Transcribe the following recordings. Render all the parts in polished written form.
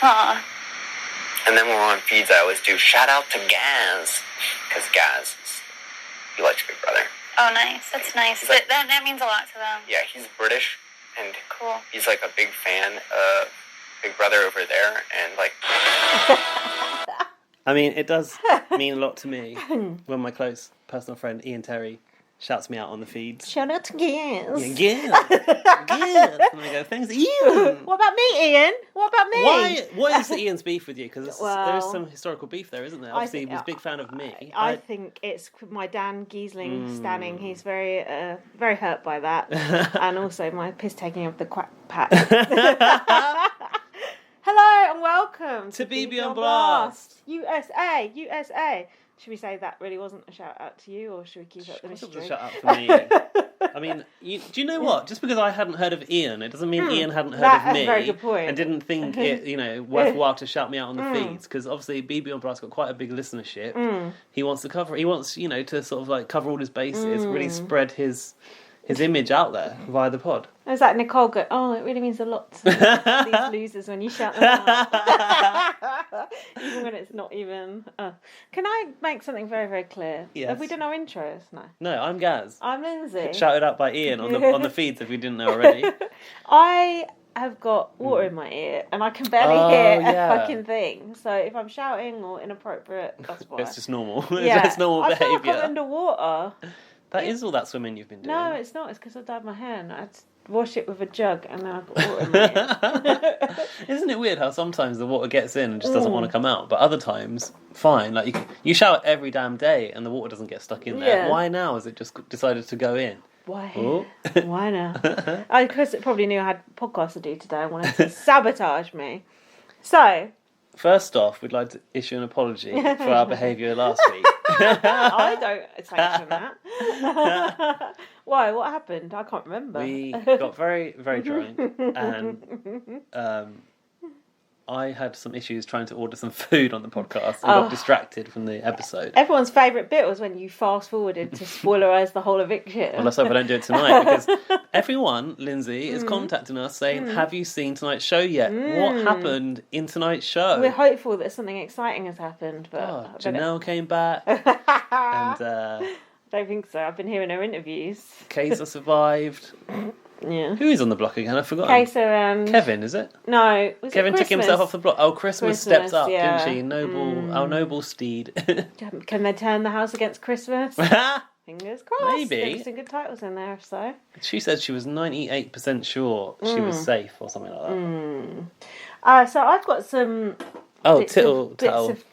Aw. And then when we're on feeds, I always do shout out to Gaz. Because Gaz, he likes Big Brother. Oh, nice. That's nice. Like, that means a lot to them. Yeah, he's British. And cool. He's like a big fan of Big Brother over there. And like... I mean, it does mean a lot to me when my close personal friend Ian Terry shouts me out on the feeds. Shout out to Gaz. Yeah, Gaz. And I go, thanks, Ian. What about me, Ian? What about me? What is Ian's beef with you? Because there is some historical beef there, isn't there? Obviously, he was a big fan of me. I think it's my Dan Giesling standing. He's very very hurt by that. And also my piss-taking of the quack pat. Hello and welcome to BB on Blast. USA. Should we say that really wasn't a shout out to you, or should we keep it the mystery? It was a shout out for me. I mean, do you know what? Just because I hadn't heard of Ian, it doesn't mean Ian hadn't heard of me. That's a very good point. And didn't think it, worthwhile to shout me out on the feeds, because obviously BB on Blast got quite a big listenership. He wants to cover. He wants, to sort of like cover all his bases, really spread his image out there via the pod. Is that Nicole go, oh, it really means a lot to these losers when you shout them out. Even when it's not even... Can I make something very, very clear? Yes. Have we done our intros? No, I'm Gaz. I'm Lindsay. Shouted out by Ian on the feeds if you didn't know already. I have got water in my ear and I can barely hear a fucking thing. So if I'm shouting or inappropriate, that's why. It's just normal. Yeah. It's normal behaviour. I feel like I'm underwater. That is all that swimming you've been doing. No, it's not. It's because I dyed my hair and I had to wash it with a jug and now I've got water in my ear. Isn't it weird how sometimes the water gets in and just doesn't want to come out, but other times, fine. Like you shower every damn day and the water doesn't get stuck in there. Yeah. Why now has it just decided to go in? Why? Oh. Why now? Because it probably knew I had podcasts to do today and wanted to sabotage me. So... First off, we'd like to issue an apology for our behaviour last week. I don't sanction that. Why? What happened? I can't remember. We got very, very drunk and I had some issues trying to order some food on the podcast and got distracted from the episode. Everyone's favourite bit was when you fast forwarded to spoilerise the whole eviction. Well, let's hope I don't do it tonight, because everyone, Lindsay, is contacting us saying, have you seen tonight's show yet? What happened in tonight's show? We're hopeful that something exciting has happened, but... Janelle came back, and... I don't think so. I've been hearing her interviews. Kaysar survived. Yeah. Who is on the block again? I've forgotten. Kaysar and... Kevin, is it? No. Kevin took himself off the block. Oh, Christmas stepped up, yeah. didn't she? Our noble steed. Can they turn the house against Christmas? Fingers crossed. Maybe. There's some good titles in there, so. She said she was 98% sure she was safe or something like that. So I've got some... bits of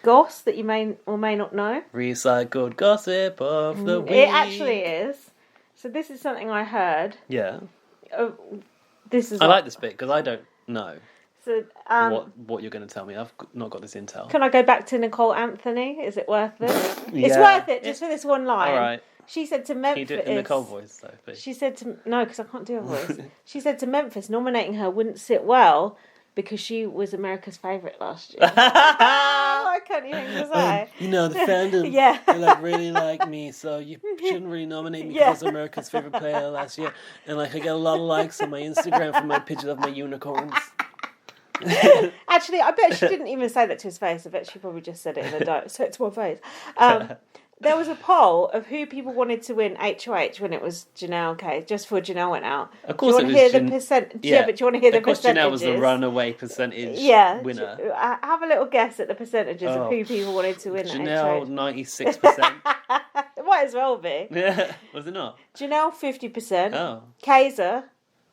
goss that you may or may not know. Recycled gossip of the week. It actually is. So this is something I heard. Yeah. I like this bit because I don't know so, what you're going to tell me. I've not got this intel. Can I go back to Nicole Anthony? Is it worth it? It's worth it just for this one line. All right. She said to Memphis... Can you do it in Nicole voice, though, please? She said to... No, because I can't do a voice. She said to Memphis nominating her wouldn't sit well because she was America's favourite last year. I can't even say. The fandom, they really like me, so you shouldn't really nominate me because I was America's favourite player last year. And I get a lot of likes on my Instagram for my picture of my unicorns. Actually, I bet she didn't even say that to his face. I bet she probably just said it in a note. So it's to my face. There was a poll of who people wanted to win HOH when it was Janelle Case, just before Janelle went out. Of course, do you want to hear the percent? Yeah, but do you want to hear the percentages? Of course, Janelle was the runaway percentage winner. Have a little guess at the percentages of who people wanted to win Janelle, HOH. 96%. It might as well be. Yeah, was it not? Janelle, 50%. Oh. Kaysar,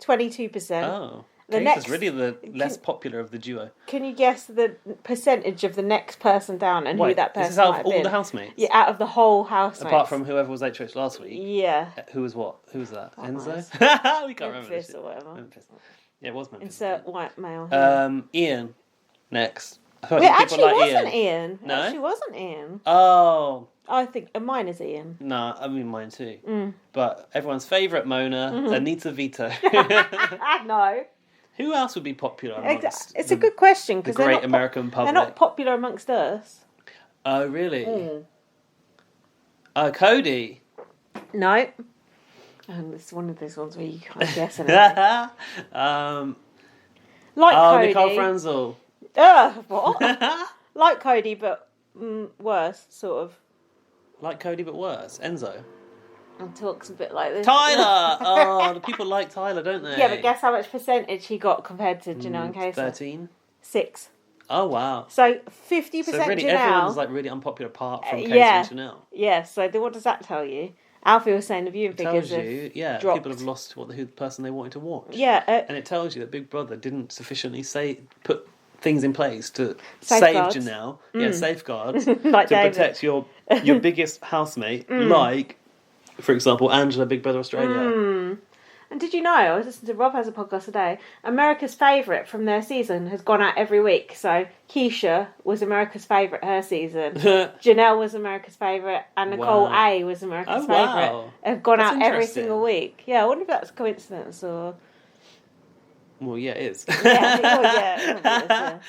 22%. Oh. Kaysar's really the less popular of the duo. Can you guess the percentage of the next person down and who that person is this out might of have all been? the housemates? Yeah, out of the whole housemates. Apart from whoever was HOH last week. Yeah. Who was what? Who was that? Enzo? We can't remember. Memphis or whatever. Memphis. Yeah, it was Memphis. Insert white male. Ian, next. It actually wasn't Ian. No? It actually wasn't Ian. Oh. I think mine is Ian. No, I mean mine too. But everyone's favourite Mona, Anita Vito. No. Who else would be popular amongst It's a good question because the great American public? They're not popular amongst us. Oh, really? Cody. No. And it's one of those ones where you can't guess anything. Like Cody. Nicole Franzel. What? Like Cody, but worse, sort of. Like Cody, but worse. Enzo. And talks a bit like this. Tyler! Oh, the people like Tyler, don't they? Yeah, but guess how much percentage he got compared to Janelle and Kaysar? 13? 6. Oh, wow. So 50% so really, Janelle. Everyone's like really unpopular apart from Kaysar and Janelle. Yeah, so what does that tell you? Alfie was saying the viewing figures tells you, dropped. people have lost who the person they wanted to watch. Yeah. And it tells you that Big Brother didn't sufficiently put things in place to Safeguards. save Janelle. Yeah, safeguards. Like to David. protect your biggest housemate, like, for example, Angela, Big Brother Australia. And did you know, I was listening to Rob Has a Podcast today, America's Favourite from their season has gone out every week. So Keisha was America's Favourite her season. Janelle was America's Favourite. And Nicole A was America's Favourite. Have gone out every single week. Yeah, I wonder if that's a coincidence or... Well, yeah, it is. Yeah.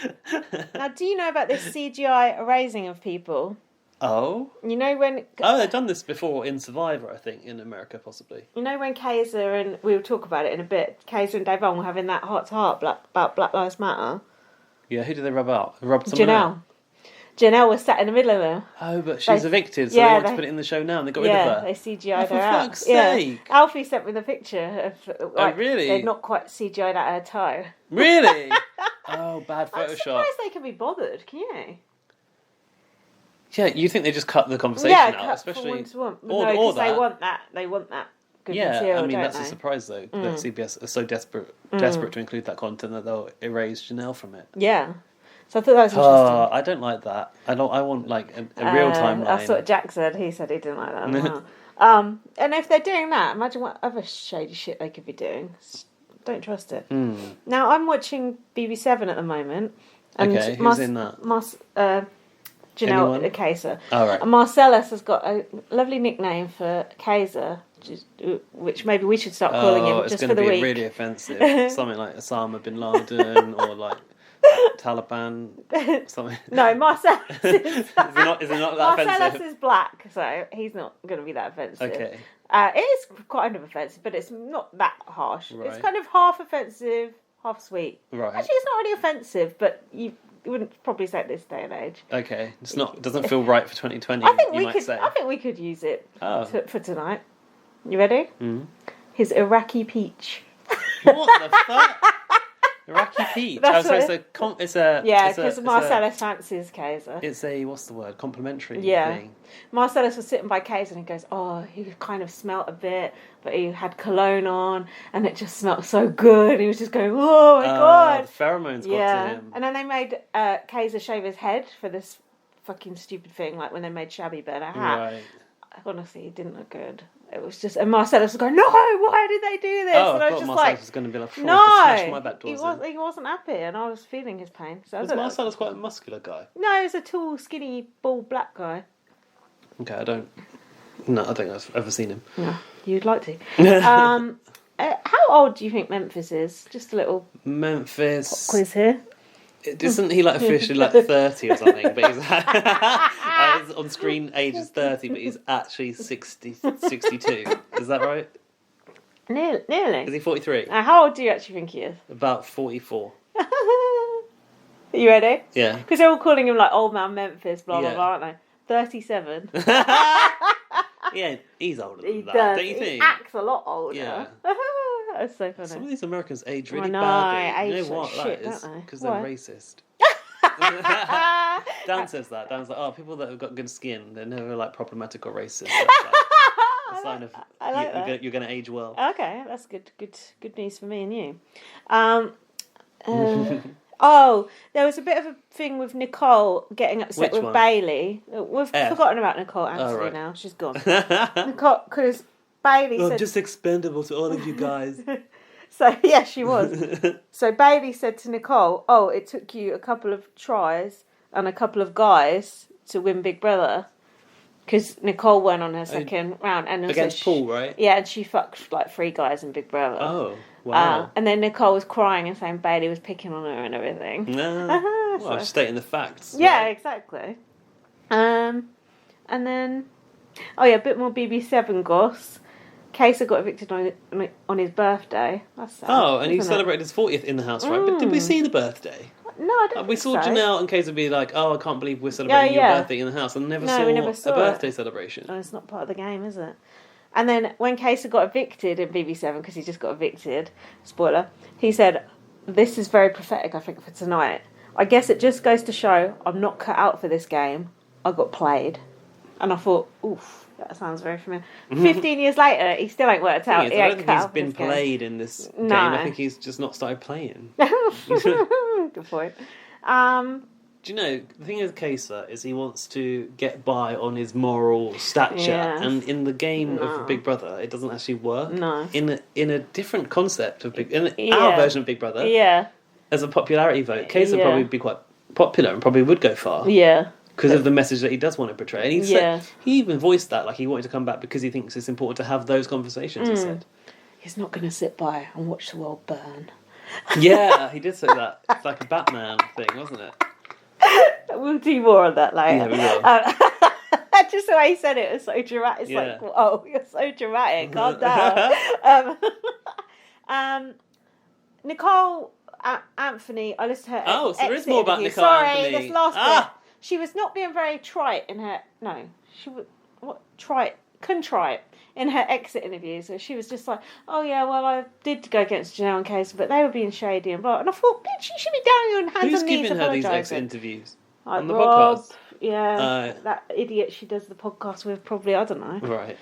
Now, do you know about this CGI erasing of people? Oh? You know when... Oh, they've done this before in Survivor, I think, in America, possibly. You know when Kaysar and... We'll talk about it in a bit. Kaysar and Davon were having that heart-to-heart about Black Lives Matter. Yeah, who did they rub out? Rub someone out? Janelle was sat in the middle of them. Oh, but she's evicted, so they want to put it in the show now, and they got rid of her. Yeah, they CGI'd her for out. fuck's sake. Alfie sent me the picture of... oh, really? They'd not quite CGI'd out her toe. Really? Oh, bad Photoshop. I'm surprised they can be bothered, can you? Yeah, you think they just cut the conversation out, especially... From one to one. No, because they want that. They want that good material, I mean, that's a surprise, though, that CBS are so desperate to include that content that they'll erase Janelle from it. Yeah. So I thought that was interesting. I don't like that. I want, like, a real timeline. That's what Jack said. He said he didn't like that as well. And if they're doing that, imagine what other shady shit they could be doing. Don't trust it. Now, I'm watching BB7 at the moment. And okay, who's in that? Janelle Kaysar. Oh, right. And Marcellus has got a lovely nickname for Kaysar, which maybe we should start calling him just for the week. It's going to be really offensive. Something like Osama bin Laden or like Taliban, something. No, Marcellus is... is it not that Marcellus offensive? is black, so he's not going to be that offensive. Okay. It is kind of offensive, but it's not that harsh. Right. It's kind of half offensive, half sweet. Right. Actually, it's not really offensive, but you wouldn't probably say it this day and age. Okay, doesn't feel right for 2020. I think we could use it for tonight. You ready? His Iraqi peach. What the fuck? Iraqi peach. Because Marcellus fancies Kaysar. It's a complimentary thing. Marcellus was sitting by Kaysar and he goes, he kind of smelt a bit, but he had cologne on and it just smelled so good. He was just going, oh my god. The pheromones got to him. And then they made Kaysar shave his head for this fucking stupid thing, like when they made Shabby burn a hat. Right. Honestly, it didn't look good. It was just, and Marcellus was going, no, why did they do this? Oh, and I was thought just Marcellus was going to be like, no, smash my back doors he wasn't happy, and I was feeling his pain. So was Marcellus quite a muscular guy? No, he's a tall, skinny, bald black guy. Okay, I don't think I've ever seen him. No, you'd like to. How old do you think Memphis is? Just a little Memphis pop quiz here. Isn't he like officially like 30 or something? But he's his on screen age is 30, but he's actually 62. Is that right? Nearly. Is he 43? How old do you actually think he is? About 44. Are you ready? Yeah. Because they're all calling him like old man Memphis, blah blah blah, aren't they? 37. Yeah, he's older than that. Does. Don't you think? He acts a lot older. Yeah. That's so funny. Some of these Americans age really I know, badly. age You know what like shit, that is? don't they? Because they're Why? racist. Dan says that. Dan's like, people that have got good skin, they're never like problematic or racist. That's like a sign of you're going to age well. Okay, that's good news for me and you. There was a bit of a thing with Nicole getting upset Which with one? Bailey. We've forgotten about Nicole Anthony right. now. She's gone. Nicole, because Bailey said... just expendable to all of you guys. So, yeah, she was. So Bailey said to Nicole, it took you a couple of tries and a couple of guys to win Big Brother. Because Nicole went on her second round. And also against Paul, right? Yeah, and she fucked like 3 guys in Big Brother. Oh, wow. And then Nicole was crying and saying Bailey was picking on her and everything. No. Well, just stating the facts. Yeah, right? exactly. And then... a bit more BB7 goss. Kaysar got evicted on his birthday. That's sad. Oh, and he celebrated his 40th in the house, right? But did we see the birthday? No, I don't We think saw so. Janelle and Kaysar be like, "Oh, I can't believe we're celebrating your birthday in the house," and never saw we never saw a birthday celebration. Oh, it's not part of the game, is it? And then when Kaysar got evicted in BB7, because he just got evicted, spoiler, he said, "This is very prophetic, I think, for tonight. I guess it just goes to show I'm not cut out for this game. I got played." And I thought, oof, that sounds very familiar. 15 years later, he still ain't worked out. I don't think he's been played in this game. I think he's just not started playing. Good point. Do you know, the thing with Kaysar is he wants to get by on his moral stature, and in the game of Big Brother, it doesn't actually work. No. In a different concept of our version of Big Brother, as a popularity vote, Kaysar would probably be quite popular and probably would go far. Yeah. Because of the message that he does want to portray. And he even voiced that, like he wanted to come back because he thinks it's important to have those conversations, he said. He's not going to sit by and watch the world burn. Yeah, he did say that. It's like a Batman thing, wasn't it? We'll do more on that later. Yeah, we will. Just the way he said it was so dramatic. It's like, oh, you're so dramatic. Calm down. Nicole Anthony, I listened to her. Oh, so there is more about Nicole Anthony. Anthony. This last bit. She was not being very trite in her. No, she was contrite in her exit interview. So she was just like, "Oh yeah, well I did go against Janelle and Kaysar, but they were being shady and blah." And I thought, bitch, you should be down on hands Who's and knees giving her these exit apologising. interviews? Like on the Rob, podcast? Yeah, that idiot she does the podcast with, probably, I don't know. Right.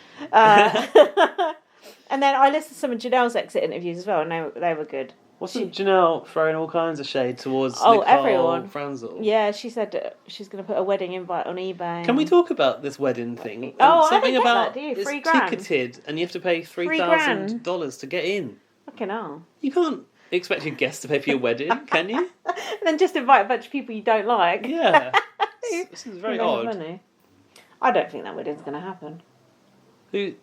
And then I listened to some of Janelle's exit interviews as well, and they were good. Wasn't Janelle throwing all kinds of shade towards Nicole everyone. Franzel? Yeah, she said she's going to put a wedding invite on eBay. Can we talk about this wedding thing? I didn't get that, do you? It's $3,000. ticketed, and you have to pay $3,000 to get in. Fucking hell. You can't expect your guests to pay for your wedding, can you? And then just invite a bunch of people you don't like. Yeah. This is very odd. Money. I don't think that wedding's going to happen.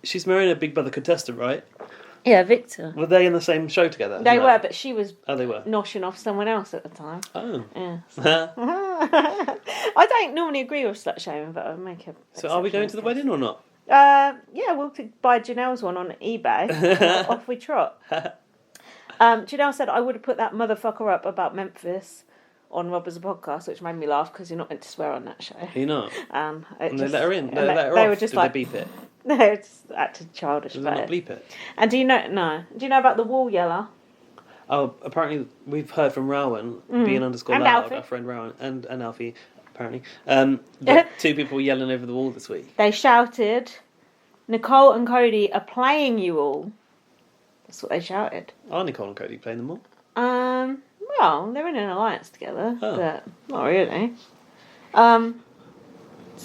She's marrying a Big Brother contestant, right? Yeah, Victor. Were they in the same show together? They were, but she was they were noshing off someone else at the time. Oh. Yeah. I don't normally agree with slut shaming, but I'll make a... So are we going to the wedding or not? Yeah, we'll buy Janelle's one on eBay. Off we trot. Janelle said, I would have put that motherfucker up about Memphis on Rob as a podcast, which made me laugh because you're not meant to swear on that show. You're not? And they let her in? They let her off? Were just Did like, they beep it? No, it's acted childish. Did they not bleep it? And do you know about the wall yeller? Oh, apparently we've heard from Rowan, being_loud, Alfie. our friend Rowan, and Alfie, apparently, that two people were yelling over the wall this week. They shouted, Nicole and Cody are playing you all. That's what they shouted. Are Nicole and Cody playing them all? Well, they're in an alliance together, but not really. So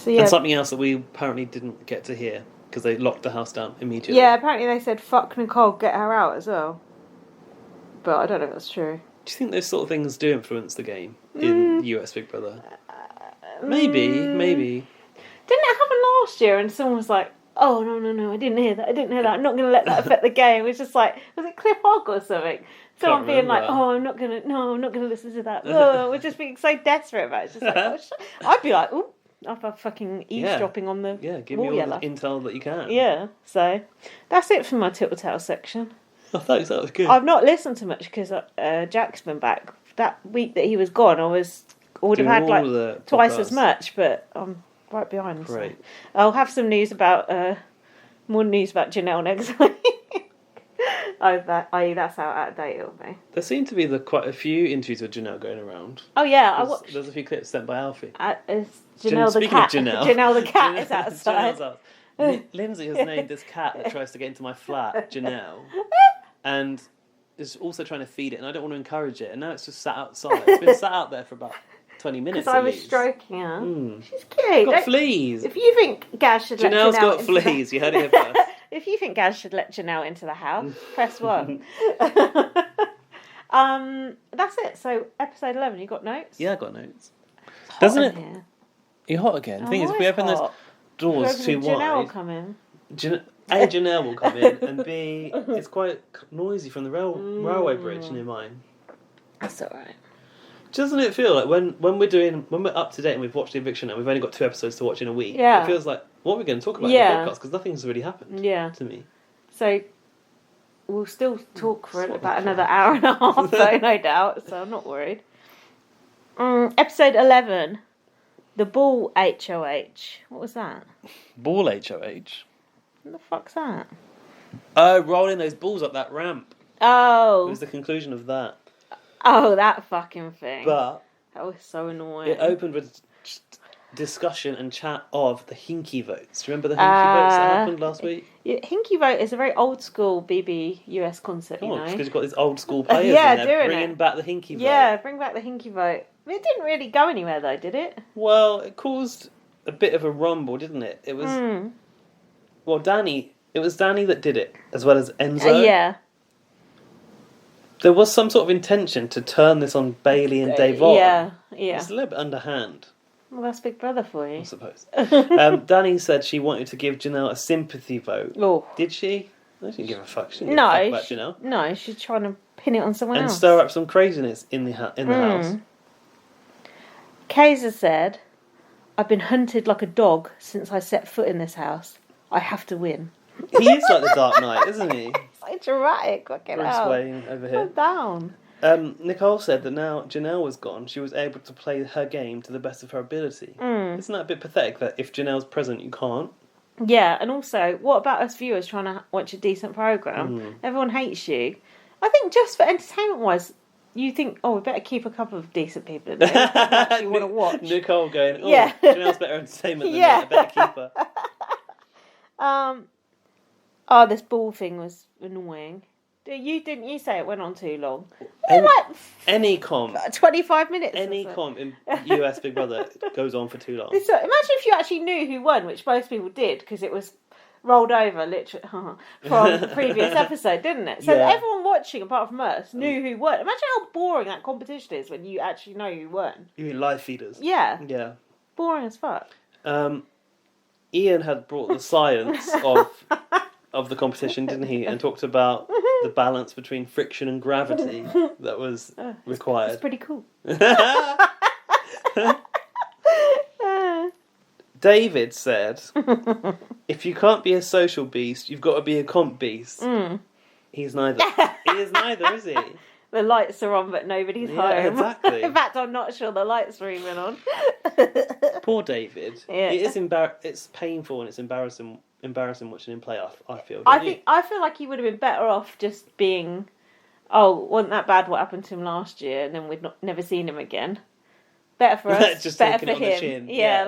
yeah. And something else that we apparently didn't get to hear, because they locked the house down immediately. Yeah, apparently they said, fuck Nicole, get her out as well. But I don't know if that's true. Do you think those sort of things do influence the game in US Big Brother? Maybe. Didn't it happen last year and someone was like, oh, no, I didn't hear that, I'm not going to let that affect the game. It was just like, was it Cliff Hogg or something? Someone being like, oh, I'm not going to listen to that. Oh, we're just being so desperate about it. It's just like, oh, I'd be like, oh, I'm fucking eavesdropping on the give me all yeller. the intel that you can. Yeah, so that's it for my tittle-tale section. Oh, thanks, that was good. I've not listened to much because Jack's been back. That week that he was gone, I would have had like twice as much, but I'm right behind. Great. So I'll have some news about more news about Janelle next week. That's how out of date it'll be. There seem to be quite a few interviews with Janelle going around. Oh yeah, I watched. There's a few clips sent by Alfie. Janelle the cat. Janelle the cat is outside. Lindsay has named this cat that tries to get into my flat Janelle, and is also trying to feed it, and I don't want to encourage it, and now it's just sat outside. It's been sat out there for about 20 minutes. Because I was stroking her. She's cute. Got fleas. If you think Gaz should let Janelle's got fleas. You heard it here first. If you think Gaz should let Janelle into the house, press 1. That's it. So episode 11. You got notes? Yeah, I got notes. Doesn't it? Here. You're hot again. The thing is, if we open those doors too wide, Janelle will come in. Janelle will come in, and B, it's quite noisy from the railway bridge near mine. That's alright. Doesn't it feel like when we're up to date and we've watched the eviction and we've only got 2 episodes to watch in a week? Yeah. It feels like, what are we going to talk about in the podcast? Because nothing's really happened to me. So we'll still talk for about another hour and a half, though, no doubt. So I'm not worried. Episode 11. The ball HOH. What was that? Ball HOH? What the fuck's that? Oh, rolling those balls up that ramp. Oh. It was the conclusion of that. Oh, that fucking thing. But that was so annoying. it opened with discussion and chat of the Hinky votes. Do you remember the Hinky votes that happened last week? Yeah, Hinky vote is a very old school BB US concept, Come you on, know. because you've got these old school players in there bringing back the Hinky vote. Yeah, bring back the Hinky vote. It didn't really go anywhere though, did it? Well, it caused a bit of a rumble, didn't it? It was... Well, it was Danny that did it, as well as Enzo. Yeah. There was some sort of intention to turn this on Bailey and Davon. Yeah. It's a little bit underhand. Well, that's Big Brother for you. I suppose. Danny said she wanted to give Janelle a sympathy vote. Oh. Did she? I didn't give a fuck. She didn't give a fuck about Janelle. No, she's trying to pin it on someone else. And stir up some craziness in the house. Kaysar said, I've been hunted like a dog since I set foot in this house. I have to win. He is like the Dark Knight, isn't he? So dramatic. Fucking Bruce hell. Wayne over here. Calm down. Nicole said that now Janelle was gone, she was able to play her game to the best of her ability. Isn't that a bit pathetic that if Janelle's present, you can't? Yeah, and also, what about us viewers trying to watch a decent programme? Everyone hates you. I think just for entertainment-wise, you think, we better keep a couple of decent people in there that actually want to watch. Nicole going, Janelle's better entertainment than that, I better keep her. This ball thing was annoying. Didn't you say it went on too long? Any comp. 25 minutes. Any comp in US Big Brother goes on for too long. Imagine if you actually knew who won, which most people did, because it was rolled over literally from the previous episode, didn't it? So everyone watching, apart from us, knew who won. Imagine how boring that competition is when you actually know who won. You mean live feeders? Yeah. Yeah. Boring as fuck. Ian had brought the science of the competition, didn't he? And talked about the balance between friction and gravity that was required. It's pretty cool. David said, if you can't be a social beast, you've got to be a comp beast. He's neither. He is neither, is he? The lights are on, but nobody's home. Exactly. In fact, I'm not sure the lights are even on. Poor David. Yeah. It is it's painful and it's embarrassing watching him play, I feel. I feel like he would have been better off just being, wasn't that bad what happened to him last year, and then we'd never seen him again. Better for us, just better taking for it on him. the chin. Yeah,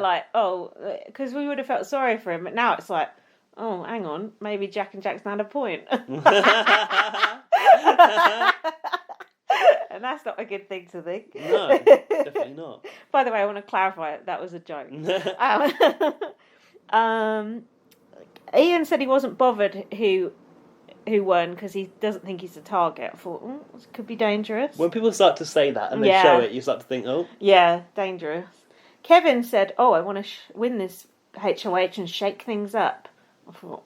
because we would have felt sorry for him, but now it's like, hang on, maybe Jack and Jackson had a point. And that's not a good thing to think. No, definitely not. By the way, I want to clarify, that was a joke. Ian said he wasn't bothered who won because he doesn't think he's a target. I thought, this could be dangerous. When people start to say that and they show it, you start to think, yeah, dangerous. Kevin said, I want to win this HOH and shake things up. I thought,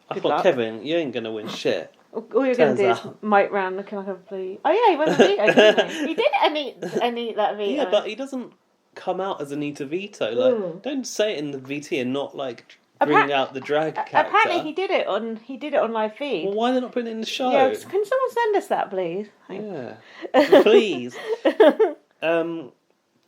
I thought, Kevin, you ain't going to win shit. All you're going to do is mope round looking like a flea. Oh yeah, he won the veto, didn't he? He did Anita that veto. Yeah, but he doesn't come out as Anita Veto. Like, don't say it in the VT and not bring out the drag character. Apparently he did it on live feed. Well, why are they not putting it in the show? Yeah, can someone send us that, please? Yeah, please.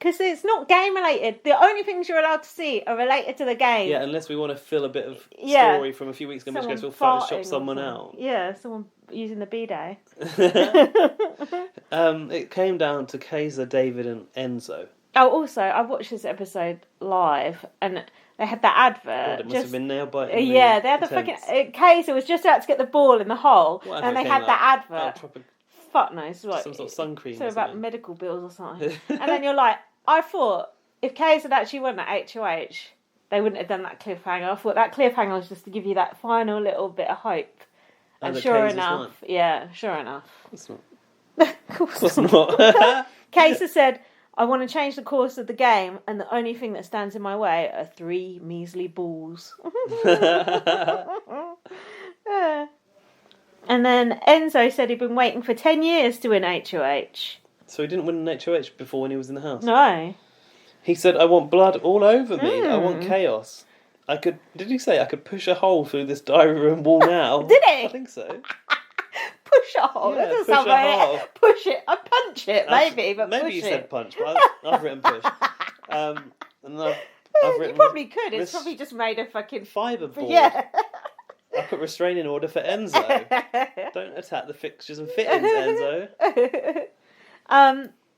Because it's not game related. The only things you're allowed to see are related to the game. Yeah, unless we want to fill a bit of story from a few weeks ago, in which case we'll Photoshop someone out. Yeah, someone using the B-Day. It came down to Kaysar, David and Enzo. Oh, also, I watched this episode live, and they had that advert. God, it must have been nail biting. Yeah, they had the fucking... Kaysar was just about to get the ball in the hole, and they had that advert. Fuck knows. Like, some sort of sun cream. So about medical bills or something. And then you're like, I thought if Kaysar had actually won that HOH, they wouldn't have done that cliffhanger. I thought that cliffhanger was just to give you that final little bit of hope. And sure enough, sure enough. It's not. Of course it's not. Kaysar said, I want to change the course of the game, and the only thing that stands in my way are 3 measly balls. And then Enzo said he'd been waiting for 10 years to win HOH. So he didn't win an HOH before when he was in the house? No. He said, I want blood all over me. I want chaos. Did he say I could push a hole through this diary room wall now? Did he? I think so. push a hole. Yeah, Doesn't push sound a like hole. it. Push it. I punch it, maybe, but maybe push you it. said punch, but I've written push. And then I've You written probably could. It's probably just made a fucking fibre board. Yeah. I put restraining order for Enzo. Don't attack the fixtures and fittings, Enzo.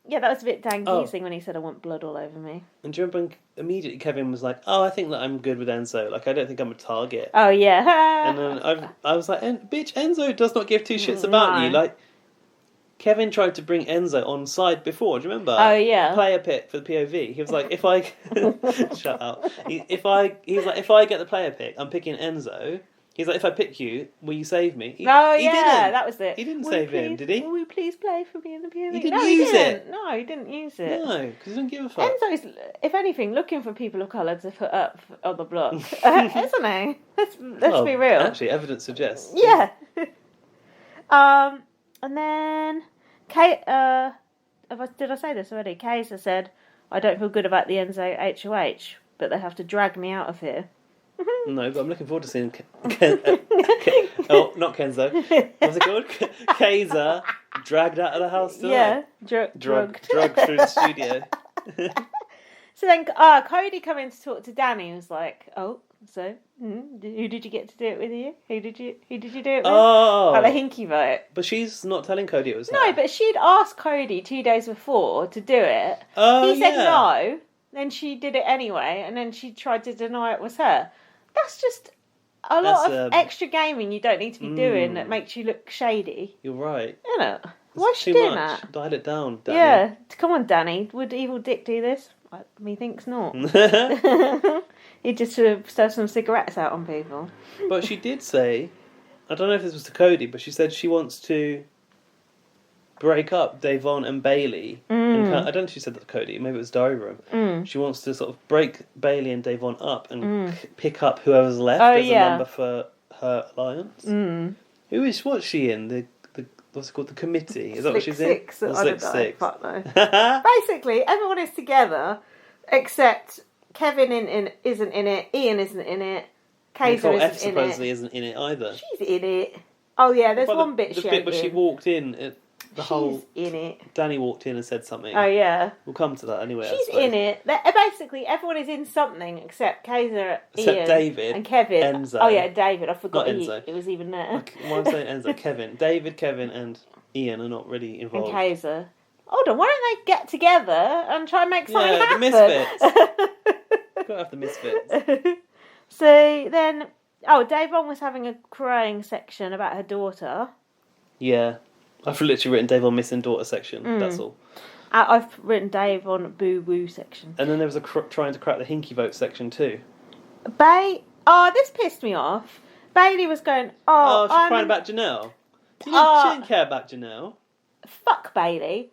Yeah, that was a bit Dan-geezing when he said, I want blood all over me. And do you remember when immediately Kevin was like, oh, I think that I'm good with Enzo. Like, I don't think I'm a target. Oh, yeah. And then I was like, bitch, Enzo does not give two shits about you. Like, Kevin tried to bring Enzo on side before. Do you remember? Oh, yeah. Player pick for the POV. He was like, if I shut up. If I get the player pick, I'm picking Enzo. He's like, if I pick you, will you save me? He didn't. That was it. He didn't save him, did he? Will you please play for me in the POV? He didn't use it. No, he didn't use it. No, because he didn't give a fuck. Enzo's, if anything, looking for people of colour to put up on the block, isn't he? Let's be real. Actually, evidence suggests. Yeah. And then Kate, did I say this already? Kaysar said, I don't feel good about the Enzo HOH, but they have to drag me out of here. No, but I'm looking forward to seeing not Kenzo. What's it called? Kaysar dragged out of the house tonight. Yeah, drugged through the studio. So then Cody come in to talk to Danny and was like, oh, so who did you get to do it with you? Who did you do it with? Oh, the hinky vote. But she's not telling Cody it was her. No, but she'd asked Cody 2 days before to do it. Oh, he said no. Then she did it anyway, and then she tried to deny it was her. That's just a lot of extra gaming you don't need to be doing that makes you look shady. You're right. Isn't it? Why is she doing that? Dial it down, Danny. Yeah, come on, Danny. Would Evil Dick do this? Methinks not. He'd just serve some cigarettes out on people. But she did say, I don't know if this was to Cody, but she said she wants to break up Davon and Bailey. I don't know if she said that to Cody, maybe it was Diary Room. She wants to sort of break Bailey and Davon up and pick up whoever's left as a number for her alliance. What's she in? The what's it called? The committee? Is that what she's in? Slick Six. Fuck no. Basically, everyone is together except Kevin isn't in it, Ian isn't in it, Kaysar isn't supposedly isn't in it either. She's in it. Oh yeah, there's one bit the bit where she walked in. She's in it. Danny walked in and said something. Oh yeah. We'll come to that anyway. She's in it. Basically, everyone is in something except Kaysar, Ian, David, and Kevin. Enzo. Oh yeah, David. I forgot Enzo. it was even there. Why am I saying Enzo? Kevin, David, Kevin, and Ian are not really involved. And Kaysar. Hold on, why don't they get together and try and make something happen? The misfits. Gotta have the misfits. So then, Davon was having a crying section about her daughter. Yeah. I've literally written Dave on missing daughter section. That's all. I've written Dave on boo woo section. And then there was a trying to crack the hinky vote section too. This pissed me off. Bailey was going, she's crying about Janelle. She didn't care about Janelle. Fuck Bailey.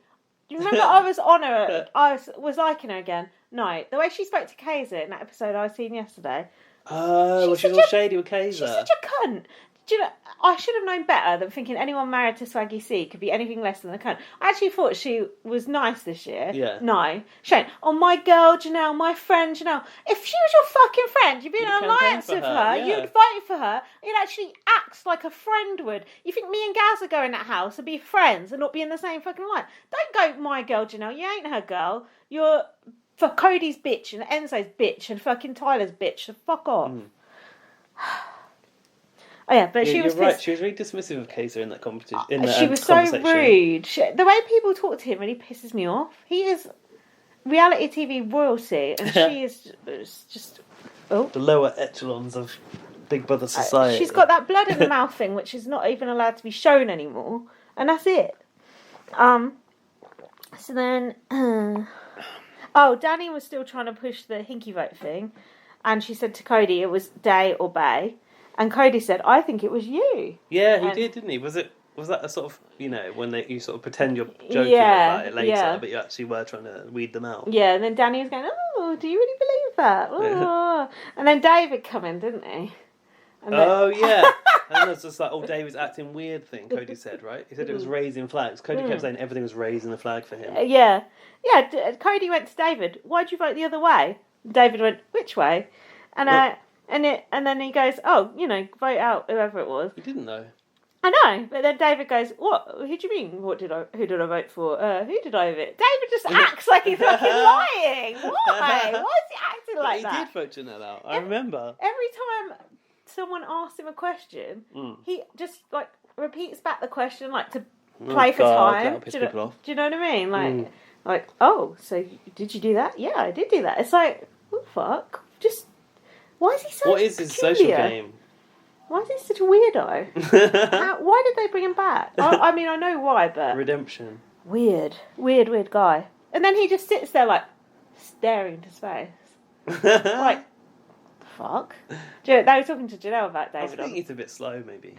Do you remember I was on her? I was liking her again. No, the way she spoke to Kaysar in that episode I seen yesterday. Oh, she's all shady with Kaysar. She's such a cunt. Do you know, I should have known better than thinking anyone married to Swaggy C could be anything less than a cunt. I actually thought she was nice this year. Yeah. No. Shane, my girl Janelle, my friend Janelle. If she was your fucking friend, you'd be in an alliance with her. Yeah. You'd vote for her. You'd actually act like a friend would. You think me and Gaz would go in that house and be friends and not be in the same fucking line? Don't go, my girl Janelle. You ain't her girl. You're for Cody's bitch and Enzo's bitch and fucking Tyler's bitch. So fuck off. Oh yeah, but she was right. She was really dismissive of Kaysar in that competition. She was so rude. The way people talk to him really pisses me off. He is reality TV royalty, and she is just the lower echelons of Big Brother society. She's got that blood in the mouth thing, which is not even allowed to be shown anymore, and that's it. So then, Danny was still trying to push the hinky vote thing, and she said to Cody it was Day or Bay. And Cody said, I think it was you. Yeah, he did, didn't he? Was that a sort of, when you sort of pretend you're joking about it later, but you actually were trying to weed them out? Yeah, and then Danny was going, do you really believe that? Oh. And then David come in, didn't he? And yeah. And there's just like, David's acting weird thing, Cody said, right? He said it was raising flags. Cody kept saying everything was raising the flag for him. Yeah. Cody went to David, why'd you vote the other way? David went, which way? And then he goes, vote out whoever it was. He didn't know. I know, but then David goes, "What? Who do you mean? Who did I vote for? Who did I vote?" David just acts like he's fucking lying. Why? Why is he acting like that? He did vote Janelle out. I remember. Every time someone asks him a question, he just like repeats back the question like to play for time. Do you know what I mean? Like, oh, so did you do that? Yeah, I did do that. It's like, oh fuck, just why is he so? What is his social game? Why is he such a weirdo? Why did they bring him back? I mean, I know why, but redemption. Weird guy. And then he just sits there like staring into space, like. Fuck. They were talking to Janelle about David. I think he's a bit slow, maybe.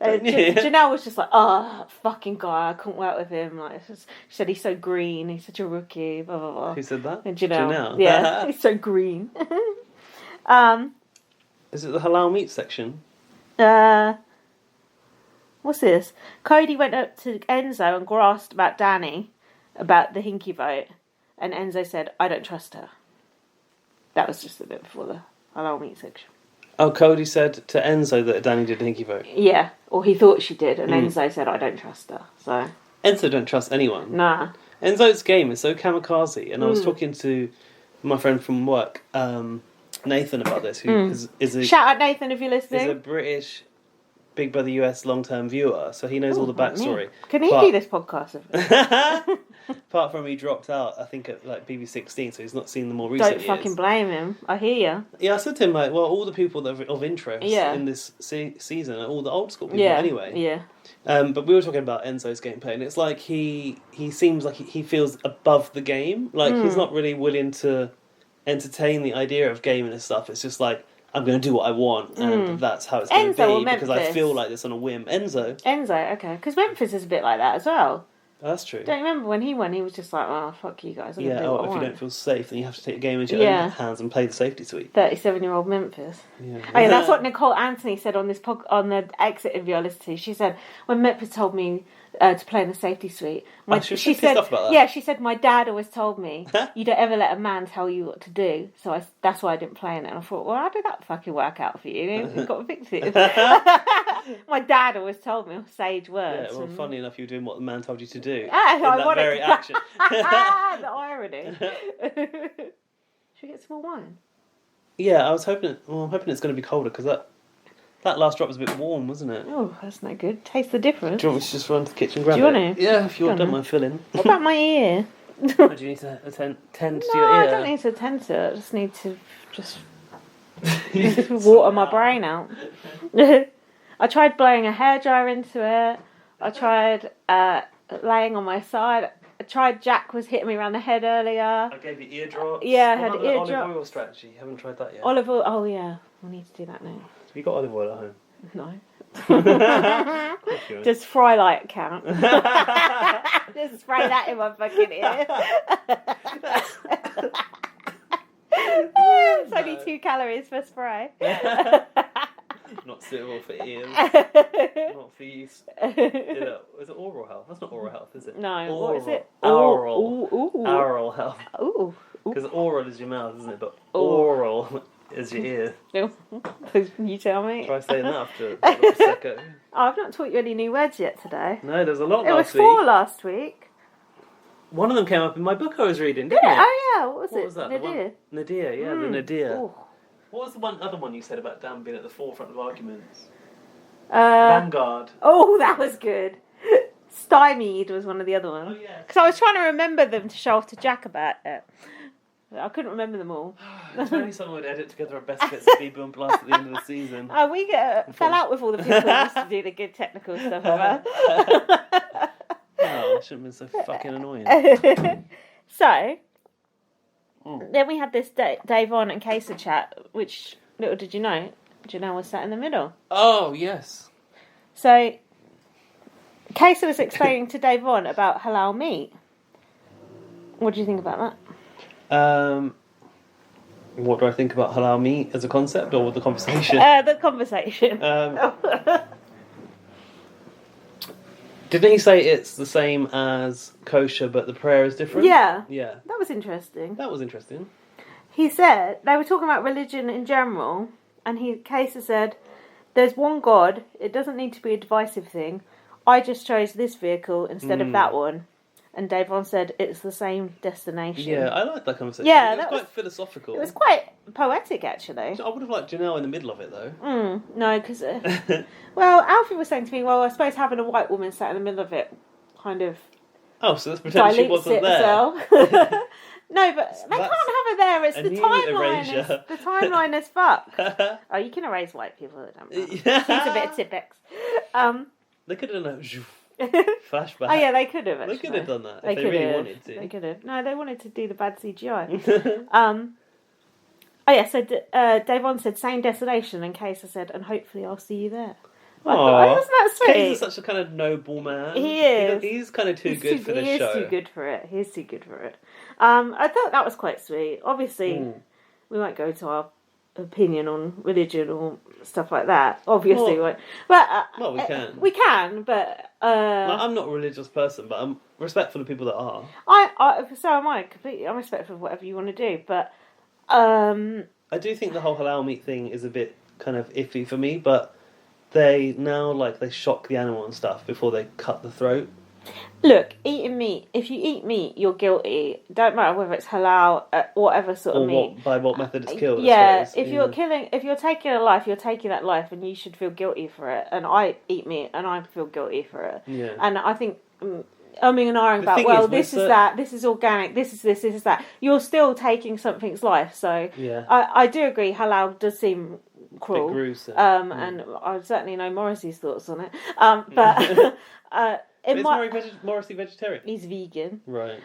Janelle was just like, "Oh, fucking guy, I couldn't work with him." Like, she said he's so green, he's such a rookie. Blah blah blah. Who said that? And Janelle. Yeah, he's so green. Is it the halal meat section? What's this? Cody went up to Enzo and grasped about Danny about the Hinky vote, and Enzo said, "I don't trust her." That was just a bit before the halal meat section. Oh, Cody said to Enzo that Danny did a hinky vote. Yeah, or he thought she did, and Enzo said, "I don't trust her." So Enzo don't trust anyone. Nah. Enzo's game is so kamikaze, and I was talking to my friend from work, Nathan, about this. Who is a shout out Nathan if you're listening. He's a British Big Brother US long-term viewer, so he knows all the backstory. Can he do this podcast with me? Apart from he dropped out, I think at like BB16, so he's not seen the more recent Don't fucking blame him. I hear you. Yeah, I said to him like, well, all the people that are of interest in this season are all the old school people anyway. Yeah. But we were talking about Enzo's gameplay, and it's like he seems like he feels above the game. Like he's not really willing to entertain the idea of gaming and stuff. It's just like, I'm going to do what I want, and that's how it's going to be, because I feel like this on a whim. Enzo, okay. Because Memphis is a bit like that as well. That's true. Don't you remember when he won, he was just like, "Oh, fuck you guys. I'm gonna do what I want." If you don't feel safe, then you have to take the game into your own hands and play the safety suite. 37-year-old Memphis. Yeah. Oh, yeah, that's what Nicole Anthony said on this on the exit interview I listened to. She said, when Memphis told me to play in the safety suite, she said, she said, my dad always told me, you don't ever let a man tell you what to do. So that's why I didn't play in it. And I thought, well, how did that fucking work out for you? You got evicted. My dad always told me sage words. Yeah, well, funny enough, you were doing what the man told you to do. In that very action. The irony. Should we get some more wine? Yeah, I'm hoping it's going to be colder, because that last drop was a bit warm, wasn't it? Oh, that's no good. Taste the difference. Do you want me to just run to the kitchen and grab it? Do you want to? Yeah, if you don't mind filling. What about my ear? Do you need to tend to your ear? No, I don't need to tend to it. I just need to water my brain out. I tried blowing a hairdryer into it. I tried laying on my side. I tried. Jack was hitting me around the head earlier. I gave you ear drops. Yeah, I had ear drops. Olive oil strategy. Haven't tried that yet. Olive oil. Oh yeah, we need to do that now. Have you got olive oil at home? No. Does fry light count? Just spray that in my fucking ear. It's only 2 calories for spray. Not suitable for ears. Not for use. Is it oral health? That's not oral health, is it? No. Oral. What is it? Oral. Ooh. Oral health. Ooh. Because oral is your mouth, isn't it? But oral is your ear. You tell me. Try saying that after a second. Oh, I've not taught you any new words yet today. No, there's a lot last week. It was 4 last week. One of them came up in my book I was reading, didn't it? Oh yeah, what was it? Was that? Nadir. Nadir, yeah, the Nadir. Ooh. What was the other one you said about Dan being at the forefront of arguments? Vanguard. Oh, that was good. Stymied was one of the other ones. Oh, yeah. Because I was trying to remember them to show off to Jack about it. I couldn't remember them all. If only someone would edit together a best bits of BB and Blast at the end of the season. Oh, we fell out with all the people who used to do the good technical stuff. Oh, that shouldn't have been so fucking annoying. So, then we had this Dave On and Kaysar chat, which, little did you know, Janelle was sat in the middle. Oh, yes. So, Kaysar was explaining to Dave On about halal meat. What do you think about that? What do I think about halal meat as a concept, or the conversation? The conversation. Didn't he say it's the same as kosher, but the prayer is different? Yeah. Yeah. That was interesting. He said, they were talking about religion in general, and Kaysar said, there's one God. It doesn't need to be a divisive thing. I just chose this vehicle instead of that one. And Davon said it's the same destination. Yeah, I like that conversation. Yeah, it was quite philosophical. It was quite poetic, actually. I would have liked Janelle in the middle of it, though. No, because... well, Alfie was saying to me, well, I suppose having a white woman sat in the middle of it kind of... Oh, so let's pretend she wasn't there. No, but they can't have her there. It's the timeline. The timeline is fucked. Oh, you can erase white people. She's a bit Tipex. They could have done a flashback. Oh yeah, they could have. Actually. They could have done that if they really wanted to. They could have. No, they wanted to do the bad CGI. Oh yeah, so Davon said same destination, and Kaysar said, and hopefully I'll see you there. Oh, isn't that sweet? Kaysar's such a kind of noble man. He is. He's kind of too good for the show. He is too good for it. He is too good for it. I thought that was quite sweet. Obviously, we won't go to our opinion on religion or stuff like that. Obviously, well, we can. We can, but I'm not a religious person, but I'm respectful of people that are. So am I completely. I'm respectful of whatever you want to do, but I do think the whole halal meat thing is a bit kind of iffy for me, but they now they shock the animal and stuff before they cut the throat. Look, eating meat. If you eat meat, you're guilty. Don't matter whether it's halal, whatever sort of meat. By what method it's killed. Yeah, if you're taking a life, you're taking that life, and you should feel guilty for it. And I eat meat, and I feel guilty for it. Yeah. And I think umming and ahhing about, this is that, this is organic, this is this is that. You're still taking something's life. So yeah. I do agree. Halal does seem cruel. Bit gruesome. And I certainly know Morrissey's thoughts on it. But. Is Morrissey vegetarian? He's vegan. Right.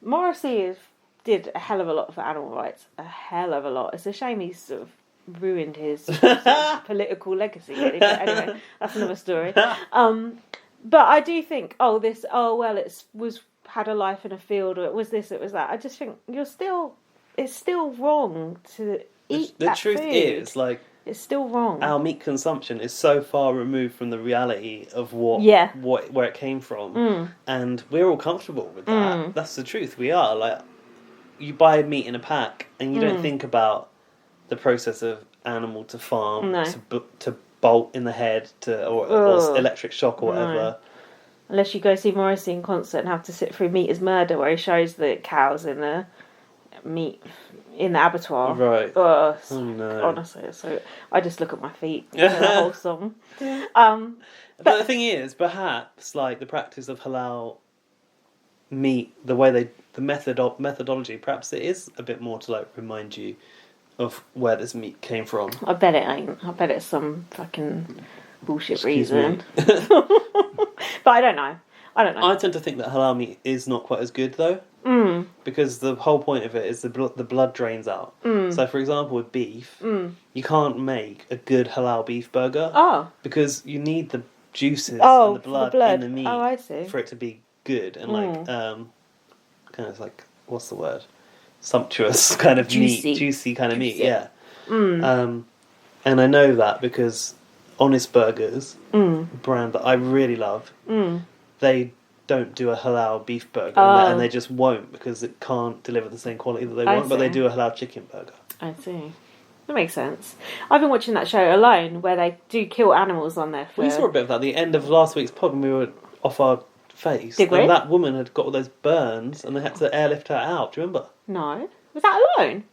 Morrissey did a hell of a lot for animal rights. A hell of a lot. It's a shame he's sort of ruined his political legacy, really. But anyway, that's another story. But I do think, it was had a life in a field, or it was this, it was that. I just think it's still wrong to eat the that truth food. Is, it's still wrong. Our meat consumption is so far removed from the reality of where it came from, and we're all comfortable with that. That's the truth. We are you buy meat in a pack, and you don't think about the process of animal to farm to bolt in the head or electric shock or whatever. No. Unless you go see Morrissey in concert and have to sit through Meat is Murder, where he shows the cows in the meat in the abattoir. Right. Oh no. Honestly, so I just look at my feet for the whole song. But the thing is, perhaps the practice of halal meat, the way the methodology, perhaps it is a bit more to remind you of where this meat came from. I bet it ain't. I bet it's some fucking bullshit reason. But I don't know. I tend to think that halal meat is not quite as good though. Because the whole point of it is the blood drains out. So, for example, with beef, you can't make a good halal beef burger. Oh. Because you need the juices and the blood in the meat I see. for it to be good and kind of what's the word? Sumptuous kind of juicy kind of meat. Yeah. And I know that because Honest Burgers, brand that I really love, they don't do a halal beef burger, and they just won't because it can't deliver the same quality that they want, but they do a halal chicken burger. I see. That makes sense. I've been watching that show Alone, where they do kill animals on their food. We saw a bit of that at the end of last week's pod when we were off our face. Did we? And that woman had got all those burns and they had to airlift her out. Do you remember? No. Was that Alone?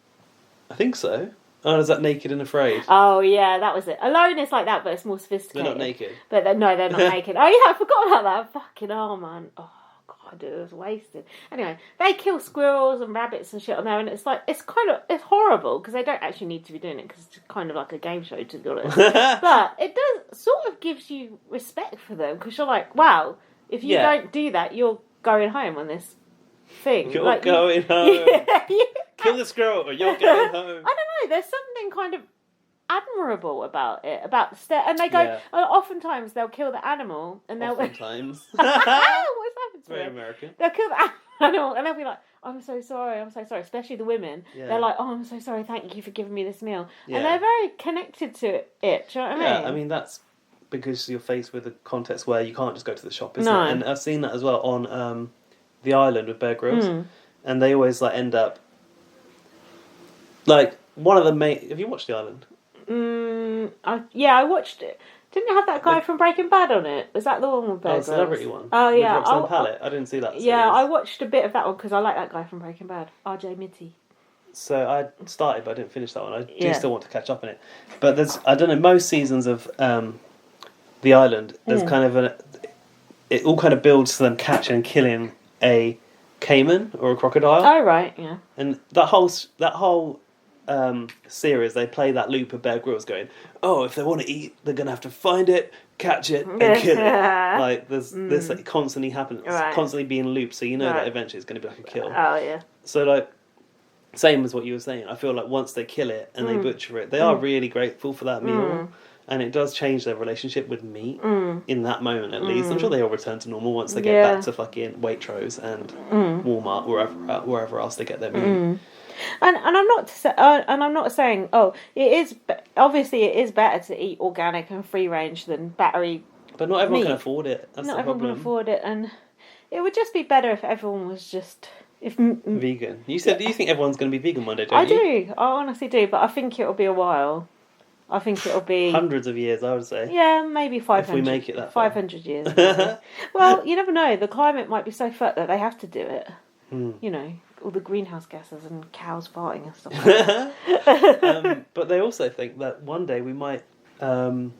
I think so. Oh, is that Naked and Afraid? Oh, yeah, that was it. Alone is like that, but it's more sophisticated. They're not naked. But they're not naked. Oh, yeah, I forgot about that. Fucking hell, man. Oh, God, it was wasted. Anyway, they kill squirrels and rabbits and shit on there, and it's it's horrible, because they don't actually need to be doing it, because it's kind of like a game show, to be honest. But it does sort of gives you respect for them, because you're like, wow, if you don't do that, you're going home on this thing. You're going home. Yeah. Kill the squirrel or you're going home. I don't know, there's something kind of admirable about it. And they go, oftentimes they'll kill the animal and they'll... Oftentimes. What's happened to Very them? American. They'll kill the animal and they'll be like, I'm so sorry, especially the women. Yeah. They're like, I'm so sorry, thank you for giving me this meal. Yeah. And they're very connected to it, do you know what I mean? Yeah, I mean, that's because you're faced with a context where you can't just go to the shop, isn't it? And I've seen that as well on The Island with Bear Grylls. And they always end up... one of the main... Have you watched The Island? I watched it. Didn't it have that guy from Breaking Bad on it? Was that the one with Bear Grylls? Celebrity one. Oh, yeah. With Roxanne Pallet. I didn't see that series. Yeah, I watched a bit of that one because I like that guy from Breaking Bad, RJ Mitty. So I started, but I didn't finish that one. I do still want to catch up on it. But there's, I don't know, most seasons of The Island, there's kind of it all kind of builds to them catching and killing a caiman or a crocodile. Oh, right, yeah. And that whole series, they play that loop of Bear Grylls going, oh, if they want to eat, they're going to have to find it, catch it, and kill it. Like, there's this like, constantly happening, constantly being looped, so you know that eventually it's going to be like a kill. Oh, yeah. So, like, same as what you were saying, I feel like once they kill it and they butcher it, they are really grateful for that meal. And it does change their relationship with meat in that moment, at least. I'm sure they all return to normal once they get back to fucking Waitrose and Walmart, wherever else they get their meat. And I'm not saying it is obviously it is better to eat organic and free range than battery. But not everyone meat. can afford it. That's not the everyone problem. can afford it, and it would just be better if everyone was just vegan. You said you think everyone's going to be vegan one day, don't I you? do. I honestly do, but I think it'll be a while. I think it'll be hundreds of years, I would say. Yeah, maybe 500. If we make it that 500 years. Well, you never know. The climate might be so fucked that they have to do it. You know, all the greenhouse gases and cows farting and stuff like that. But they also think that one day we might have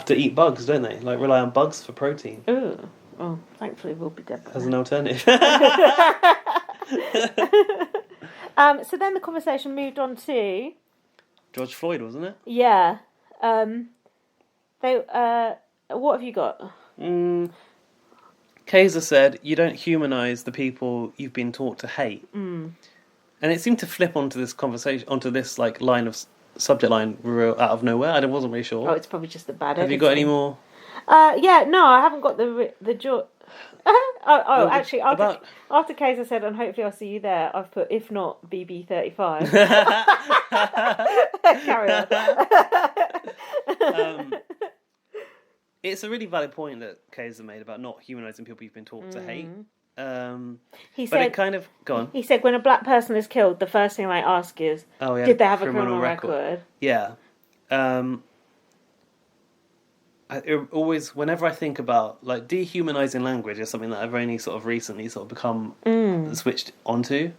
to eat bugs, don't they? Like rely on bugs for protein. Ooh. Oh, thankfully we'll be dead. As an alternative. So then the conversation moved on to George Floyd, wasn't it? Yeah. What have you got? Kaysar said, you don't humanise the people you've been taught to hate. And it seemed to flip onto this conversation, onto this like line of subject line out of nowhere. I wasn't really sure. Oh, it's probably just the bad. Have you got any more? Yeah, no, I haven't got the George. Actually, after Kaysar said, and hopefully I'll see you there, I've put, if not, BB25. Carry on. It's a really valid point that Kaysar made about not humanising people you've been taught to hate. He but said, it kind of... Go on. He said when a black person is killed, the first thing I ask is, did they have a criminal record? Yeah. Whenever I think about like dehumanizing language is something that I've only sort of recently sort of become switched onto.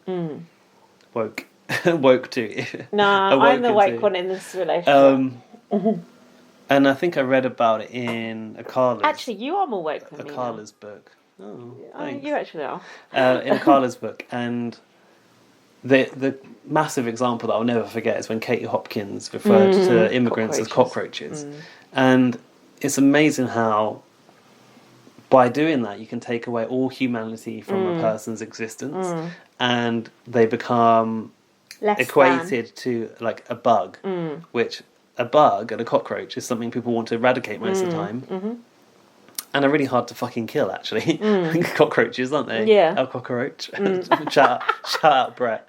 Woke to. No, I'm the woke one in this relationship. And I think I read about it in Akala's. Actually, you are more woke than me. Akala's book. Oh, thanks. You actually are. In Akala's book, and the massive example that I'll never forget is when Katie Hopkins referred to immigrants as cockroaches, and it's amazing how by doing that you can take away all humanity from a person's existence, and they become equated to like a bug, which a bug and a cockroach is something people want to eradicate most of the time. And are really hard to fucking kill, actually. Cockroaches, aren't they? Yeah. El cockroach. shout out Brett.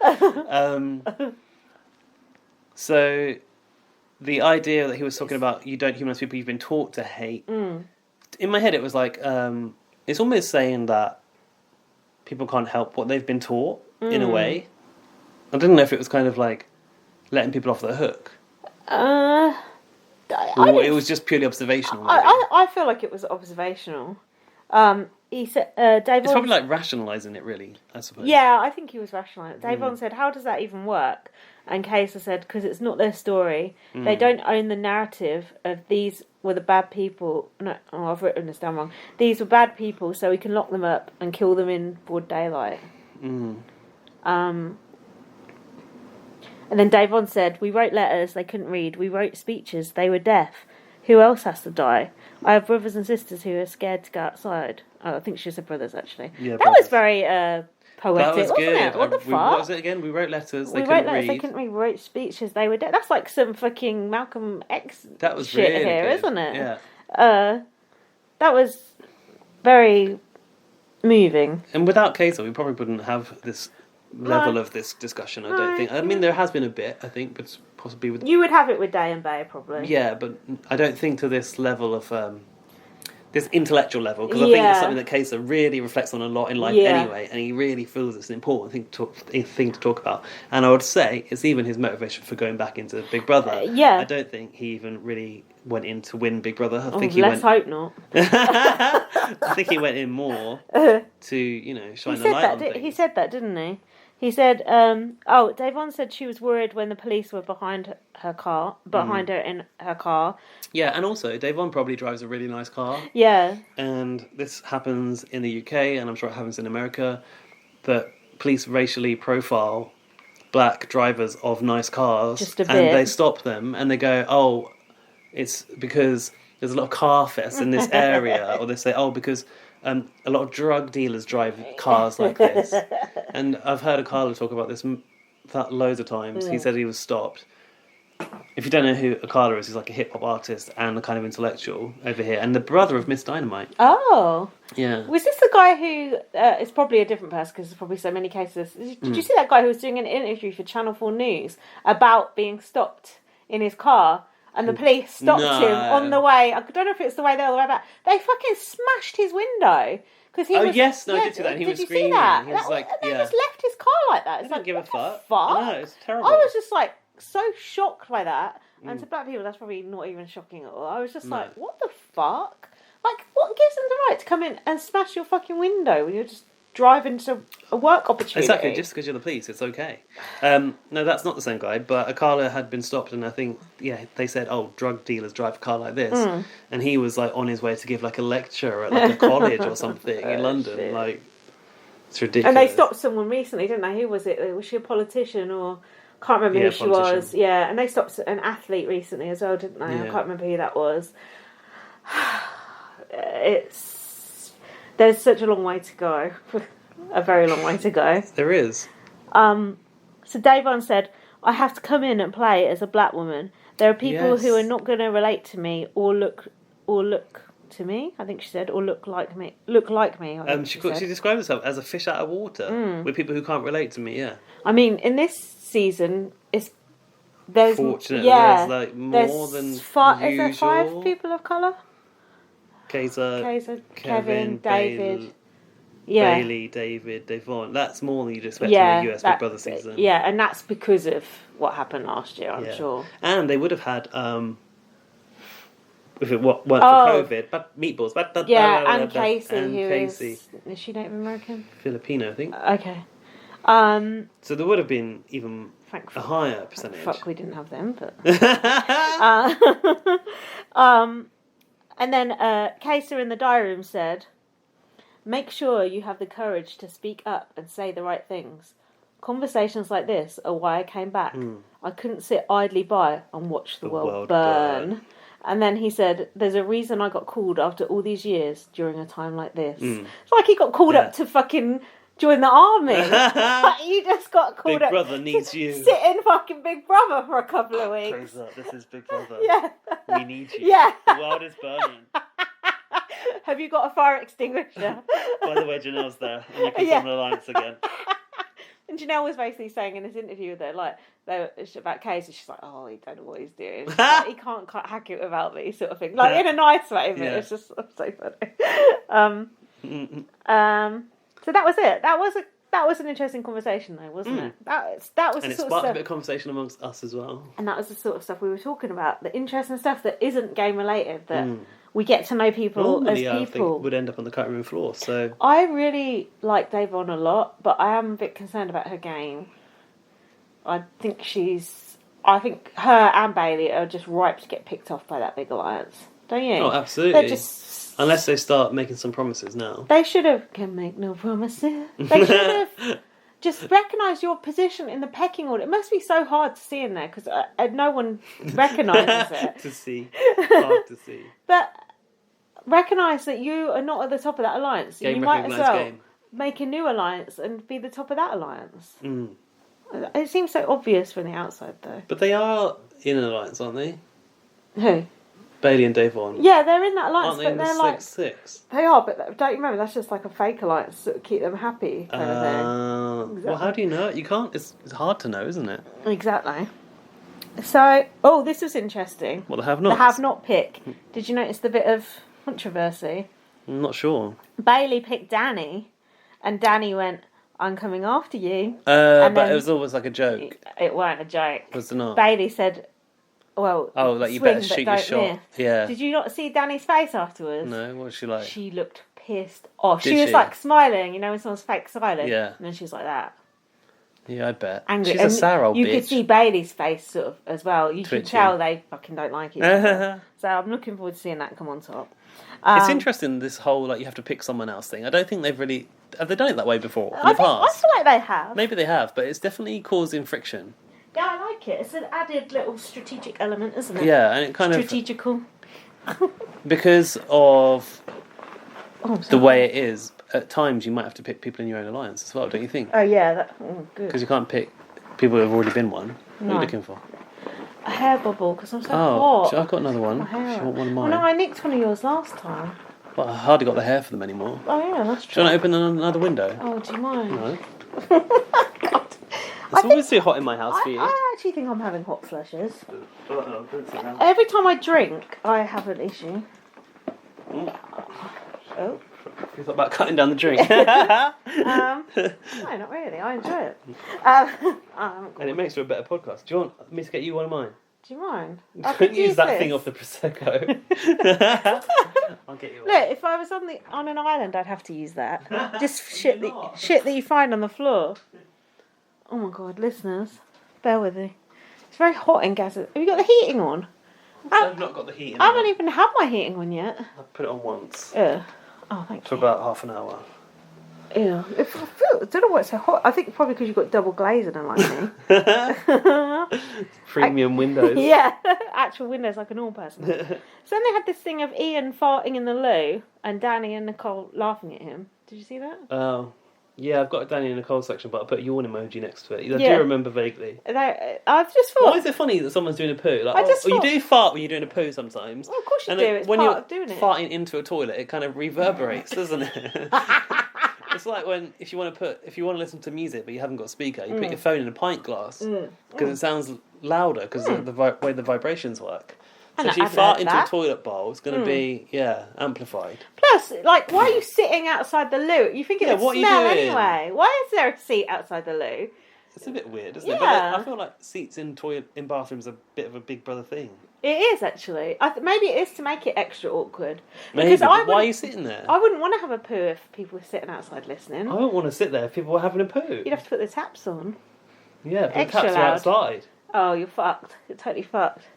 So the idea that he was talking about, you don't humanise people you've been taught to hate. In my head, it was like it's almost saying that people can't help what they've been taught in a way. I didn't know if it was kind of like letting people off the hook. Or it was just purely observational. I feel like it was observational. He said, Dave. It's probably like rationalising it, really. I suppose. Yeah, I think he was rationalising. Dave Vaughn said, "How does that even work?" And Kaysar said, "Because it's not their story. They don't own the narrative of these were the bad people." No, I've written this down wrong. These were bad people, so we can lock them up and kill them in broad daylight. And then Dave Vaughn said, "We wrote letters, they couldn't read. We wrote speeches, they were deaf. Who else has to die? I have brothers and sisters who are scared to go outside." Oh, I think she said brothers, actually. Yeah, that was very poetic, that was wasn't good. it? What the fuck? What was it again? We wrote letters, they couldn't read. They couldn't read. We wrote speeches, they were deaf. That's like some fucking Malcolm X that was shit really here, good. isn't it? Yeah. That was very moving. And without Kaysar, we probably wouldn't have this level of this discussion, I don't think. I mean, there has been a bit, I think, but possibly with... You would have it with Day and Bay, probably. Yeah, but I don't think to this level of... this intellectual level, because I think it's something that Kaysar really reflects on a lot in life anyway, and he really feels it's an important thing to talk about. And I would say it's even his motivation for going back into Big Brother. I don't think he even really went in to win Big Brother. I think hope not. I think he went in more to, shine the light on things. He said that, didn't he? He said, Davon said she was worried when the police were behind her in her car. Yeah, and also, Davon probably drives a really nice car. Yeah. And this happens in the UK, and I'm sure it happens in America, that police racially profile black drivers of nice cars. Just a bit. And they stop them, and they go, oh, it's because there's a lot of car thefts in this area. Or they say, oh, because... a lot of drug dealers drive cars like this. And I've heard Akala talk about this loads of times. He said he was stopped. If you don't know who Akala is, he's like a hip-hop artist and a kind of intellectual over here. And the brother of Miss Dynamite. Oh. Yeah. Was this the guy who... it's probably a different person because there's probably so many cases. Did you see that guy who was doing an interview for Channel 4 News about being stopped in his car? And the police stopped him on the way. I don't know if it's the way there or the way back. They fucking smashed his window. Cause he was, yes, I did see that. He was screaming. See that? He was like, they just left his car like that. It's didn't give a fuck. No, it's terrible. I was just like so shocked by that. And to black people, that's probably not even shocking at all. I was just like, what the fuck? Like, what gives them the right to come in and smash your fucking window when you're just driving to a work opportunity? Exactly, just because you're the police, it's okay. No, that's not the same guy, but Akala had been stopped, and I think, they said, oh, drug dealers drive a car like this. And he was, like, on his way to give, like, a lecture at, like, a college or something in London. Shit. Like, it's ridiculous. And they stopped someone recently, didn't they? Who was it? Was she a politician or... Can't remember who she was. Yeah, and they stopped an athlete recently as well, didn't they? Yeah. I can't remember who that was. There's such a long way to go. A very long way to go. There is. So Davon said, I have to come in and play as a black woman. There are people who are not going to relate to me or look to me, I think she said, or look like me. She described herself as a fish out of water with people who can't relate to me, I mean, in this season, there's fortunately there's like more than usual. Is there 5 people of colour? Kaysar, Kevin, David, Bailey, David, Davon. That's more than you'd expect in a US Big Brother season. Yeah, and that's because of what happened last year, I'm sure. And they would have had, if it weren't for COVID, but meatballs. And Casey, is she Native American? Filipino, I think. Okay. So there would have been even a higher percentage. Fuck, we didn't have them, but... and then Kaysar in the diary room said, make sure you have the courage to speak up and say the right things. Conversations like this are why I came back. I couldn't sit idly by and watch the world burn. And then he said, there's a reason I got called after all these years during a time like this. It's like he got called up to fucking... join the army. You just got called Big Brother needs you. Sit in fucking Big Brother for a couple of weeks. This is Big Brother. Yeah. We need you. Yeah. The world is burning. Have you got a fire extinguisher? By the way, Janelle's there. And you can form an alliance again. And Janelle was basically saying in this interview that, like, about Kaysar, she's like, oh, he don't know what he's doing. He can't hack it without me, sort of thing. Like, in a nice way, but it's just so funny. So that was it. That was an interesting conversation, though, wasn't it? That was. And the it sort sparked of a bit of conversation amongst us as well. And that was the sort of stuff we were talking about. The interesting stuff that isn't game related. That we get to know people normally, as people. I think would end up on the cutting room floor. So I really like Davon a lot, but I am a bit concerned about her game. I think her and Bailey are just ripe to get picked off by that big alliance. Don't you? Oh, absolutely. They're just. Unless they start making some promises now. They should have... Can make no promises. They should have just recognised your position in the pecking order. It must be so hard to see in there because no one recognises it. To see. Hard to see. But recognise that you are not at the top of that alliance. Game you might as well make a new alliance and be the top of that alliance. It seems so obvious from the outside, though. But they are in an alliance, aren't they? Who? Bailey and Davon. Yeah, they're in that alliance, aren't they but in they're the like six. They are, but don't you remember that's just like a fake alliance to keep them happy kind of thing. Exactly. Well, how do you know it? You can't. It's hard to know, isn't it? Exactly. So, this was interesting. Well, the have-nots. The have-not pick. Did you notice the bit of controversy. I'm not sure. Bailey picked Danny, and Danny went, "I'm coming after you." But it was always like a joke. It weren't a joke. Was it not? Bailey said, "Well, like you better shoot your shot." Miss. Yeah. Did you not see Danny's face afterwards? No. What was she like? She looked pissed off. Did she was she? like smiling, you know, when someone's fake smiling. Yeah. And then she was like that. Yeah, I bet. Angry. She's a sour old bitch. You could see Bailey's face sort of as well. You Twitching. could tell they fucking don't like each other. So I'm looking forward to seeing that come on top. It's interesting, this whole, like, you have to pick someone else thing. I don't think they've really... Have they done it that way before in the past? I feel like they have. Maybe they have, but it's definitely causing friction. Yeah, I like it. It's an added little strategic element, isn't it? Yeah, and it kind Strategical. Because of the way it is, at times you might have to pick people in your own alliance as well, don't you think? Oh, yeah. Good. Because you can't pick people who have already been one. What are you looking for? A hair bubble, because I'm so hot. I've got another one. My hair. Do you want one of mine? No, I nicked one of yours last time. Well, I hardly got the hair for them anymore. Oh, yeah, that's Do true. you want to open another window? Oh, do you mind? No. God. It's always too hot in my house for you. I actually think I'm having hot flushes. Every time I drink, I have an issue. Oh. You thought about cutting down the drink? No, not really. I enjoy it. And it makes for a better podcast. Do you want me to get you one of mine? Do you mind? Don't use that thing off the Prosecco. I'll get you one. Look, if I was on an island, I'd have to use that. Just shit that you find on the floor. Oh my god, listeners, bear with me. It's very hot in Gaza. Have you got the heating on? I've not got the heating on. I haven't even had my heating on yet. I put it on once. Oh, thank you. For about half an hour. Yeah. I don't know why it's so hot. I think probably because you've got double glazing unlike me. Premium windows. Yeah, actual windows like a normal person. So then they had this thing of Ian farting in the loo and Danny and Nicole laughing at him. Did you see that? Oh. Yeah, I've got a Danny and Nicole section, but I put a yawn emoji next to it. I Yeah. do remember vaguely. I've just thought... Why is it funny that someone's doing a poo? Like, you do fart when you're doing a poo sometimes. Well, of course you and do. It's when part you're of doing it. farting into a toilet, it kind of reverberates, doesn't it? It's like if you want to listen to music but you haven't got a speaker, you put your phone in a pint glass because it sounds louder because of the way the vibrations work. So if you fart into a toilet bowl, it's going to be amplified. Plus, like, why are you sitting outside the loo? You think it would smell anyway. Why is there a seat outside the loo? It's a bit weird, isn't it? But I feel like seats in bathrooms are a bit of a Big Brother thing. It is actually. Maybe it is to make it extra awkward. Maybe. But why are you sitting there? I wouldn't want to have a poo if people were sitting outside listening. I wouldn't want to sit there if people were having a poo. You'd have to put the taps on. Yeah, but the taps are outside. Oh, you're fucked. You're totally fucked.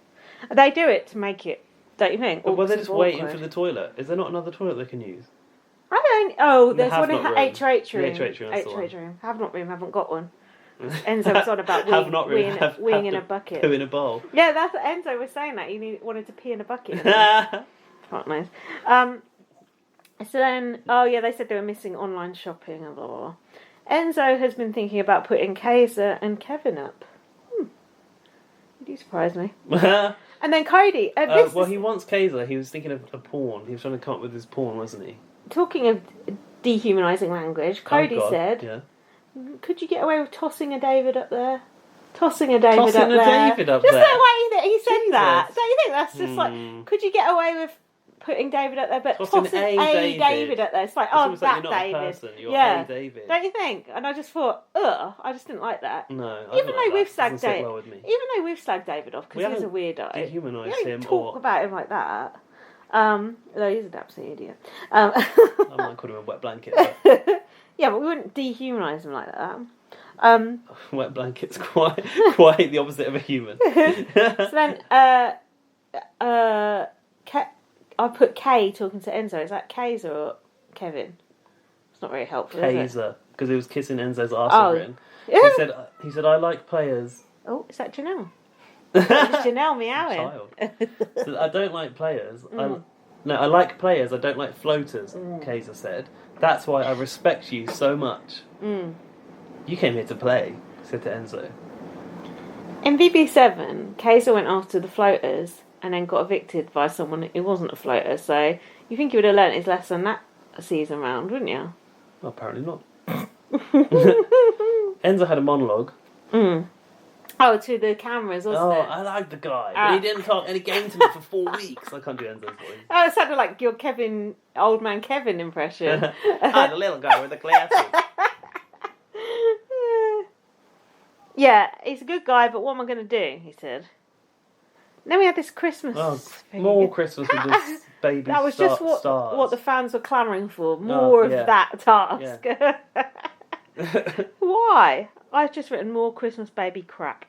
They do it to make it, don't you think? But they're just waiting for the toilet. Is there not another toilet they can use? I don't. Oh, there's one in HH room. HH room. HH room. Have not room. Haven't got one. Enzo was on about weeing in a bucket. Poo in a bowl. Yeah, that's what Enzo was saying. That he wanted to pee in a bucket. Quite nice. So then, they said they were missing online shopping and blah blah blah. Enzo has been thinking about putting Kaysar and Kevin up. You surprise me. And then Cody. He wants Kaysar. He was thinking of a porn. He was trying to come up with his porn, wasn't he? Talking of dehumanising language, Cody said, yeah. Could you get away with tossing a David up there? Tossing a David up there. Just the way he said Jesus. that. Don't you think that's just like, could you get away with putting David up there, but tossing a David up there? It's like, it's that you're not David. A person. You're a David. Don't you think? And I just thought, I just didn't like that. No, even though we've slagged David, David off because he's a weirdo. Dehumanised him. Talk about him like that. Though he's an absolute idiot. I might call him a wet blanket. But... yeah, but we wouldn't dehumanise him like that. Wet blanket's quite the opposite of a human. So then, I put Kay talking to Enzo. Is that Kaysar or Kevin? It's not very helpful. Kaysar, because he was kissing Enzo's arse. He said, I like players. Oh, is that Janelle? It's Janelle meowing. Child. So I don't like players. I like players. I don't like floaters. Kaysar said. That's why I respect you so much. You came here to play, said to Enzo. In BB7, Kaysar went after the floaters and then got evicted by someone who wasn't a floater. So you think he would have learnt his lesson that season round, wouldn't you? Well, apparently not. Enzo had a monologue. Oh, to the cameras, wasn't it? I like the guy. But he didn't talk any game to me for 4 weeks. I can't do Enzo's voice. Oh, it sounded like your old man Kevin impression. The little guy with the glasses. Yeah, he's a good guy, but what am I going to do? He said. And then we had this Christmas. More Christmas with just baby That was stars. just what the fans were clamouring for. More of that task. Yeah. Why? I've just written more Christmas baby crap.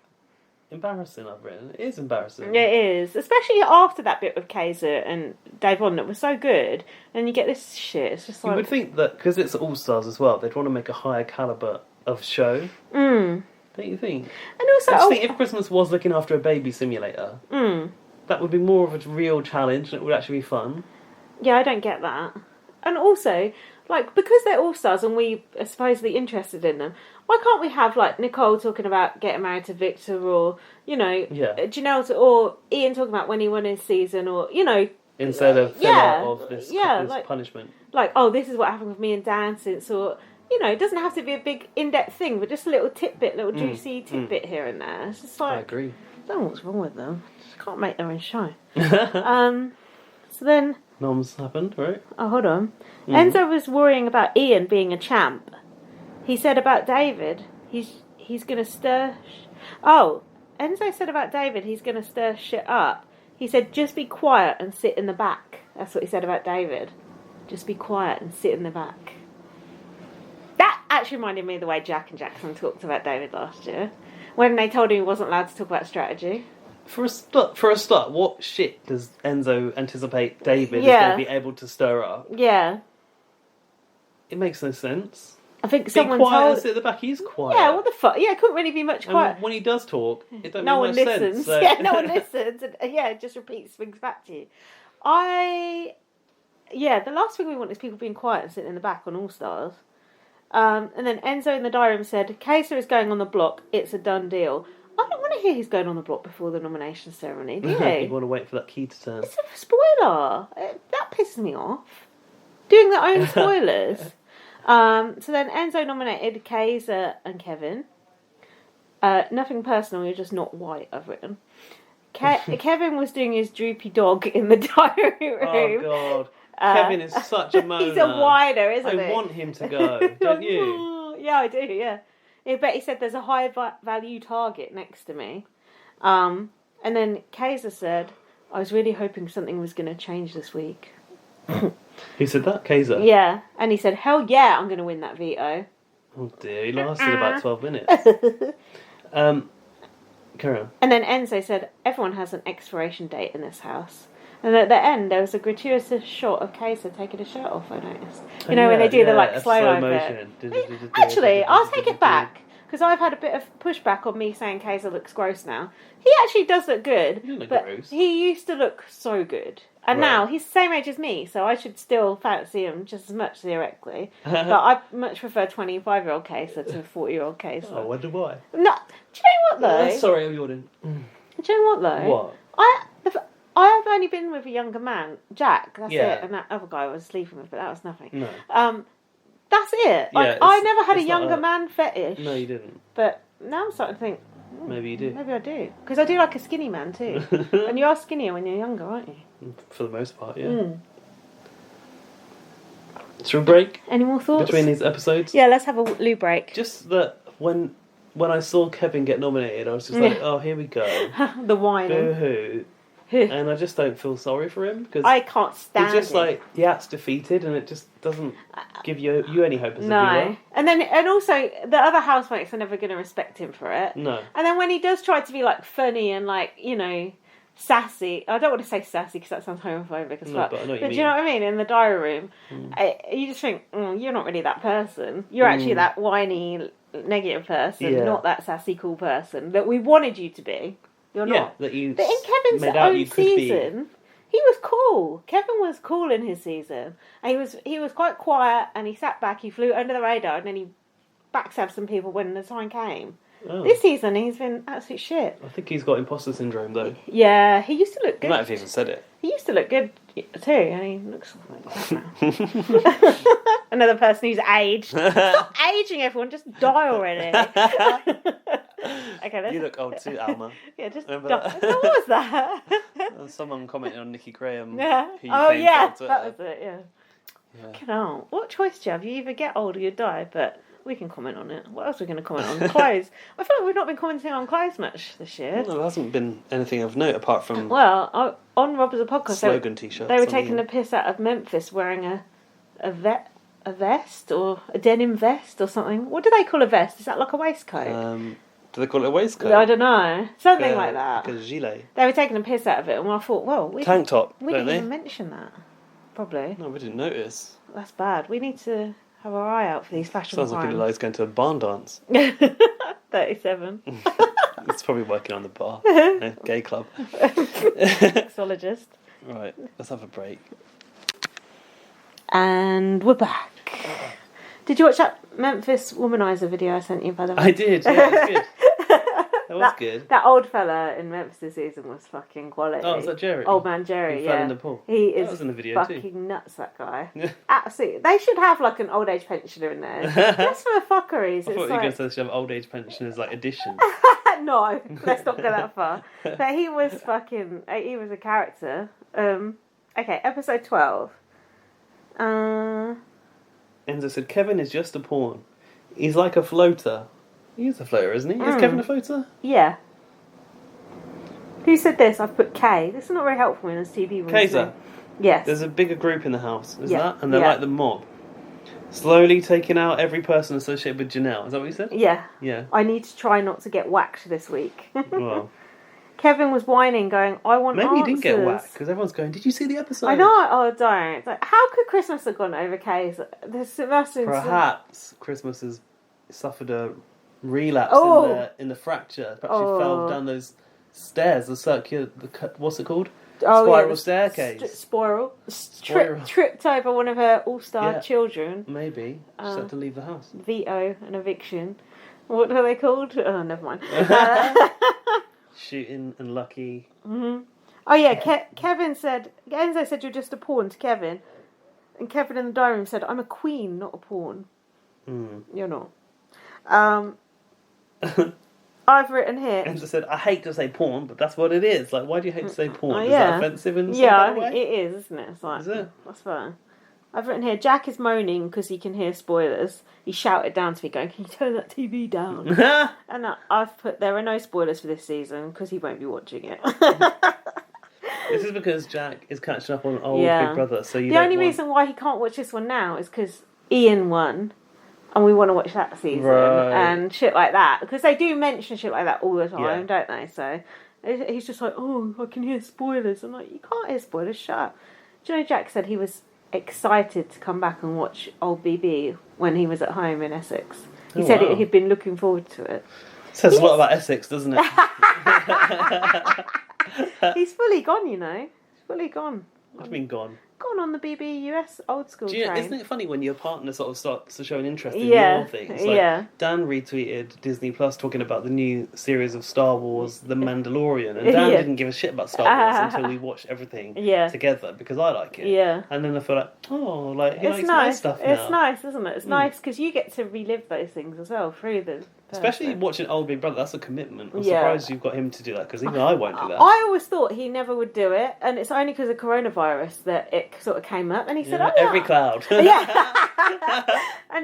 Embarrassing, I've written. It is embarrassing. It is. Especially after that bit with Kaysar and Dave On that was so good. And you get this shit. It's just like... You would think that, because it's All-Stars as well, they'd want to make a higher calibre of show. Don't you think? And also... I just think if Christmas was looking after a baby simulator, that would be more of a real challenge and it would actually be fun. Yeah, I don't get that. And also, like, because they're All-Stars and we are supposedly interested in them, why can't we have, like, Nicole talking about getting married to Victor or, you know, Janelle or Ian talking about when he won his season or, you know... Instead of filler of this like, punishment. Like, oh, this is what happened with me and Dan since, or... You know, it doesn't have to be a big in-depth thing, but just a little tidbit, little juicy tidbit here and there. It's just like... I agree. I don't know what's wrong with them. Just can't make their own show. So then... Noms happened, right? Oh, hold on. Enzo was worrying about Ian being a champ. He said about David, he's going to stir... Enzo said about David, he's going to stir shit up. He said, just be quiet and sit in the back. That's what he said about David. Just be quiet and sit in the back. That actually reminded me of the way Jack and Jackson talked about David last year. When they told him he wasn't allowed to talk about strategy. For a start, what shit does Enzo anticipate David is going to be able to stir up? Yeah. It makes no sense. I think be someone quiet told... and sit at the back, he's quiet. Yeah, what the fuck? Yeah, it couldn't really be much quiet. And when he does talk, it don't no make one no listens. sense. So... Yeah, no one listens. And, it just repeats things back to you. The last thing we want is people being quiet and sitting in the back on All Stars. And then Enzo in the diary room said, Kaysar is going on the block. It's a done deal. I don't want to hear he's going on the block before the nomination ceremony, do you? You want to wait for that key to turn. It's a spoiler. That pisses me off. Doing their own spoilers. So then Enzo nominated Kaysar and Kevin. Nothing personal, you're just not white, I've written. Kevin was doing his droopy dog in the diary room. Oh, God. Kevin is such a moaner. He's a whiner, isn't he? I want him to go, don't you? Yeah, I do, yeah. But he said there's a high value target next to me. And then Kaysar said, I was really hoping something was going to change this week. Who said that? Kaysar? Yeah. And he said, hell yeah, I'm going to win that veto. Oh dear, he lasted about 12 minutes. Carry on. And then Enzo said, everyone has an expiration date in this house. And at the end, there was a gratuitous shot of Kaysar taking his shirt off, I noticed. You know, when they do the slow-mo bit. Actually, I'll take it back. Because I've had a bit of pushback on me saying Kaysar looks gross now. He actually does look good. He look but gross. He used to look so good. And now, he's the same age as me, so I should still fancy him just as much theoretically. But I much prefer 25-year-old Kaysar to 40-year-old Kaysar. I wonder why. No, do you know what, though? Sorry, I'm yawning. Do you know what, though? What? I have only been with a younger man, Jack, that's it, and that other guy I was sleeping with, but that was nothing. No. That's it. Like, I never had a younger man fetish. No, you didn't. But now I'm starting to think, maybe you do. Maybe I do. Because I do like a skinny man too. And you are skinnier when you're younger, aren't you? For the most part, yeah. Should we break? Any more thoughts? Between these episodes? Yeah, let's have a loo break. Just that when I saw Kevin get nominated, I was just like, oh, here we go. The whining. Boo-hoo. And I just don't feel sorry for him because I can't stand it. He's just like, it's defeated, and it just doesn't give you any hope as a viewer. And also the other housemates are never going to respect him for it. No. And then when he does try to be like funny and like, you know, sassy. I don't want to say sassy because that sounds homophobic as well. But I know what you do mean. you know what I mean? In the diary room, you just think, you're not really that person. You're actually that whiny, negative person, not that sassy, cool person that we wanted you to be. You're not. That you but in Kevin's own season, he was cool. Kevin was cool in his season. And he was quite quiet, and he sat back, he flew under the radar, and then he backstabbed some people when the time came. Oh. This season, he's been absolute shit. I think he's got imposter syndrome, though. Yeah, he used to look good. He might have even said it. He used to look good, too, and he looks like that now. Another person who's aged. Stop aging, everyone. Just die already. Okay, let's... You look old too, Alma. Yeah, just... Remember What that? was that? Someone commented on Nikki Graham. Yeah. Who you Oh, claimed yeah. on Twitter. That was it, yeah. Yeah. Fucking hell. What choice do you have? You either get old or you die, but we can comment on it. What else are we going to comment on? Clothes. I feel like we've not been commenting on clothes much this year. No, there hasn't been anything of note apart from on Rob as a podcast, slogan t-shirts. They were taking the piss out of Memphis wearing a vest or a denim vest or something. What do they call a vest? Is that like a waistcoat? Do they call it a waistcoat? I don't know. Something like that. Like a gilet. They were taking a piss out of it, and I thought, well, tank top. We didn't even mention that. Probably. No, we didn't notice. That's bad. We need to have our eye out for these fashion Sounds like Eli's going to a barn dance. 37. It's probably working on the bar. No, gay club. Sexologist. Right, let's have a break. And we're back. Did you watch that Memphis Womanizer video I sent you, by the way? I did, yeah, it was good. That was good. That old fella in Memphis this season was fucking quality. Oh, was that Jerry? Old man Jerry, He fell in the pool. He is That was in the video fucking nuts, that guy. Absolutely. They should have like an old age pensioner in there. Just for the fuckeries. I thought you were going to say they should have old age pensioners like addition. No, let's not go that far. But he was a character. Okay, episode 12. Enzo said, Kevin is just a pawn. He's like a floater. He is a floater, isn't he? Is Kevin a floater? Yeah. Who said this? I've put K. This is not very helpful in this TV room. Kaysar. Yes. There's a bigger group in the house, is Yeah. that? And they're like the mob. Slowly taking out every person associated with Janelle. Is that what you said? Yeah. Yeah. I need to try not to get whacked this week. Well, Kevin was whining, going, I want maybe answers. he did get whacked, because everyone's going, did you see the episode? I know. Oh, don't. It's like, how could Christmas have gone over Kaysar? Perhaps Christmas has suffered a relapse in the fracture. Perhaps she fell down those stairs, the circular, what's it called? Spiral staircase. Spiral. Tripped over one of her all-star children. Maybe. She had to leave the house. Veto an eviction. What are they called? Oh, never mind. Shooting and lucky. Mm-hmm. Oh yeah, Kevin said, Enzo said you're just a pawn to Kevin. And Kevin in the diary room said, I'm a queen, not a pawn. You're not. I've written here. Enzo said, I hate to say pawn, but that's what it is. Like, why do you hate to say pawn? Is yeah. that offensive in some Yeah, kind of I think way? it is, isn't it? It's like, Is it? That's fine. I've written here, Jack is moaning because he can hear spoilers. He shouted down to me going, can you turn that TV down? And I've put, there are no spoilers for this season because he won't be watching it. This is because Jack is catching up on old Big Brother. So the only reason why he can't watch this one now is because Ian won. And we want to watch that season and shit like that. Because they do mention shit like that all the time, don't they? So he's just like, oh, I can hear spoilers. I'm like, you can't hear spoilers, shut up. Do you know Jack said he was excited to come back and watch old BB when he was at home in Essex? He said he'd been looking forward to it. Says a lot about Essex, doesn't it? He's fully gone, you know. He's fully gone. What do you mean gone? Gone on the BB old school train. Isn't it funny when your partner sort of starts to show an interest in your things? Like Dan retweeted Disney Plus talking about the new series of Star Wars, The Mandalorian, and Dan didn't give a shit about Star Wars until we watched everything together because I like it. Yeah. And then I feel like, oh, like he likes my stuff now. It's nice, isn't it? It's nice because you get to relive those things as well through the. Especially watching old Big Brother, that's a commitment. I'm surprised you've got him to do that because even I won't do that. I always thought he never would do it, and it's only because of coronavirus that it sort of came up. And he said, "Oh, every cloud." And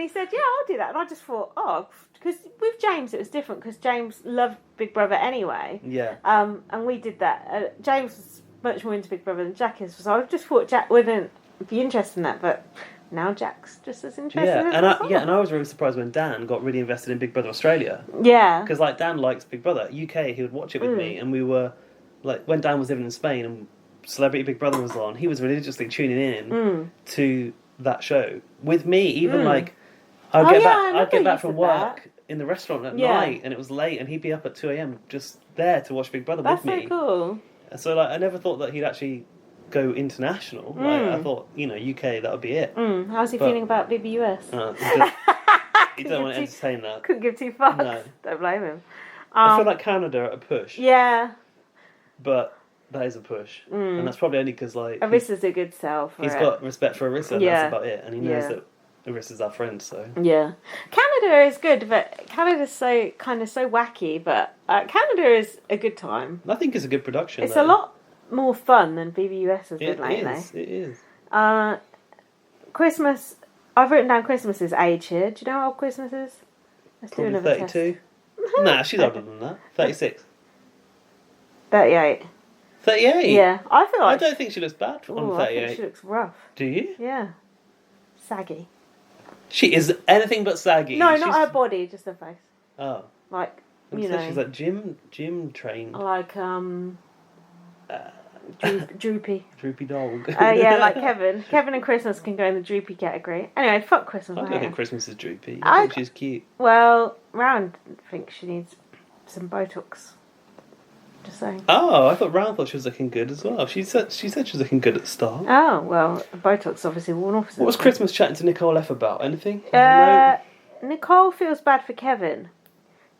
he said, "Yeah, I'll do that." And I just thought, because with James it was different because James loved Big Brother anyway. Yeah. And we did that. James was much more into Big Brother than Jack is, so I just thought Jack wouldn't be interested in that, but. Now Jack's just as interested. And I was really surprised when Dan got really invested in Big Brother Australia. Yeah, because like Dan likes Big Brother UK. He would watch it with me, and we were like when Dan was living in Spain and Celebrity Big Brother was on, he was religiously tuning in to that show with me. Even like I'd get back from work in the restaurant at night, and it was late, and he'd be up at 2 a.m. just there to watch Big Brother with me. That's so cool. So like I never thought that he'd actually go international. Like I thought, UK, that would be it. How's he feeling about BBUS? He don't want to entertain that. Couldn't give two fucks. No. Don't blame him. I feel like Canada at a push. Yeah. But that is a push. And that's probably only because like... Arissa's a good sell for He's got respect for Arissa, and that's about it. And he knows that Arissa's our friend, so... Yeah. Canada is good, but Canada's so wacky, but Canada is a good time. I think it's a good production, It's a lot more fun than BBUS has been lately. It is. Christmas... I've written down Christmas's age here. Do you know how old Christmas is? Let's Probably do another 32. test. Nah, she's older than that. 36. 38. 38? Yeah. I feel like... I don't think she looks bad on 38. I think she looks rough. Do you? Yeah. Saggy. She is anything but saggy. No, not her body, just her face. Oh. Like, you know. She's like gym trained. Like, droopy. Droopy dog. Yeah, like Kevin. Kevin and Christmas can go in the droopy category. Anyway, fuck Christmas. I don't think Christmas is droopy. I think she's cute. Well, Round thinks she needs some Botox. Just saying. Oh, I thought Round thought she was looking good as well. She said she was looking good at the start. Oh, well, Botox obviously worn off. What was Christmas chatting to Nicole F about? Anything? Nicole feels bad for Kevin.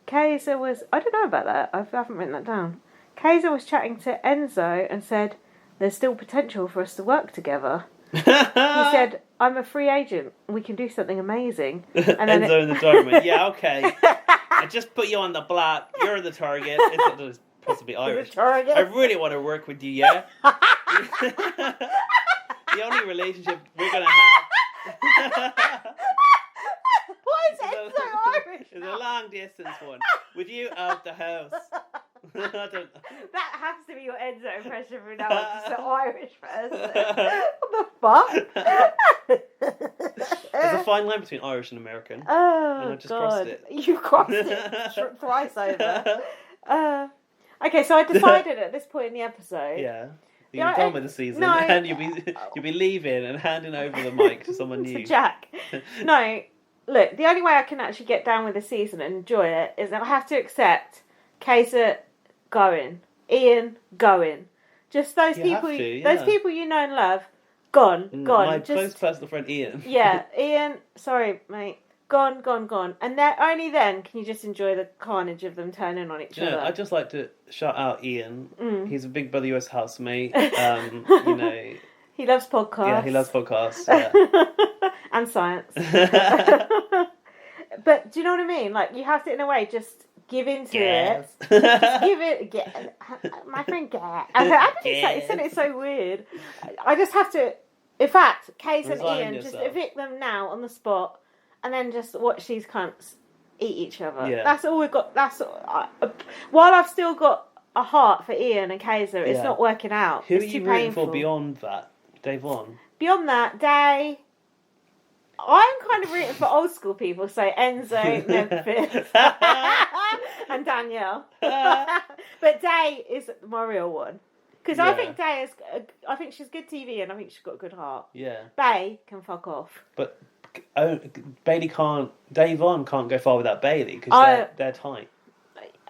Kaysar was... I don't know about that. I haven't written that down. Kaysar was chatting to Enzo and said, there's still potential for us to work together. He said, I'm a free agent. We can do something amazing. And then Enzo in the doorway. Yeah, okay. I just put you on the block. You're the target. It's possibly Irish. I really want to work with you, yeah? The only relationship we're going to have... Why is Enzo Irish? It's a long distance one. With you out the house. That has to be your Enzo impression from now on, just an Irish person. What the fuck? There's a fine line between Irish and American. Oh, and I just God. crossed it. You crossed it twice over. Okay, so I decided at this point in the episode... Yeah. You're done with the season, and you'll be leaving and handing over the mic to someone new. To Jack. No, look, the only way I can actually get down with the season and enjoy it is that I have to accept Kaysar going, Ian going. Just those people you know and love, gone. My close personal friend Ian. Yeah, Ian, sorry mate, gone. And only then can you just enjoy the carnage of them turning on each other. I'd just like to shout out Ian. He's a Big Brother US housemate. You know, he loves podcasts. Yeah, he loves podcasts. Yeah. And science. But do you know what I mean? Like, you have to, in a way, just give into it. Just give it. My friend, I think he said it so weird. I just have to. In fact, Kaysar and Ian, just evict them now on the spot, and then just watch these cunts eat each other. Yeah. That's all we've got. While I've still got a heart for Ian and Kaysar, it's not working out. Who are you rooting for beyond that? Dave on. Beyond that, Day. I'm kind of rooting for old school people, so Enzo, Memphis, and Danielle. But Day is my real one. Because I think Day is... I think she's good TV and I think she's got a good heart. Yeah. Bae can fuck off. But Bailey can't... Dave on can't go far without Bailey because they're tight.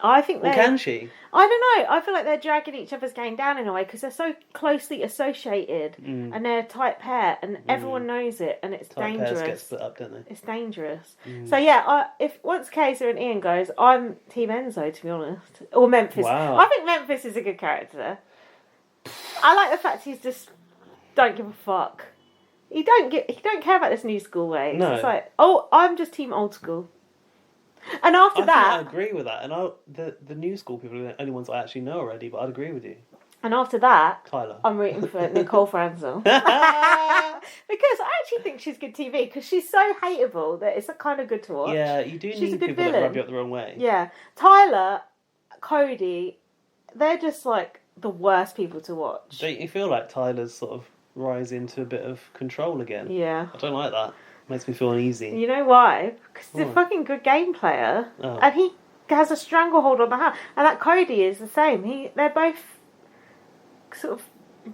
I think they... Or can she? I don't know. I feel like they're dragging each other's game down in a way because they're so closely associated and they're a tight pair and everyone knows it and it's tight dangerous. Pairs get split up, don't they? It's dangerous. So yeah, if once Kaysar and Ian goes, I'm Team Enzo, to be honest. Or Memphis. Wow. I think Memphis is a good character. I like the fact he's just don't give a fuck. He don't care about this new school way. No. It's like, I'm just Team old school. And after I agree with that. And the new school people are the only ones I actually know already, but I'd agree with you. And after that, Tyler. I'm rooting for Nicole Franzel. Because I actually think she's good TV, because she's so hateable that it's kind of good to watch. Yeah, you do need people that rub you up the wrong way. Yeah. Tyler, Cody, they're just like the worst people to watch. Don't you feel like Tyler's sort of rising to a bit of control again? Yeah. I don't like that. Makes me feel uneasy. You know why? Because he's a fucking good game player. Oh. And he has a stranglehold on the house. And that Cody is the same. They're both sort of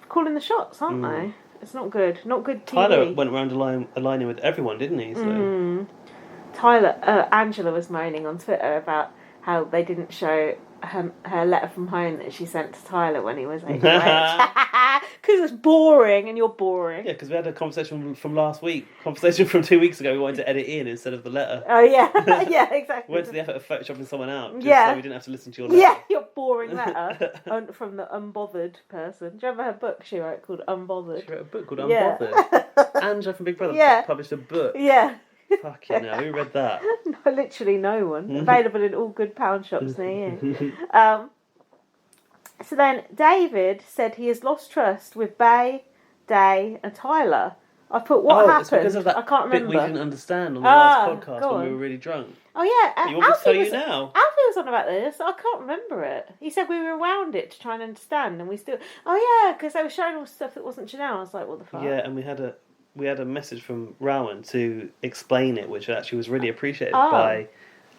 calling the shots, aren't they? It's not good. Not good TV. Tyler went around aligning with everyone, didn't he? So. Tyler, Angela was moaning on Twitter about how they didn't show her letter from home that she sent to Tyler when he was 8. Because it's boring and you're boring. Yeah, because we had a conversation from last week. Conversation from 2 weeks ago. We wanted to edit in instead of the letter. Oh, yeah. Yeah, exactly. We went to the effort of photoshopping someone out. Just so we didn't have to listen to your letter. Yeah, your boring letter from the Unbothered person. Do you remember her book she wrote called Unbothered? She wrote a book called Unbothered. Angela from Big Brother published a book. Yeah. Fucking hell, who read that? No, literally no one. Available in all good pound shops near you. So then David said he has lost trust with Bay, Day and Tyler. I put what happened? It's because of that I can't remember. bit we didn't understand on the last podcast when we were really drunk. Oh yeah, You want me to tell you now? Alfie was on about this. I can't remember it. He said we rewound it to try and understand, and we still. Oh yeah, because they were showing all stuff that wasn't Janelle. I was like, what the fuck? Yeah, and we had a message from Rowan to explain it, which actually was really appreciated by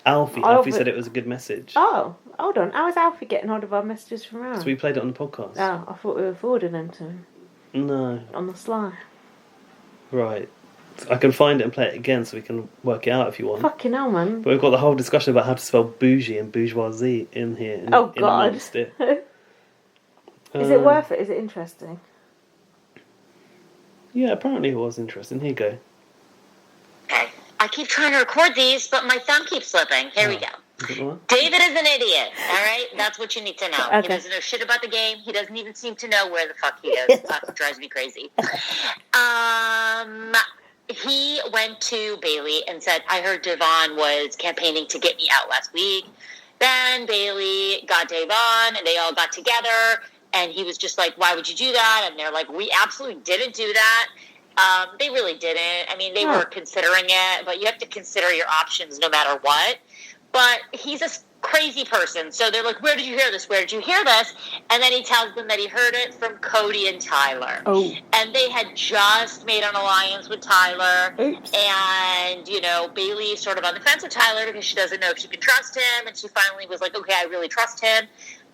Alfie. Alfie said it was a good message. Oh, hold on. How is Alfie getting hold of our messages from Rowan? So we played it on the podcast. Oh, I thought we were forwarding them to him. No. On the sly. Right. I can find it and play it again so we can work it out if you want. Fucking hell, man. But we've got the whole discussion about how to spell bougie and bourgeoisie in here. God. Amongst it. Is it worth it? Is it interesting? Yeah, apparently it was interesting. Here you go. Okay. I keep trying to record these, but my thumb keeps slipping. Here we go. David is an idiot. All right? That's what you need to know. Okay. He doesn't know shit about the game. He doesn't even seem to know where the fuck he is. That drives me crazy. He went to Bailey and said, I heard Devon was campaigning to get me out last week. Then Bailey got Devon, and they all got together. And he was just like, why would you do that? And they're like, we absolutely didn't do that. They really didn't. I mean, they were considering it, but you have to consider your options no matter what. But he's a crazy person. So they're like, where did you hear this? Where did you hear this? And then he tells them that he heard it from Cody and Tyler. Oh. And they had just made an alliance with Tyler. Oops. And, you know, Bailey's sort of on the fence with Tyler because she doesn't know if she can trust him. And she finally was like, okay, I really trust him.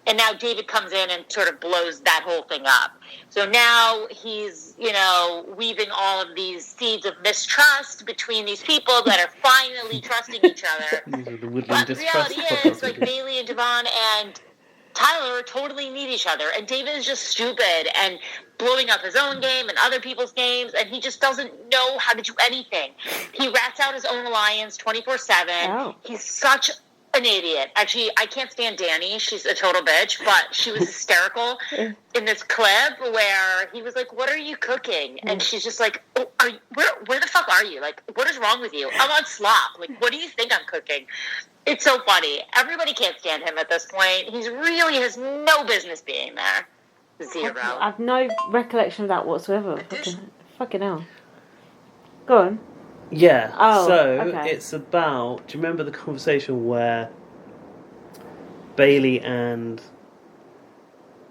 And now David comes in and sort of blows that whole thing up. So now he's, you know, weaving all of these seeds of mistrust between these people that are finally trusting each other. But the reality is, like, Bailey and Devon and Tyler totally need each other. And David is just stupid and blowing up his own game and other people's games. And he just doesn't know how to do anything. He rats out his own alliance 24/7. Oh. He's such an idiot. Actually, I can't stand Danny. She's a total bitch, but she was hysterical in this clip where he was like, what are you cooking? And she's just like, oh, where the fuck are you? Like, what is wrong with you? I'm on slop. Like, what do you think I'm cooking? It's so funny. Everybody can't stand him at this point. He really has no business being there. Zero. I've no recollection of that whatsoever. Fucking hell. Go on. Yeah, it's about... Do you remember the conversation where Bailey and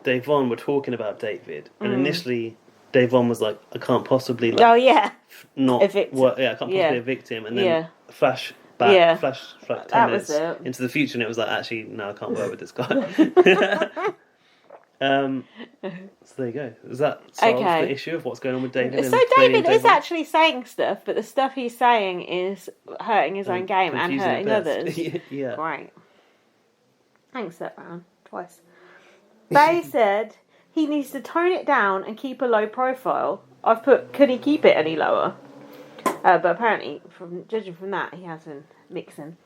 Davon were talking about David? And initially, Davon was like, I can't possibly... Like, not evict. I can't possibly evict him. And then flash 10 minutes into the future, and it was like, actually, no, I can't work with this guy. So there you go. Does that solve the issue of what's going on with David? So David is actually saying stuff, but the stuff he's saying is hurting his own game and hurting others. Yeah. Great. Thanks that round. Twice. Bay said he needs to tone it down and keep a low profile. I've put, could he keep it any lower? But apparently, judging from that, he has been mixing.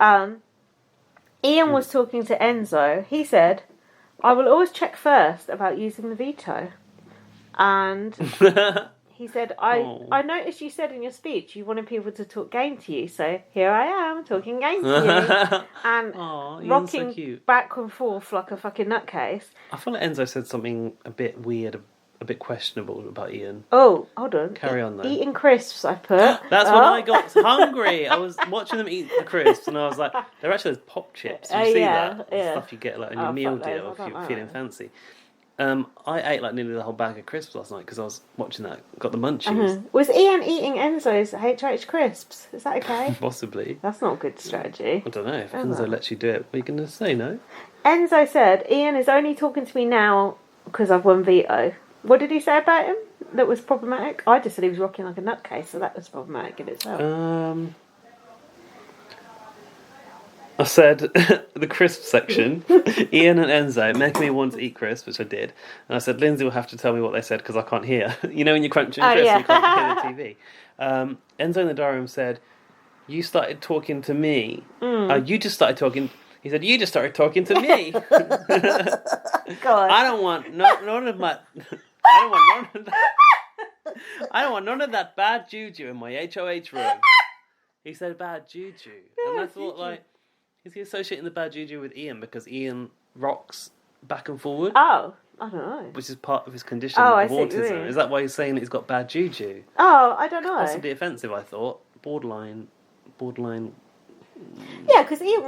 Ian was talking to Enzo. He said, I will always check first about using the veto. And he said, I noticed you said in your speech you wanted people to talk game to you, so here I am talking game to you. And rocking so back and forth like a fucking nutcase. I feel like Enzo said something a bit weird, a bit questionable about Ian. Oh, hold on. Carry on, though. Eating crisps, I put. That's when I got hungry. I was watching them eat the crisps, and I was like, they're actually those pop chips. Did you see that? Yeah. Stuff you get like in your meal deal if you're feeling fancy. I ate like nearly the whole bag of crisps last night because I was watching that. Got the munchies. Uh-huh. Was Ian eating Enzo's HH crisps? Is that okay? Possibly. That's not a good strategy. I don't know. If Enzo lets you do it, what are you going to say, no? Enzo said, Ian is only talking to me now because I've won veto. What did he say about him that was problematic? I just said he was rocking like a nutcase, so that was problematic in itself. I said, the crisp section, Ian and Enzo making me want to eat crisps, which I did. And I said, Lindsay will have to tell me what they said because I can't hear. You know when you're crunching crisps, you can't hear the TV. Enzo in the diary room said, you started talking to me. You just started talking... He said, you just started talking to me. God. I don't want none of my... I don't want none of that. I don't want none of that bad juju in my HOH room. He said bad juju. And I thought, like, is he associating the bad juju with Ian because Ian rocks back and forward? Oh, I don't know. Which is part of his condition of autism. Is that why he's saying that he's got bad juju? Oh, I don't know. Possibly offensive, I thought. Borderline. Yeah, because Ian